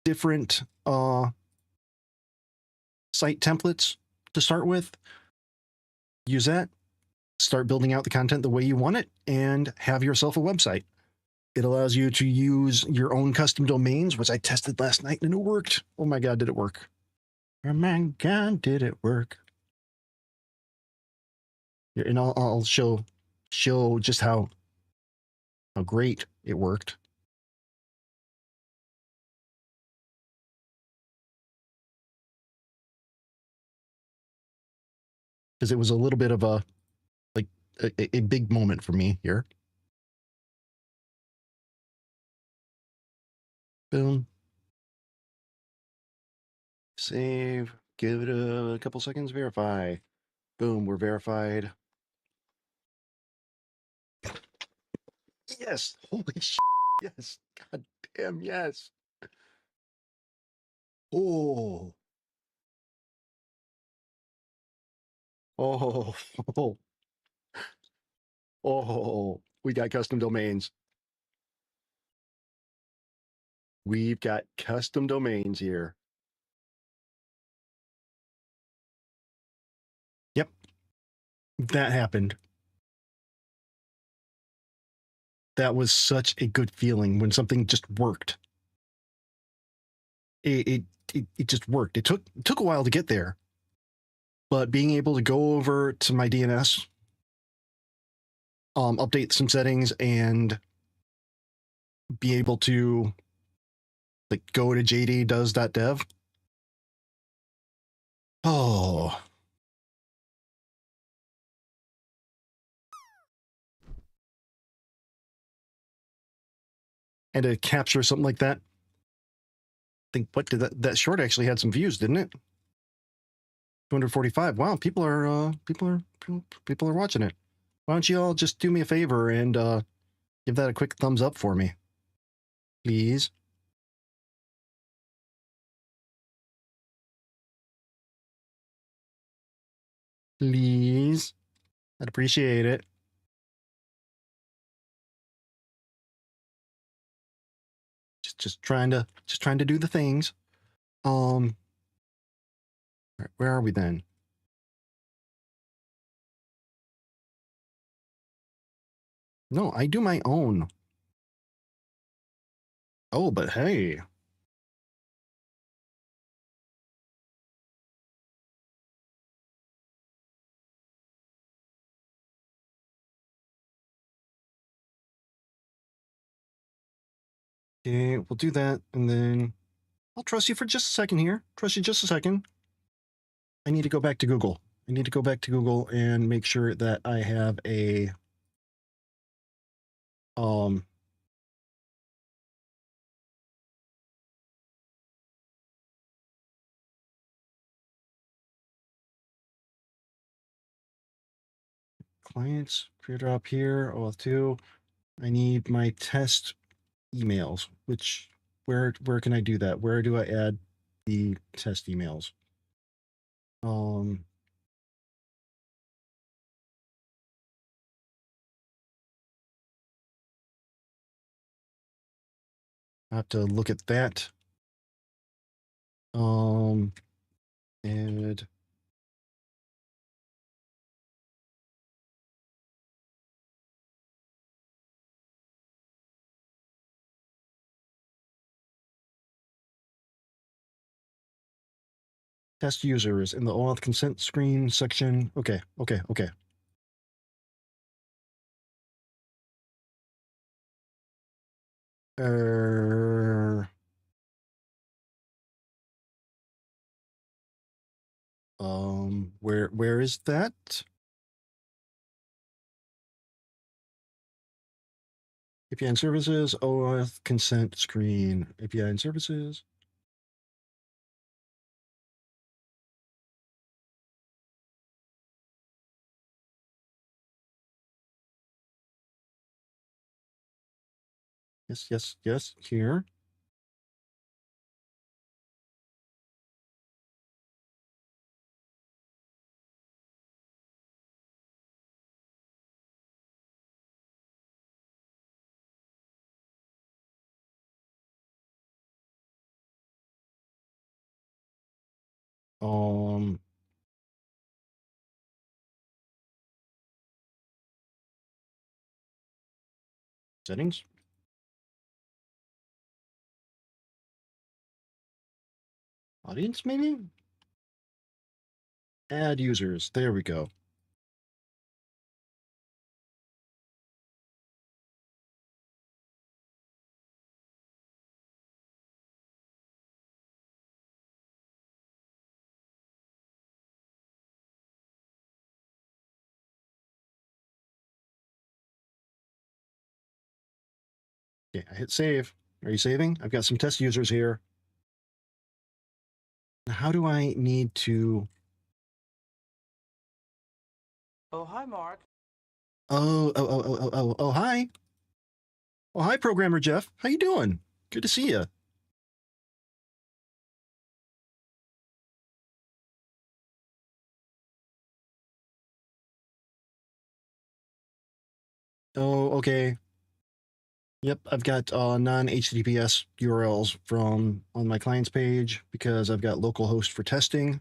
different site templates to start with. Use that, start building out the content the way you want it, and have yourself a website. It allows you to use your own custom domains, which I tested last night and it worked. Oh my God, did it work? Oh my God, did it work? And I'll show just how great it worked. Because it was a little bit of a big moment for me here. Boom. Save. Give it a couple seconds. Verify. Boom. We're verified. Yes. Holy shit. Yes. God damn. Yes. Oh. Oh. Oh. Oh. We got custom domains. We've got custom domains here. Yep. That happened. That was such a good feeling when something just worked. It just worked. It took a while to get there, but being able to go over to my DNS, update some settings, and be able to go to JDDoesDev. Oh. And to capture something like that. I think, what did that short actually had some views, didn't it? 245. Wow, people are watching it. Why don't you all just do me a favor and give that a quick thumbs up for me, please? Please. I'd appreciate it. Just trying to do the things. Where are we then? No, I do my own. Oh, but hey. Okay, we'll do that, and then I'll trust you for just a second here. Trust you just a second. I need to go back to Google. I need to go back to Google and make sure that I have a clients, drop here, OAuth2. I need my test emails, which where can I do that? Where do I add the test emails? I have to look at that. And test users in the OAuth consent screen section. Okay. Where is that? API and services, OAuth consent screen, API and services. Yes, here. Settings. Audience, maybe? Add users. There we go. Okay, I hit save. Are you saving? I've got some test users here. How do I need to... Oh, hi, Mark. Oh, hi. Oh, hi, programmer Jeff. How you doing? Good to see you. Oh, okay. Yep, I've got non-HTTPS URLs from on my client's page because I've got localhost for testing.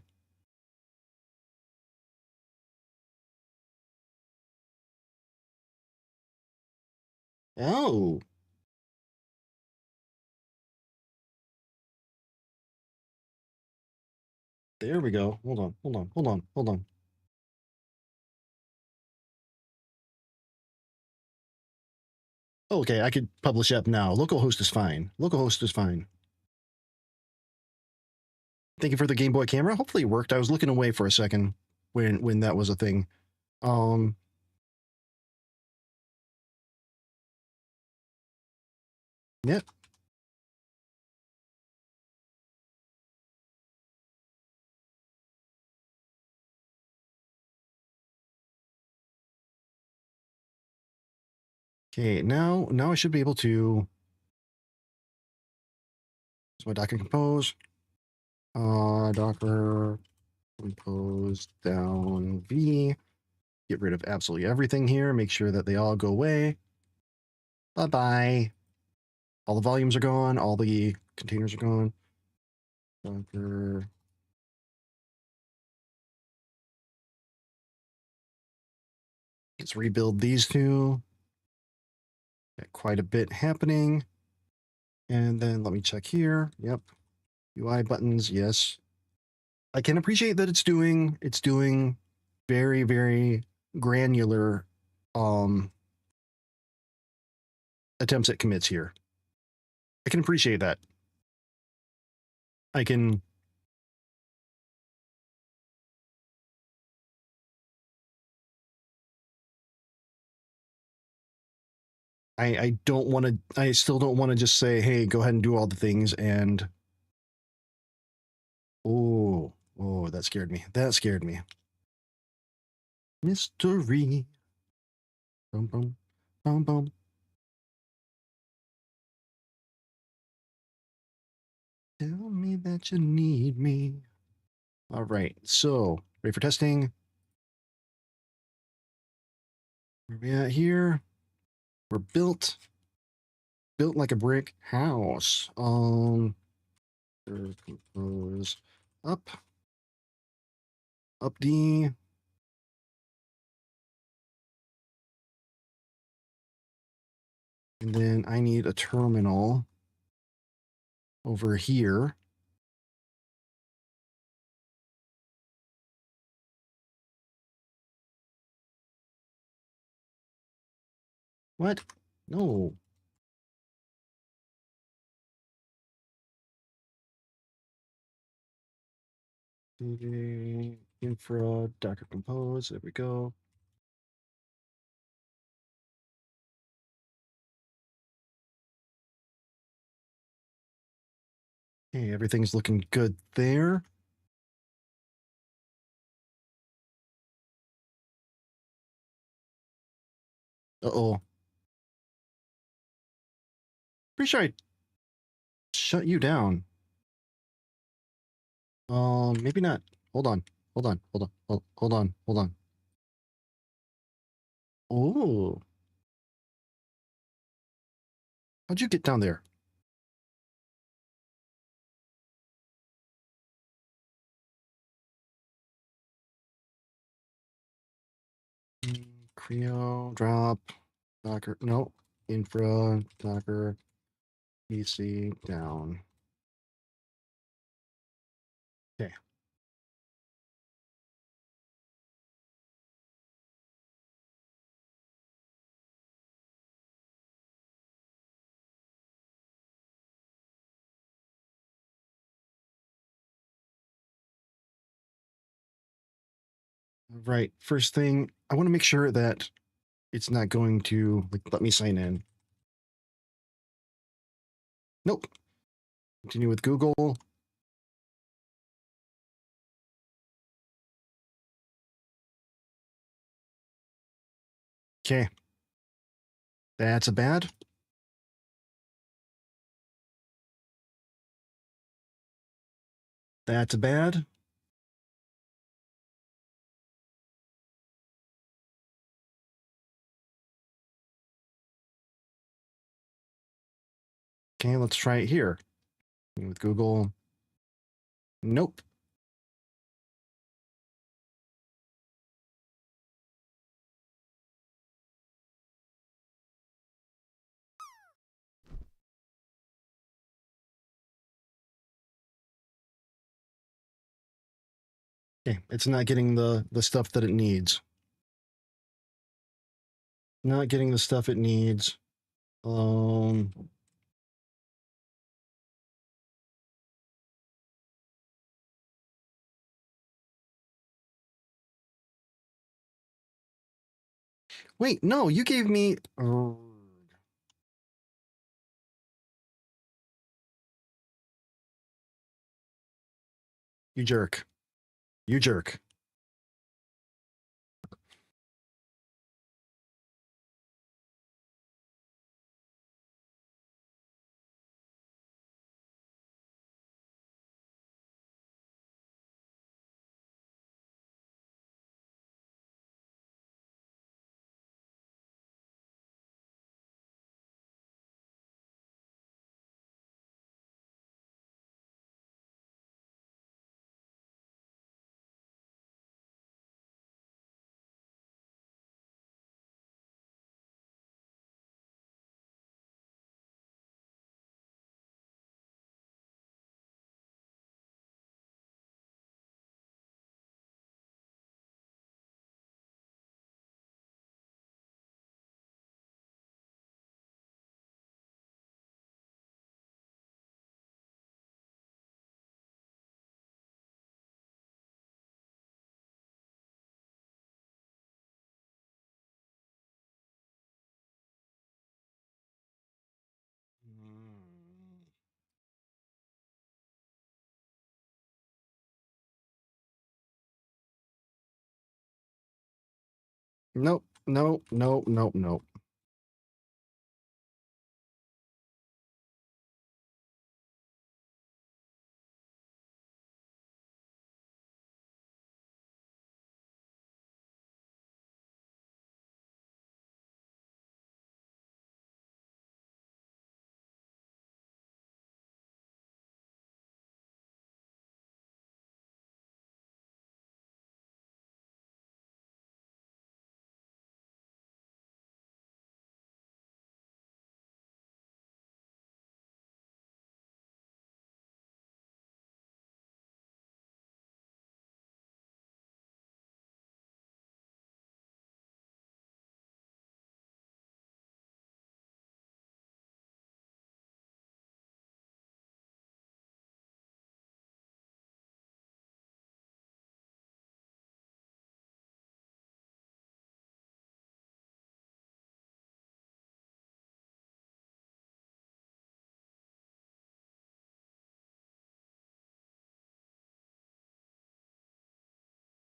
Oh. There we go. Hold on. Okay, I could publish up now. Localhost is fine. Localhost is fine. Thank you for the Game Boy camera. Hopefully it worked. I was looking away for a second when that was a thing. Yep. Okay, now I should be able to. So my Docker compose. Docker compose down V. Get rid of absolutely everything here. Make sure that they all go away. Bye-bye. All the volumes are gone. All the containers are gone. Docker. Let's rebuild these two. Got quite a bit happening. And then let me check here. Yep. UI buttons, yes. I can appreciate that it's doing very, very granular attempts at commits here. I can appreciate that. I can I don't want to I still don't want to just say, hey, go ahead and do all the things and oh, that scared me. That scared me. Mystery. Boom, boom, boom, boom. Tell me that you need me. All right, so ready for testing. Where we at here? We're built like a brick house. Compose up D. And then I need a terminal over here. What? No. infra Docker Compose. There we go. Okay, everything's looking good there. Uh-oh. Pretty sure I shut you down. Maybe not. Hold on. Hold on. Hold on. Hold on. Hold on. Oh. How'd you get down there? Creo, drop, Docker, no, infra, Docker, PC, down. Okay. Right. First thing, I want to make sure that it's not going to let me sign in. Nope. Continue with Google. Okay. That's a bad. That's a bad. Okay, let's try it here. With Google. Nope. Okay, it's not getting the stuff that it needs. Not getting the stuff it needs. Wait, no, you gave me. You jerk. You jerk. Nope, nope, nope, nope, nope.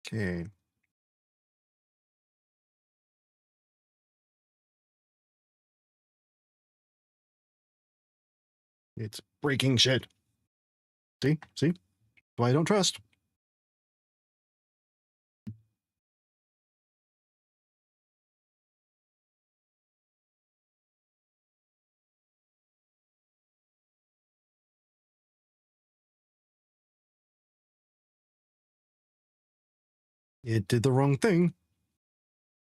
Okay. It's breaking shit. See? See? Why I don't trust. It did the wrong thing.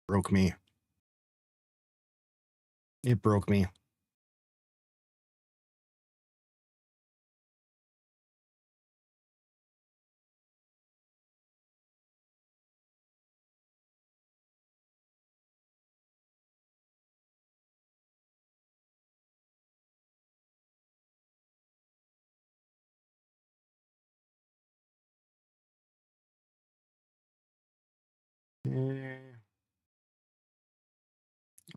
Broke me. It broke me.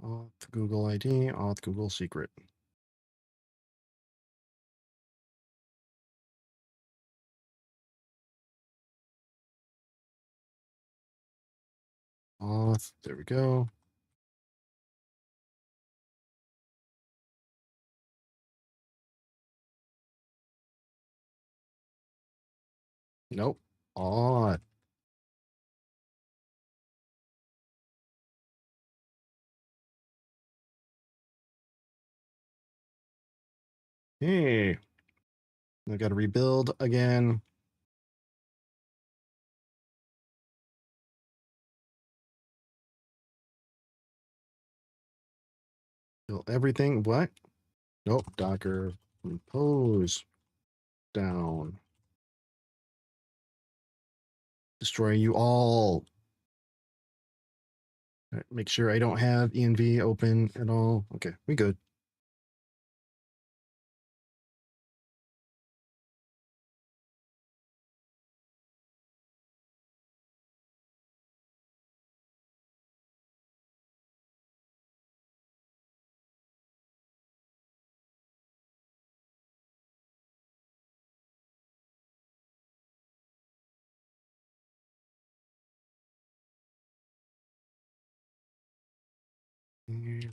Auth Google ID, auth Google secret. Auth, there we go. Nope. Auth. Hey. I got to rebuild again. Build everything. What? Nope. Docker compose down. Destroy you all. All right, make sure I don't have env open at all. Okay, we good.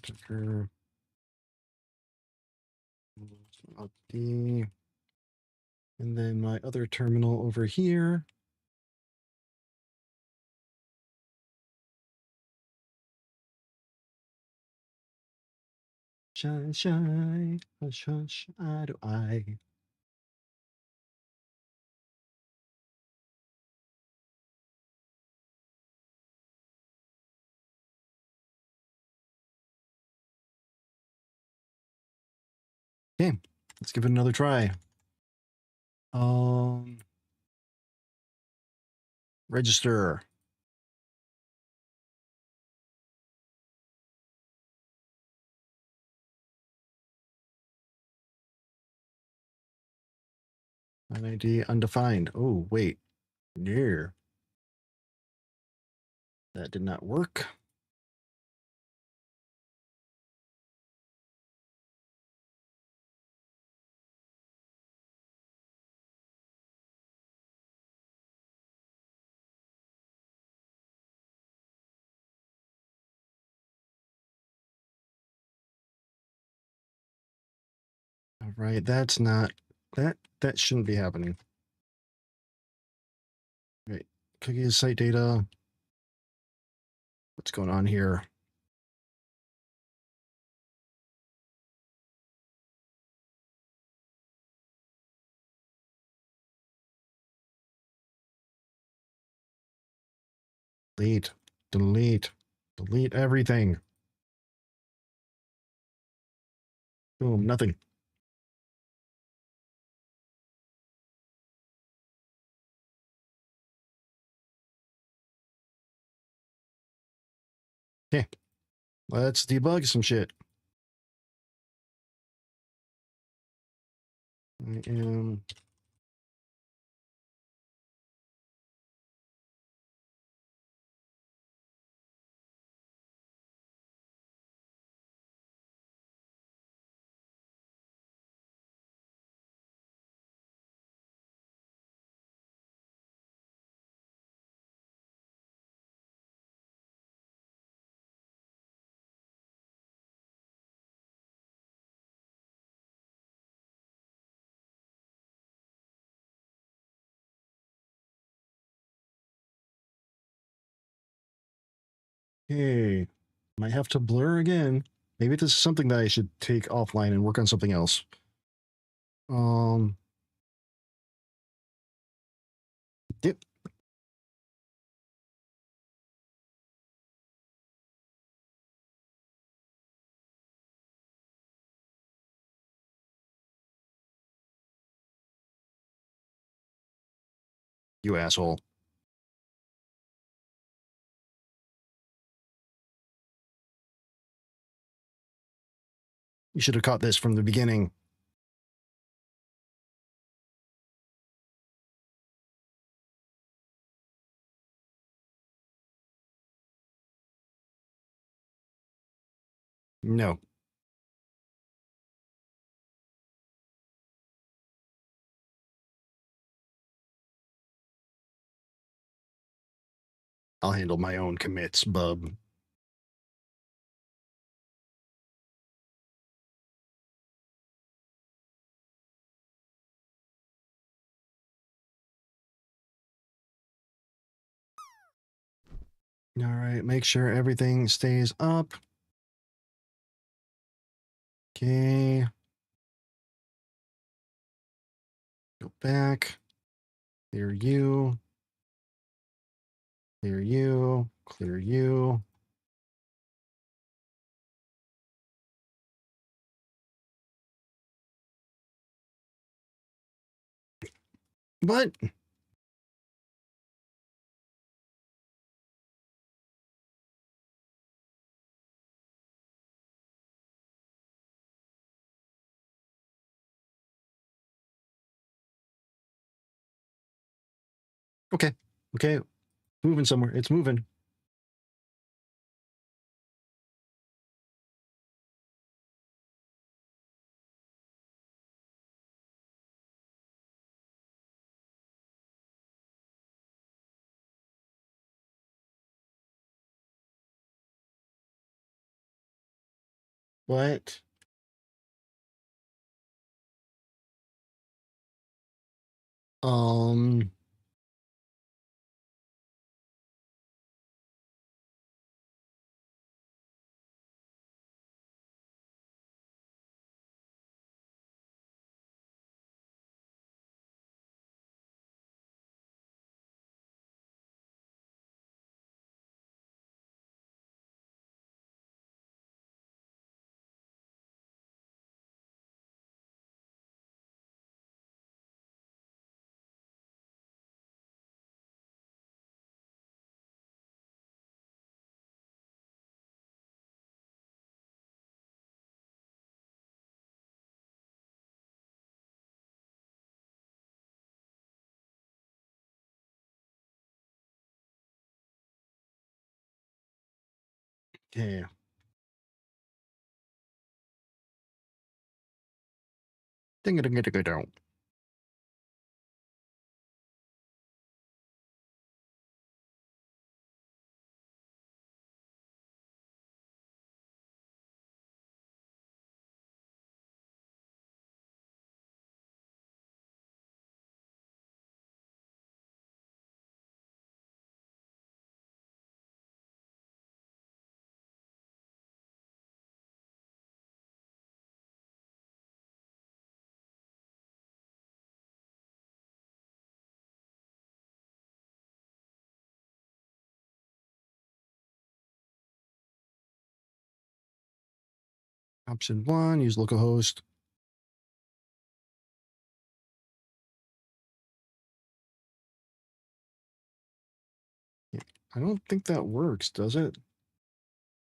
Docker. And then my other terminal over here. Shy, shy, hush, hush, eye to eye. Okay, let's give it another try. Register. ID undefined. Oh, wait. Yeah. That did not work. All right, that's not that shouldn't be happening. Right. Cookies, site data. What's going on here? Delete, delete, delete everything. Boom, nothing. Okay, let's debug some shit. I am Okay. Might have to blur again. Maybe this is something that I should take offline and work on something else. Dip. You asshole. You should have caught this from the beginning. No. I'll handle my own commits, bub. All right, make sure everything stays up. Okay. Go back. Clear you. Clear you. Clear you. What? Okay. Okay. Moving somewhere. It's moving. What? Um. Okay. Ding it, ding it, ding it, ding. Option 1, use localhost. I don't think that works, does it?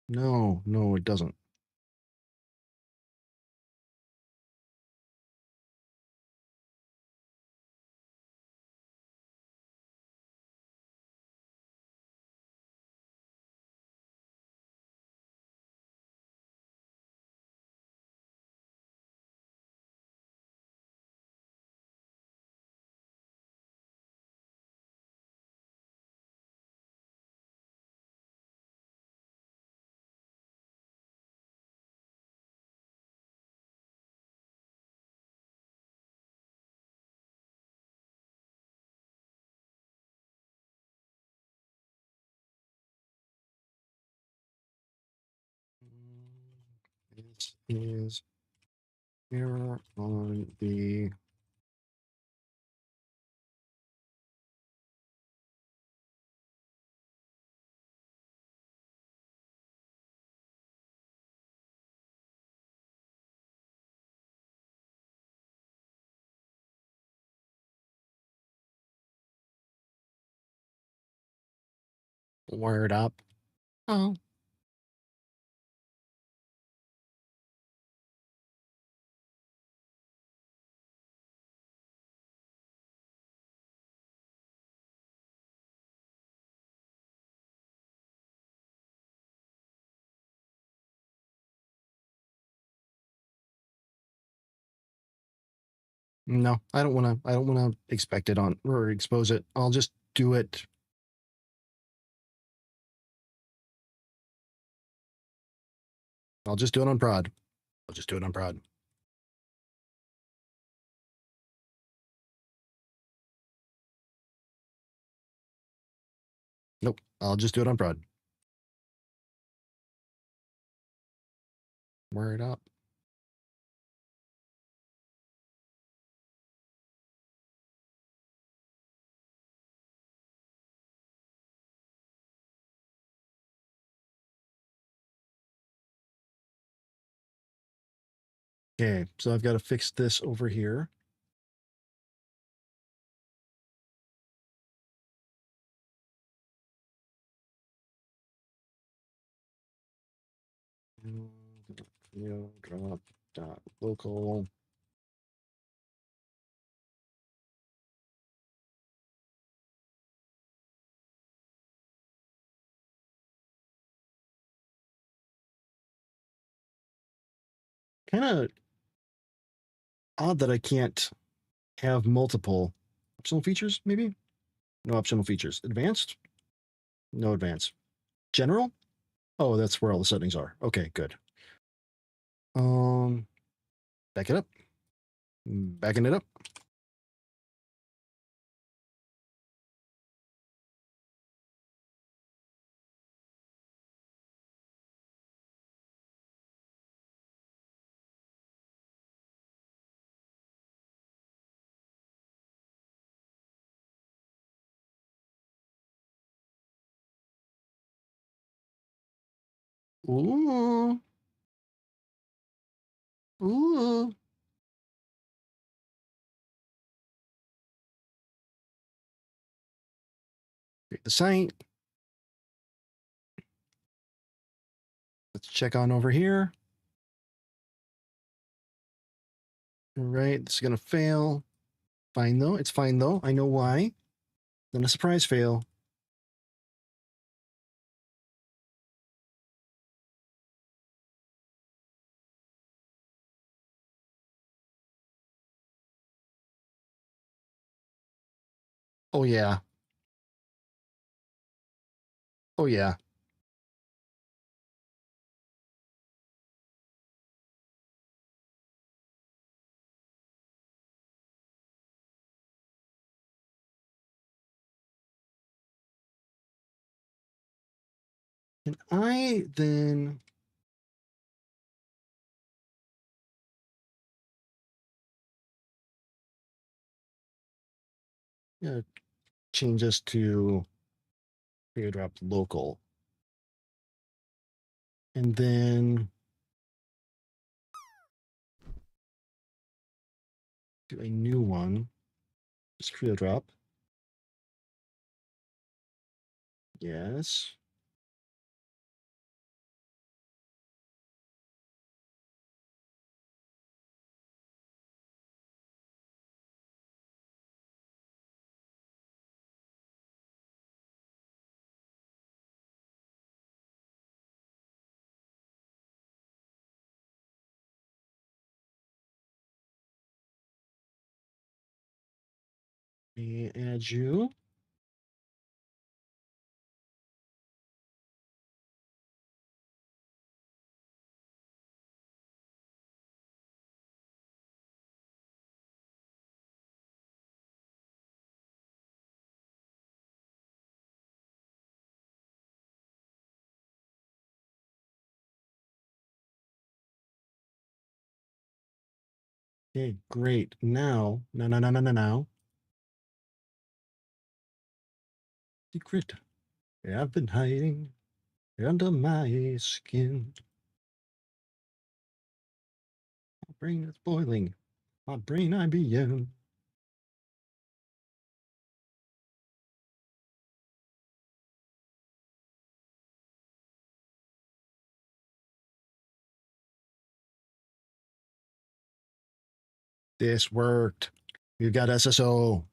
No, no, it doesn't. is error on the word up. Oh. No, I don't want to. I don't want to expect it on or expose it. I'll just do it. I'll just do it on prod. I'll just do it on prod. Nope. I'll just do it on prod. Word up. Okay, so I've got to fix this over here. Drop dot local. Kind of odd that I can't have multiple optional features, maybe? No optional features. Advanced? No advanced. General? Oh, that's where all the settings are. Okay, good. Back it up. Backing it up. Ooh. Ooh. Create the site. Let's check on over here. All right, this is going to fail. Fine though. It's fine though. I know why. Then a surprise fail. Oh, yeah. Oh, yeah. Can I then change this to drop local? And then do a new one. Just drop. Yes. Add you. Okay, great. Now. Secret. I've been hiding under my skin. My brain is boiling. My brain IBM. This worked. We've got SSO.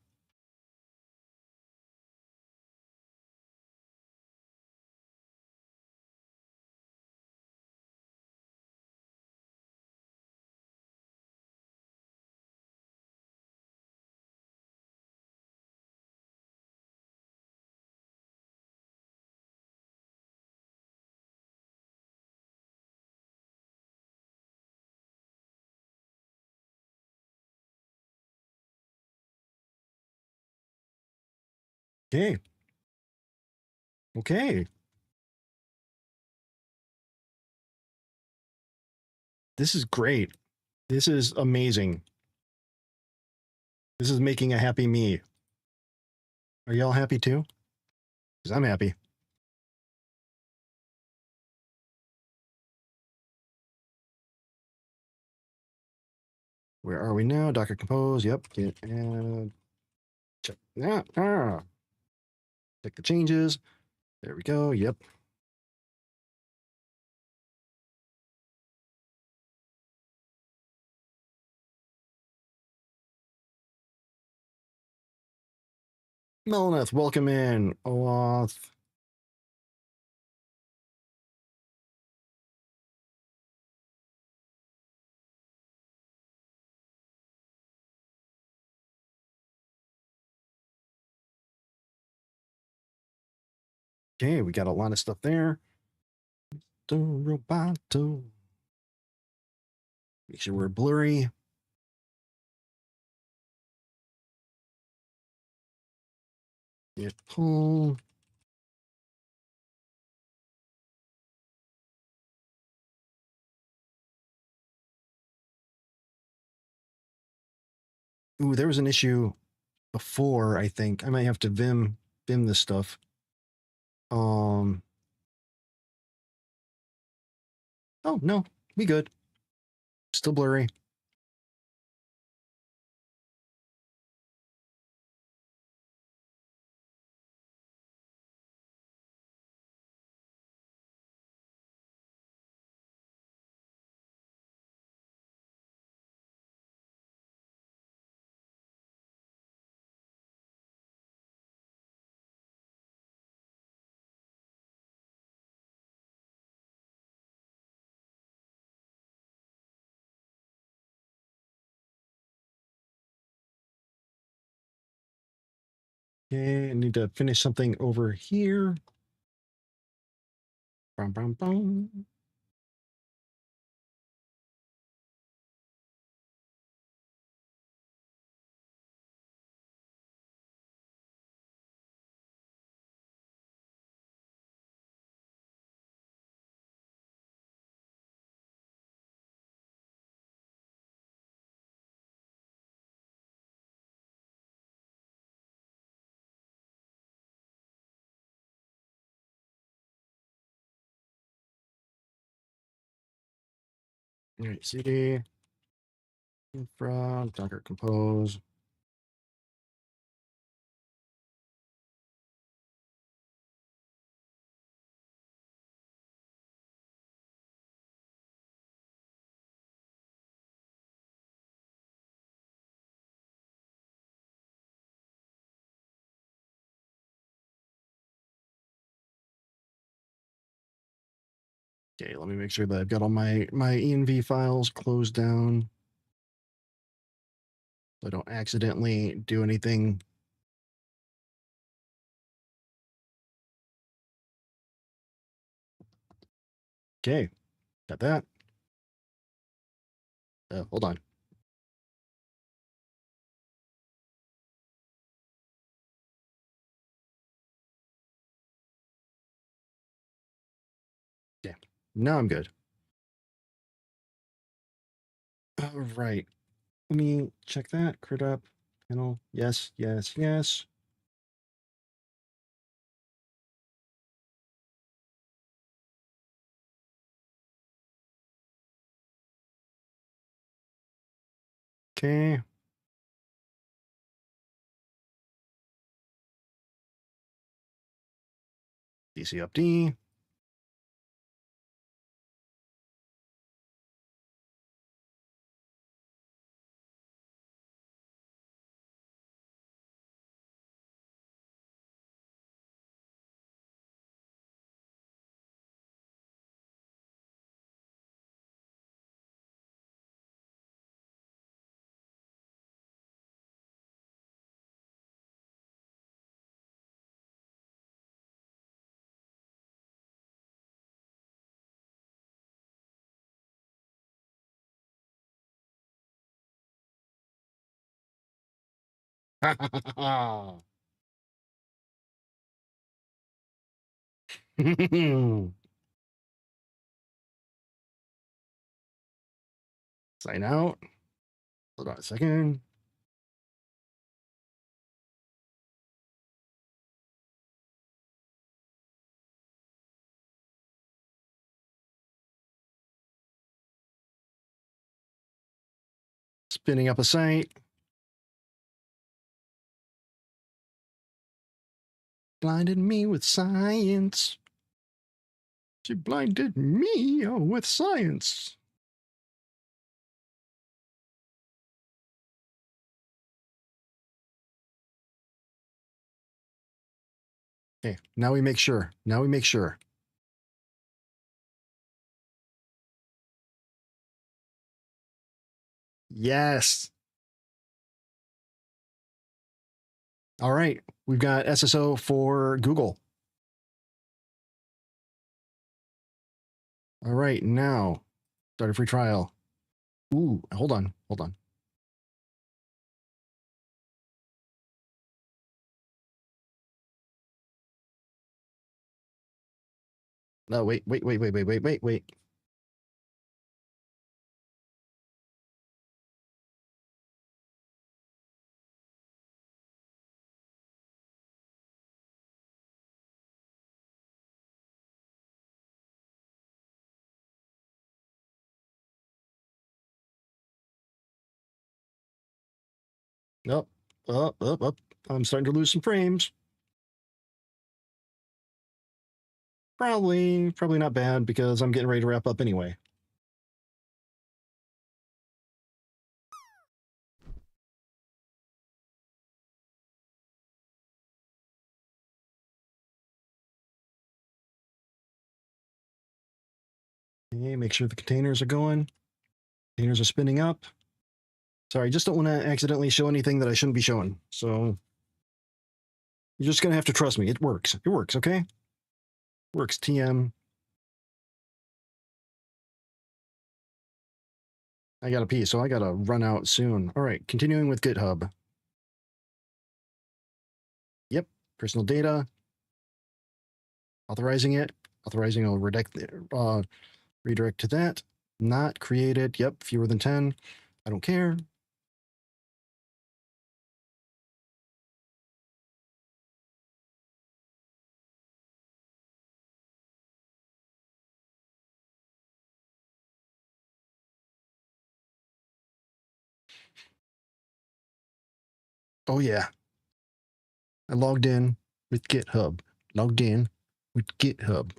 Okay. Okay. This is great. This is amazing. This is making a happy me. Are y'all happy too? Because I'm happy. Where are we now? Docker Compose. Yep. And check. Check the changes. There we go. Yep. Melneth, welcome in. Oauth. Okay, we got a lot of stuff there. Roboto. Make sure we're blurry. Git pull. Ooh, there was an issue before, I think. I might have to Vim this stuff. Oh no, we good. Still blurry. Okay, I need to finish something over here. Bum, bum, bum. All right, CD. Infra, Docker Compose. Okay, let me make sure that I've got all my env files closed down. So I don't accidentally do anything. Okay, got that. Hold on. Yeah, now I'm good. All right. Let me check that. Crit up. Panel. Yes, yes, yes. Okay. DC up D. Sign out. Hold on a second. Spinning up a site. Blinded me with science. She blinded me with science. Okay, now we make sure. Now we make sure. Yes. All right. We've got SSO for Google. All right. Now, start a free trial. Ooh, hold on. Hold on. No, wait. Nope. Up. I'm starting to lose some frames. Probably not bad because I'm getting ready to wrap up anyway. Okay, make sure the containers are going. Containers are spinning up. Sorry, I just don't want to accidentally show anything that I shouldn't be showing. So you're just going to have to trust me. It works. It works, okay? Works, TM. I got to pee, so I got to run out soon. All right, continuing with GitHub. Yep, personal data. Authorizing it. Authorizing a redirect to that. Not created. Yep, fewer than 10. I don't care. Oh, yeah. I logged in with GitHub. Logged in with GitHub.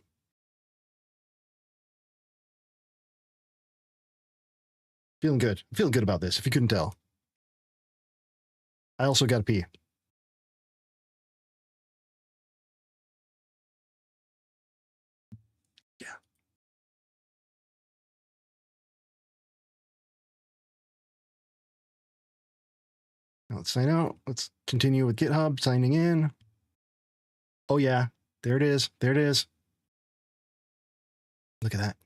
Feeling good. Feeling good about this, if you couldn't tell. I also got to pee. Yeah. Now let's sign out. Let's continue with GitHub, signing in. Oh, yeah. There it is. There it is. Look at that.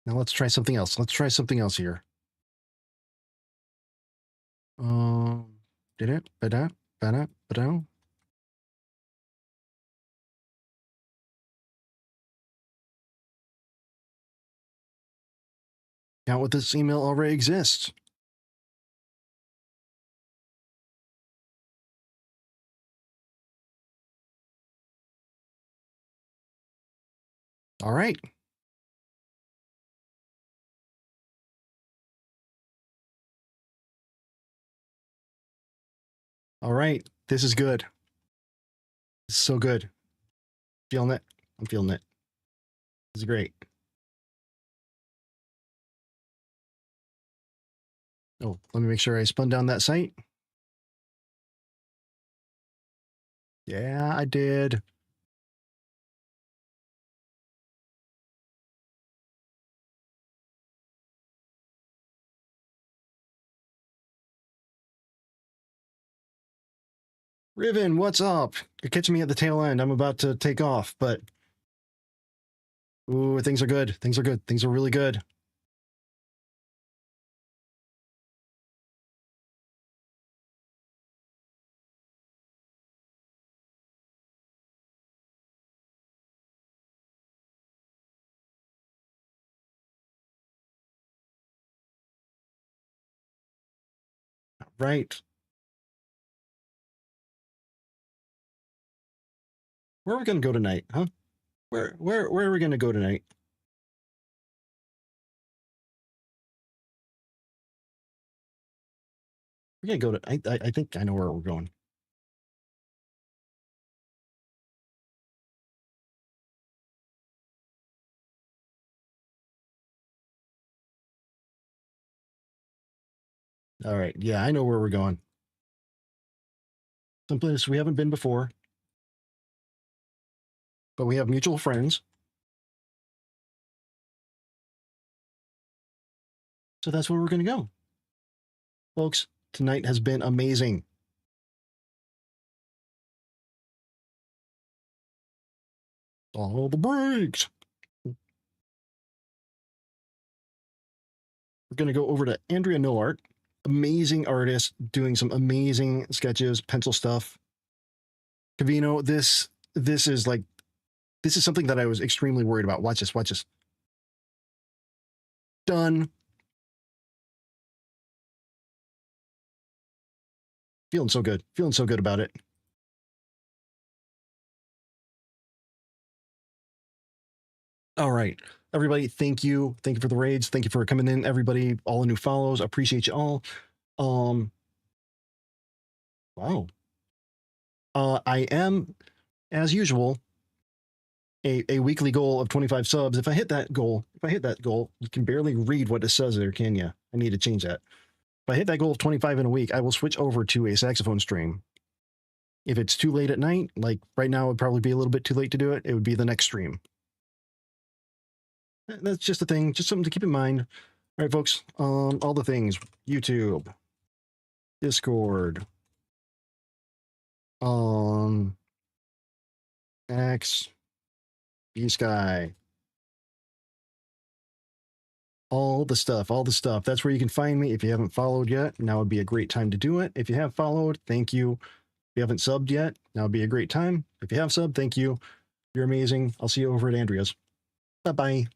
Now let's try something else. Let's try something else here. Did it? Ba-da, ba-da, ba-da. Count what this email already exists. All right. All right. This is good. This is so good. Feeling it. I'm feeling it. This is great. Oh, let me make sure I spun down that site. Yeah, I did. Riven, what's up? You're catching me at the tail end. I'm about to take off, but ooh, things are good. Things are good. Things are really good. Right. Where are we going to go tonight, huh? Where are we going to go tonight? We're going to go to, I think I know where we're going. All right. Yeah, I know where we're going. Someplace we haven't been before, but we have mutual friends. So that's where we're going to go. Folks, tonight has been amazing. All the breaks. We're going to go over to Andrea Noart, amazing artist, doing some amazing sketches, pencil stuff. Cavino, this is like, this is something that I was extremely worried about. Watch this, watch this. Done. Feeling so good. Feeling so good about it. All right. Everybody, thank you. Thank you for the raids. Thank you for coming in, everybody. All the new follows. Appreciate you all. Wow. I am, as usual, a weekly goal of 25 subs. If I hit that goal, you can barely read what it says there, can you? I need to change that. If I hit that goal of 25 in a week, I will switch over to a saxophone stream. If it's too late at night, like right now, it would probably be a little bit too late to do it. It would be the next stream. That's just a thing, just something to keep in mind. All right, folks. All the things: YouTube, Discord, X, B-Sky, all the stuff. That's where you can find me. If you haven't followed yet, now would be a great time to do it. If you have followed, thank you. If you haven't subbed yet, now would be a great time. If you have subbed, thank you. You're amazing. I'll see you over at Andrea's. Bye-bye.